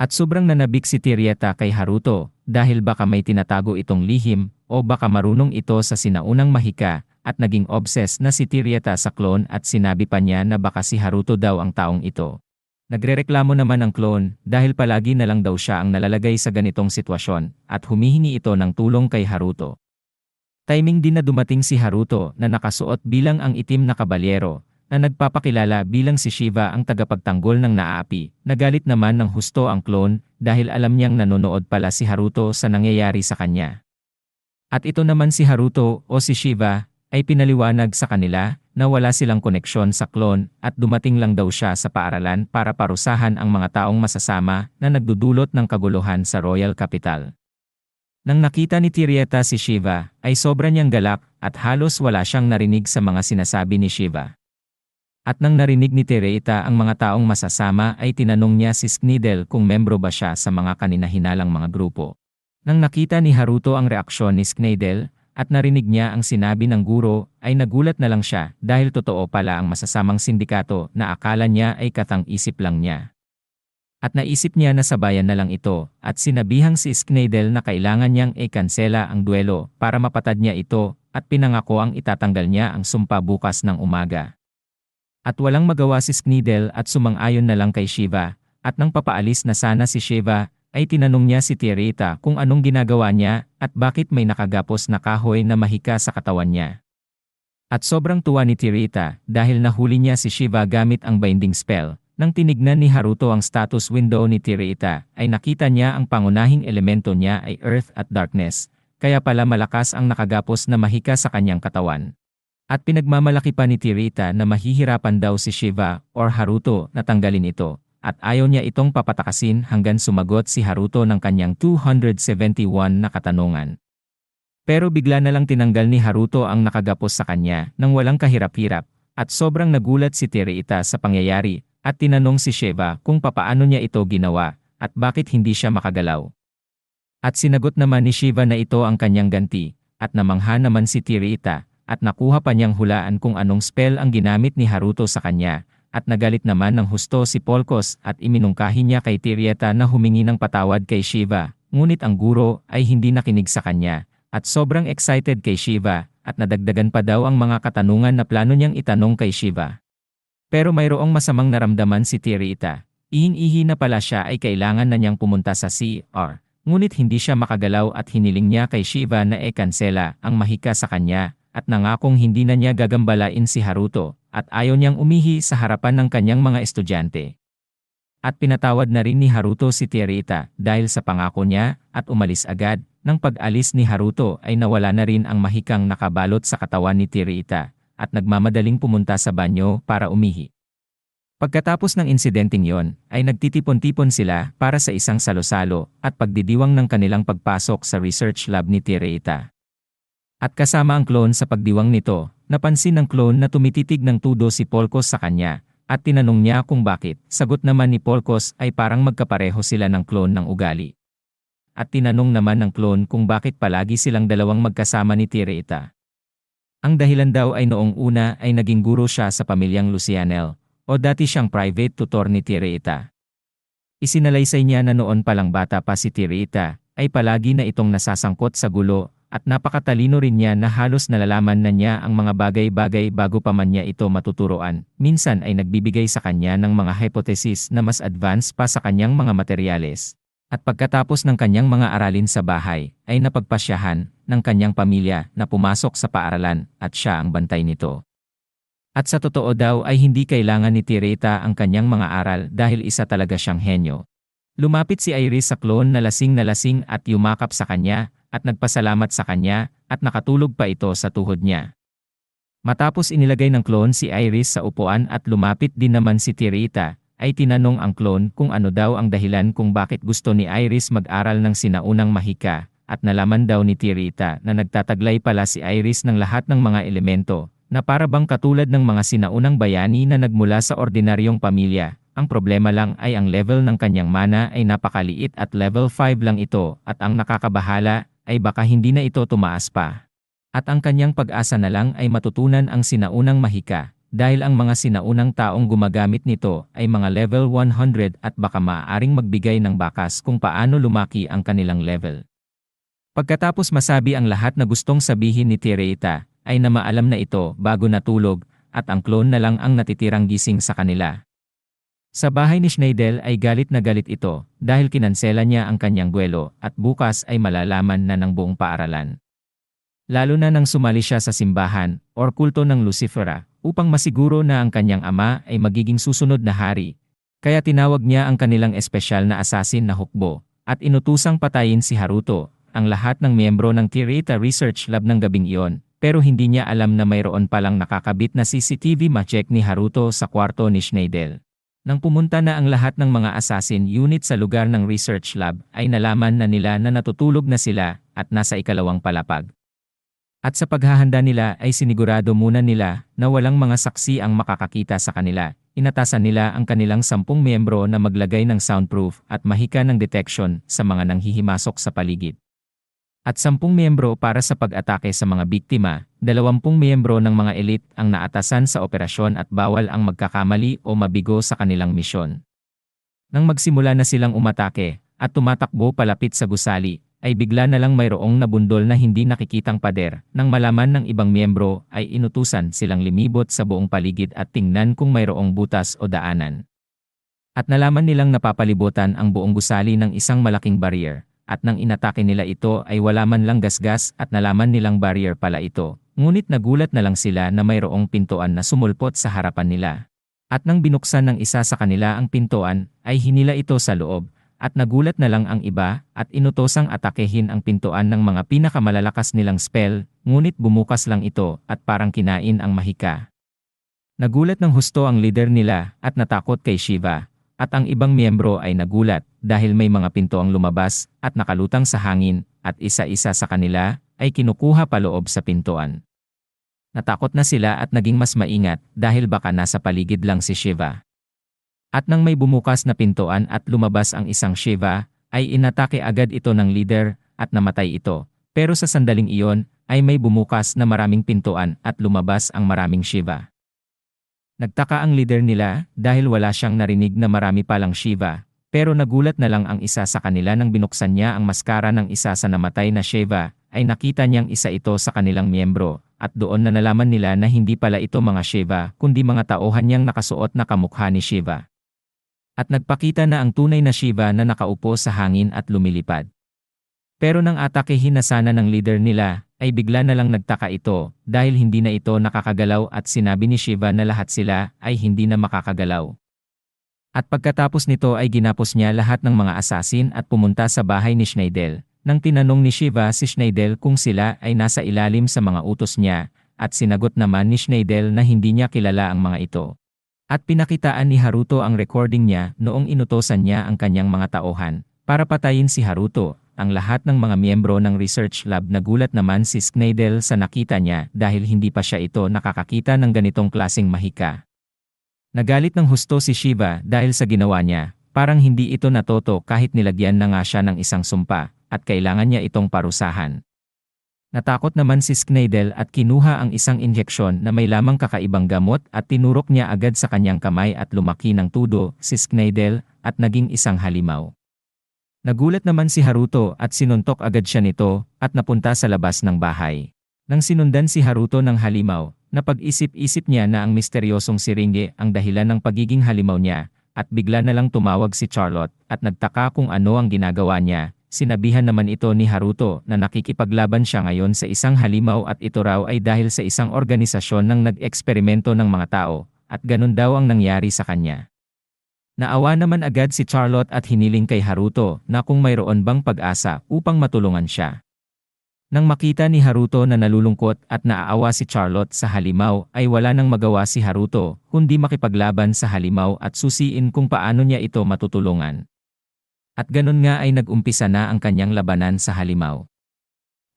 At sobrang nanabik si Tirieta kay Haruto dahil baka may tinatago itong lihim o baka marunong ito sa sinaunang mahika. At naging obsessed na si Tirieta sa clone at sinabi pa niya na baka si Haruto daw ang taong ito. Nagrereklamo naman ang clone dahil palagi na lang daw siya ang nalalagay sa ganitong sitwasyon at humihingi ito ng tulong kay Haruto. Timing din na dumating si Haruto na nakasuot bilang ang itim na kabalyero na nagpapakilala bilang si Shiva ang tagapagtanggol ng naapi. Nagalit naman ng husto ang clone dahil alam niyang nanonood pala si Haruto sa nangyayari sa kanya. At ito naman si Haruto o si Shiva ay pinaliwanag sa kanila na wala silang koneksyon sa clone at dumating lang daw siya sa paaralan para parusahan ang mga taong masasama na nagdudulot ng kaguluhan sa Royal Capital. Nang nakita ni Tirieta si Shiva, ay sobra niyang galak at halos wala siyang narinig sa mga sinasabi ni Shiva. At nang narinig ni Tirieta ang mga taong masasama ay tinanong niya si Sknidel kung membro ba siya sa mga kaninahinalang mga grupo. Nang nakita ni Haruto ang reaksyon ni Sknidel, at narinig niya ang sinabi ng guro, ay nagulat na lang siya dahil totoo pala ang masasamang sindikato na akala niya ay katang-isip lang niya. At naisip niya na sabayan na lang ito at sinabihang si Sknidel na kailangan niyang i-kansela ang duelo para mapatad niya ito at pinangako ang itatanggal niya ang sumpa bukas ng umaga. At walang magawa si Sknidel at sumang-ayon na lang kay Shiva at nang papaalis na sana si Shiva, ay tinanong niya si Tirieta kung anong ginagawa niya at bakit may nakagapos na kahoy na mahika sa katawan niya. At sobrang tuwa ni Tirieta dahil nahuli niya si Shiva gamit ang binding spell. Nang tinignan ni Haruto ang status window ni Tirieta, ay nakita niya ang pangunahing elemento niya ay Earth at Darkness, kaya pala malakas ang nakagapos na mahika sa kanyang katawan. At pinagmamalaki pa ni Tirieta na mahihirapan daw si Shiva or Haruto na tanggalin ito. At ayaw niya itong papatakasin hanggang sumagot si Haruto ng kanyang 271 na katanungan. Pero bigla na lang tinanggal ni Haruto ang nakagapos sa kanya nang walang kahirap-hirap at sobrang nagulat si Tirieta sa pangyayari at tinanong si Shiva kung papaano niya ito ginawa at bakit hindi siya makagalaw. At sinagot naman ni Shiva na ito ang kanyang ganti at namangha naman si Tirieta at nakuha pa niyang hulaan kung anong spell ang ginamit ni Haruto sa kanya. At nagalit naman ng husto si Polkos at iminungkahi niya kay Tirieta na humingi ng patawad kay Shiva, ngunit ang guro ay hindi nakinig sa kanya, at sobrang excited kay Shiva, at nadagdagan pa daw ang mga katanungan na plano niyang itanong kay Shiva. Pero mayroong masamang naramdaman si Tirieta, ihing-ihi na pala siya ay kailangan na niyang pumunta sa CR, ngunit hindi siya makagalaw at hiniling niya kay Shiva na kansela ang mahika sa kanya, at nangakong hindi na niya gagambalain si Haruto, at ayaw niyang umihi sa harapan ng kanyang mga estudyante. At pinatawad na rin ni Haruto si Tirieta dahil sa pangako niya at umalis agad. Nang pag-alis ni Haruto ay nawala na rin ang mahikang nakabalot sa katawan ni Tirieta at nagmamadaling pumunta sa banyo para umihi. Pagkatapos ng insidenteng yon, ay nagtitipon-tipon sila para sa isang salo-salo at pagdidiwang ng kanilang pagpasok sa research lab ni Tirieta. At kasama ang clone sa pagdiwang nito, napansin ng clone na tumititig ng tudo si Polkos sa kanya, At tinanong niya kung bakit. Sagot naman ni Polkos ay parang magkapareho sila ng clone ng ugali. At tinanong naman ng clone kung bakit palagi silang dalawang magkasama ni Tirita. Ang dahilan daw ay noong una ay naging guro siya sa pamilyang Lucianel, o dati siyang private tutor ni Tirita. Isinalaysay niya na noon palang bata pa si Tirita, ay palagi na itong nasasangkot sa gulo, at napakatalino rin niya na halos nalalaman na niya ang mga bagay-bagay bago pa man niya ito matuturoan. Minsan ay nagbibigay sa kanya ng mga hypothesis na mas advanced pa sa kanyang mga materyales. At pagkatapos ng kanyang mga aralin sa bahay, ay napagpasyahan ng kanyang pamilya na pumasok sa paaralan at siya ang bantay nito. At sa totoo daw ay hindi kailangan ni Tirita ang kanyang mga aral dahil isa talaga siyang henyo. Lumapit si Iris sa clone na lasing at yumakap sa kanya at nagpasalamat sa kanya at nakatulog pa ito sa tuhod niya. Matapos inilagay ng clone si Iris sa upuan at lumapit din naman si Tirita, ay tinanong ang clone kung ano daw ang dahilan kung bakit gusto ni Iris mag-aral ng sinaunang mahika at nalaman daw ni Tirita na nagtataglay pala si Iris ng lahat ng mga elemento na para bang katulad ng mga sinaunang bayani na nagmula sa ordinaryong pamilya. Ang problema lang ay ang level ng kanyang mana ay napakaliit at level 5 lang ito at ang nakakabahala ay baka hindi na ito tumaas pa. At ang kanyang pag-asa na lang ay matutunan ang sinaunang mahika dahil ang mga sinaunang taong gumagamit nito ay mga level 100 at baka maaaring magbigay ng bakas kung paano lumaki ang kanilang level. Pagkatapos masabi ang lahat na gustong sabihin ni Tirita, ay na maalam na ito bago natulog at ang clone na lang ang natitirang gising sa kanila. Sa bahay ni Schneidel ay galit na galit ito dahil kinansela niya ang kanyang buwelo at bukas ay malalaman na ng buong paaralan. Lalo na nang sumali siya sa simbahan or kulto ng Lucifera upang masiguro na ang kanyang ama ay magiging susunod na hari. Kaya tinawag niya ang kanilang espesyal na assassin na hukbo at inutusang patayin si Haruto, ang lahat ng miyembro ng Tirita Research Lab ng gabing iyon. Pero hindi niya alam na mayroon palang nakakabit na CCTV ma-check ni Haruto sa kwarto ni Schneidel. Nang pumunta na ang lahat ng mga assassin unit sa lugar ng research lab, ay nalaman na nila na natutulog na sila at nasa ikalawang palapag. At sa paghahanda nila ay sinigurado muna nila na walang mga saksi ang makakakita sa kanila. Inatasan nila ang kanilang 10 miyembro na maglagay ng soundproof at mahika ng detection sa mga nanghihimasok sa paligid. At 10 miyembro para sa pag-atake sa mga biktima, 20 miyembro ng mga elite ang naatasan sa operasyon at bawal ang magkakamali o mabigo sa kanilang misyon. Nang magsimula na silang umatake at tumatakbo palapit sa gusali, ay bigla na lang mayroong nabundol na hindi nakikitang pader. Nang malaman ng ibang miyembro ay inutusan silang limibot sa buong paligid at tingnan kung mayroong butas o daanan. At nalaman nilang napapalibutan ang buong gusali ng isang malaking barrier. At nang inatake nila ito ay wala man lang gasgas at nalaman nilang barrier pala ito. Ngunit nagulat na lang sila na mayroong pintuan na sumulpot sa harapan nila. At nang binuksan ng isa sa kanila ang pintuan, ay hinila ito sa loob. At nagulat na lang ang iba at inutosang atakehin ang pintuan ng mga pinakamalalakas nilang spell, ngunit bumukas lang ito at parang kinain ang mahika. Nagulat ng husto ang leader nila at natakot kay Shiva. At ang ibang miyembro ay nagulat dahil may mga pinto ang lumabas at nakalutang sa hangin at isa-isa sa kanila ay kinukuha paloob sa pintuan. Natakot na sila at naging mas maingat dahil baka nasa paligid lang si Shiva. At nang may bumukas na pintuan at lumabas ang isang Shiva, ay inatake agad ito ng leader at namatay ito. Pero sa sandaling iyon ay may bumukas na maraming pintuan at lumabas ang maraming Shiva. Nagtaka ang leader nila dahil wala siyang narinig na marami palang Shiva, pero nagulat na lang ang isa sa kanila nang binuksan niya ang maskara ng isa sa namatay na Shiva, ay nakita niyang isa ito sa kanilang miyembro, at doon na nalaman nila na hindi pala ito mga Shiva kundi mga tauhan niyang nakasuot na kamukha ni Shiva. At nagpakita na ang tunay na Shiva na nakaupo sa hangin at lumilipad. Pero nang atakehin na sana ng leader nila, ay bigla na lang nagtaka ito dahil hindi na ito nakakagalaw at sinabi ni Shiva na lahat sila ay hindi na makakagalaw. At pagkatapos nito ay ginapos niya lahat ng mga assassin at pumunta sa bahay ni Schneidel. Nang tinanong ni Shiva si Schneidel kung sila ay nasa ilalim sa mga utos niya, at sinagot naman ni Schneidel na hindi niya kilala ang mga ito. At pinakitaan ni Haruto ang recording niya noong inutosan niya ang kanyang mga tauhan para patayin si Haruto. Ang lahat ng mga miyembro ng research lab nagulat naman si Schneidel sa nakita niya dahil hindi pa siya ito nakakakita ng ganitong klaseng mahika. Nagalit ng husto si Shiva dahil sa ginawa niya, parang hindi ito natuto kahit nilagyan na nga siya ng isang sumpa, at kailangan niya itong parusahan. Natakot naman si Skneidel at kinuha ang isang injeksyon na may lamang kakaibang gamot at tinurok niya agad sa kanyang kamay at lumaki ng tudo si Skneidel at naging isang halimaw. Nagulat naman si Haruto at sinuntok agad siya nito at napunta sa labas ng bahay. Nang sinundan si Haruto ng halimaw, napag-isip-isip niya na ang misteryosong siringe ang dahilan ng pagiging halimaw niya at bigla na lang tumawag si Charlotte at nagtaka kung ano ang ginagawa niya. Sinabihan naman ito ni Haruto na nakikipaglaban siya ngayon sa isang halimaw at ito raw ay dahil sa isang organisasyon ng nag-eksperimento ng mga tao, at ganun daw ang nangyari sa kanya. Naawa naman agad si Charlotte at hiniling kay Haruto na kung mayroon bang pag-asa upang matulungan siya. Nang makita ni Haruto na nalulungkot at naaawa si Charlotte sa halimaw ay wala nang magawa si Haruto kundi makipaglaban sa halimaw at susiin kung paano niya ito matutulungan. At ganun nga ay nag-umpisa na ang kanyang labanan sa halimaw.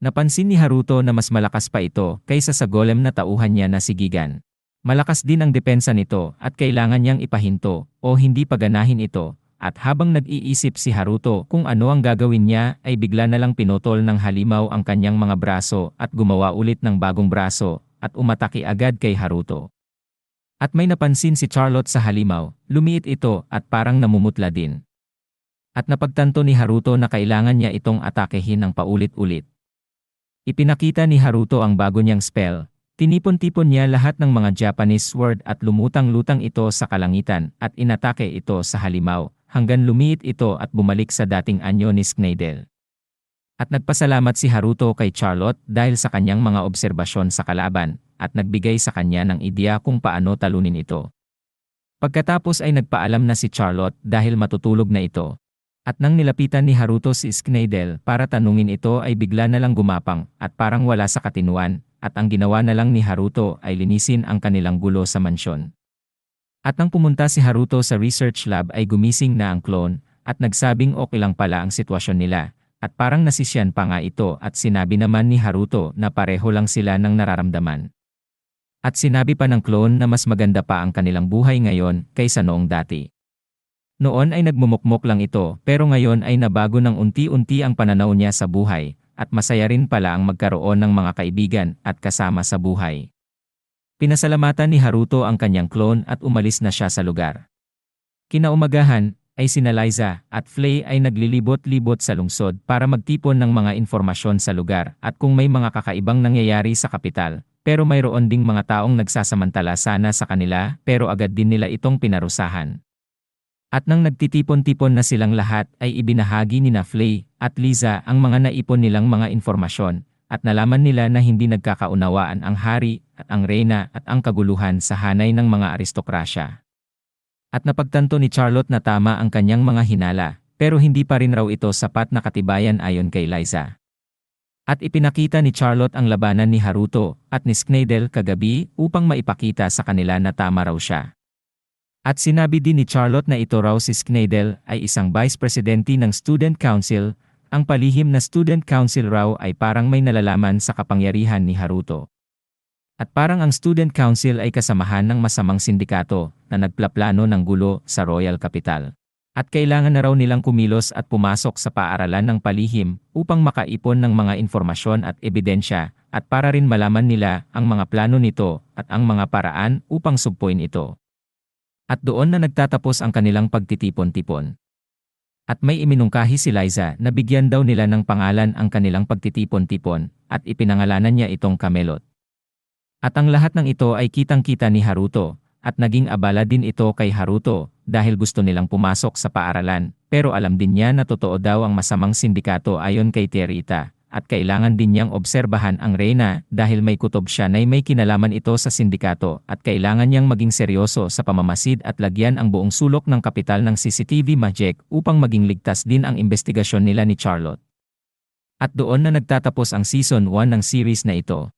Napansin ni Haruto na mas malakas pa ito kaysa sa golem na tauhan niya na si Gigan. Malakas din ang depensa nito at kailangan niyang ipahinto o hindi paganahin ito, at habang nag-iisip si Haruto kung ano ang gagawin niya ay bigla na lang pinutol ng halimaw ang kanyang mga braso at gumawa ulit ng bagong braso at umatake agad kay Haruto. At may napansin si Charlotte sa halimaw, lumiit ito at parang namumutla din. At napagtanto ni Haruto na kailangan niya itong atakehin ng paulit-ulit. Ipinakita ni Haruto ang bago niyang spell. Tinipon-tipon niya lahat ng mga Japanese sword at lumutang-lutang ito sa kalangitan at inatake ito sa halimaw hanggang lumiit ito at bumalik sa dating anyo ni Skneidel. At nagpasalamat si Haruto kay Charlotte dahil sa kanyang mga obserbasyon sa kalaban at nagbigay sa kanya ng ideya kung paano talunin ito. Pagkatapos ay nagpaalam na si Charlotte dahil matutulog na ito. At nang nilapitan ni Haruto si Skneidel para tanungin ito ay bigla na lang gumapang at parang wala sa katinuan, at ang ginawa na lang ni Haruto ay linisin ang kanilang gulo sa mansyon. At nang pumunta si Haruto sa research lab ay gumising na ang clone at nagsabing okay lang pala ang sitwasyon nila, at parang nasisyan pa nga ito at sinabi naman ni Haruto na pareho lang sila ng nararamdaman. At sinabi pa ng clone na mas maganda pa ang kanilang buhay ngayon kaysa noong dati. Noon ay nagmumukmok lang ito pero ngayon ay nabago ng unti-unti ang pananaw niya sa buhay at masaya rin pala ang magkaroon ng mga kaibigan at kasama sa buhay. Pinasalamatan ni Haruto ang kanyang clone at umalis na siya sa lugar. Kinaumagahan ay sina Liza at Flay ay naglilibot-libot sa lungsod para magtipon ng mga informasyon sa lugar at kung may mga kakaibang nangyayari sa kapital, pero mayroon ding mga taong nagsasamantala sana sa kanila pero agad din nila itong pinarusahan. At nang nagtitipon-tipon na silang lahat ay ibinahagi ni Flay at Liza ang mga naipon nilang mga informasyon at nalaman nila na hindi nagkakaunawaan ang hari at ang reyna at ang kaguluhan sa hanay ng mga aristokrasya. At napagtanto ni Charlotte na tama ang kanyang mga hinala pero hindi pa rin raw ito sapat na katibayan ayon kay Liza. At ipinakita ni Charlotte ang labanan ni Haruto at ni Skneidel kagabi upang maipakita sa kanila na tama raw siya. At sinabi din ni Charlotte na ito raw si Skneidel ay isang vice presidente ng student council, ang palihim na student council raw ay parang may nalalaman sa kapangyarihan ni Haruto. At parang ang student council ay kasamahan ng masamang sindikato na nagplaplano ng gulo sa Royal Capital. At kailangan na raw nilang kumilos at pumasok sa paaralan ng palihim upang makaipon ng mga informasyon at ebidensya at para rin malaman nila ang mga plano nito at ang mga paraan upang sugpuin ito. At doon na nagtatapos ang kanilang pagtitipon-tipon. At may iminungkahi si Liza na bigyan daw nila ng pangalan ang kanilang pagtitipon-tipon at ipinangalanan niya itong Camelot. At ang lahat ng ito ay kitang-kita ni Haruto at naging abala din ito kay Haruto dahil gusto nilang pumasok sa paaralan pero alam din niya na totoo daw ang masamang sindikato ayon kay Terita. At kailangan din niyang obserbahan ang reyna dahil may kutob siya na may kinalaman ito sa sindikato at kailangan niyang maging seryoso sa pamamasid at lagyan ang buong sulok ng kapital ng CCTV Magic upang maging ligtas din ang investigasyon nila ni Charlotte. At doon na nagtatapos ang Season 1 ng series na ito.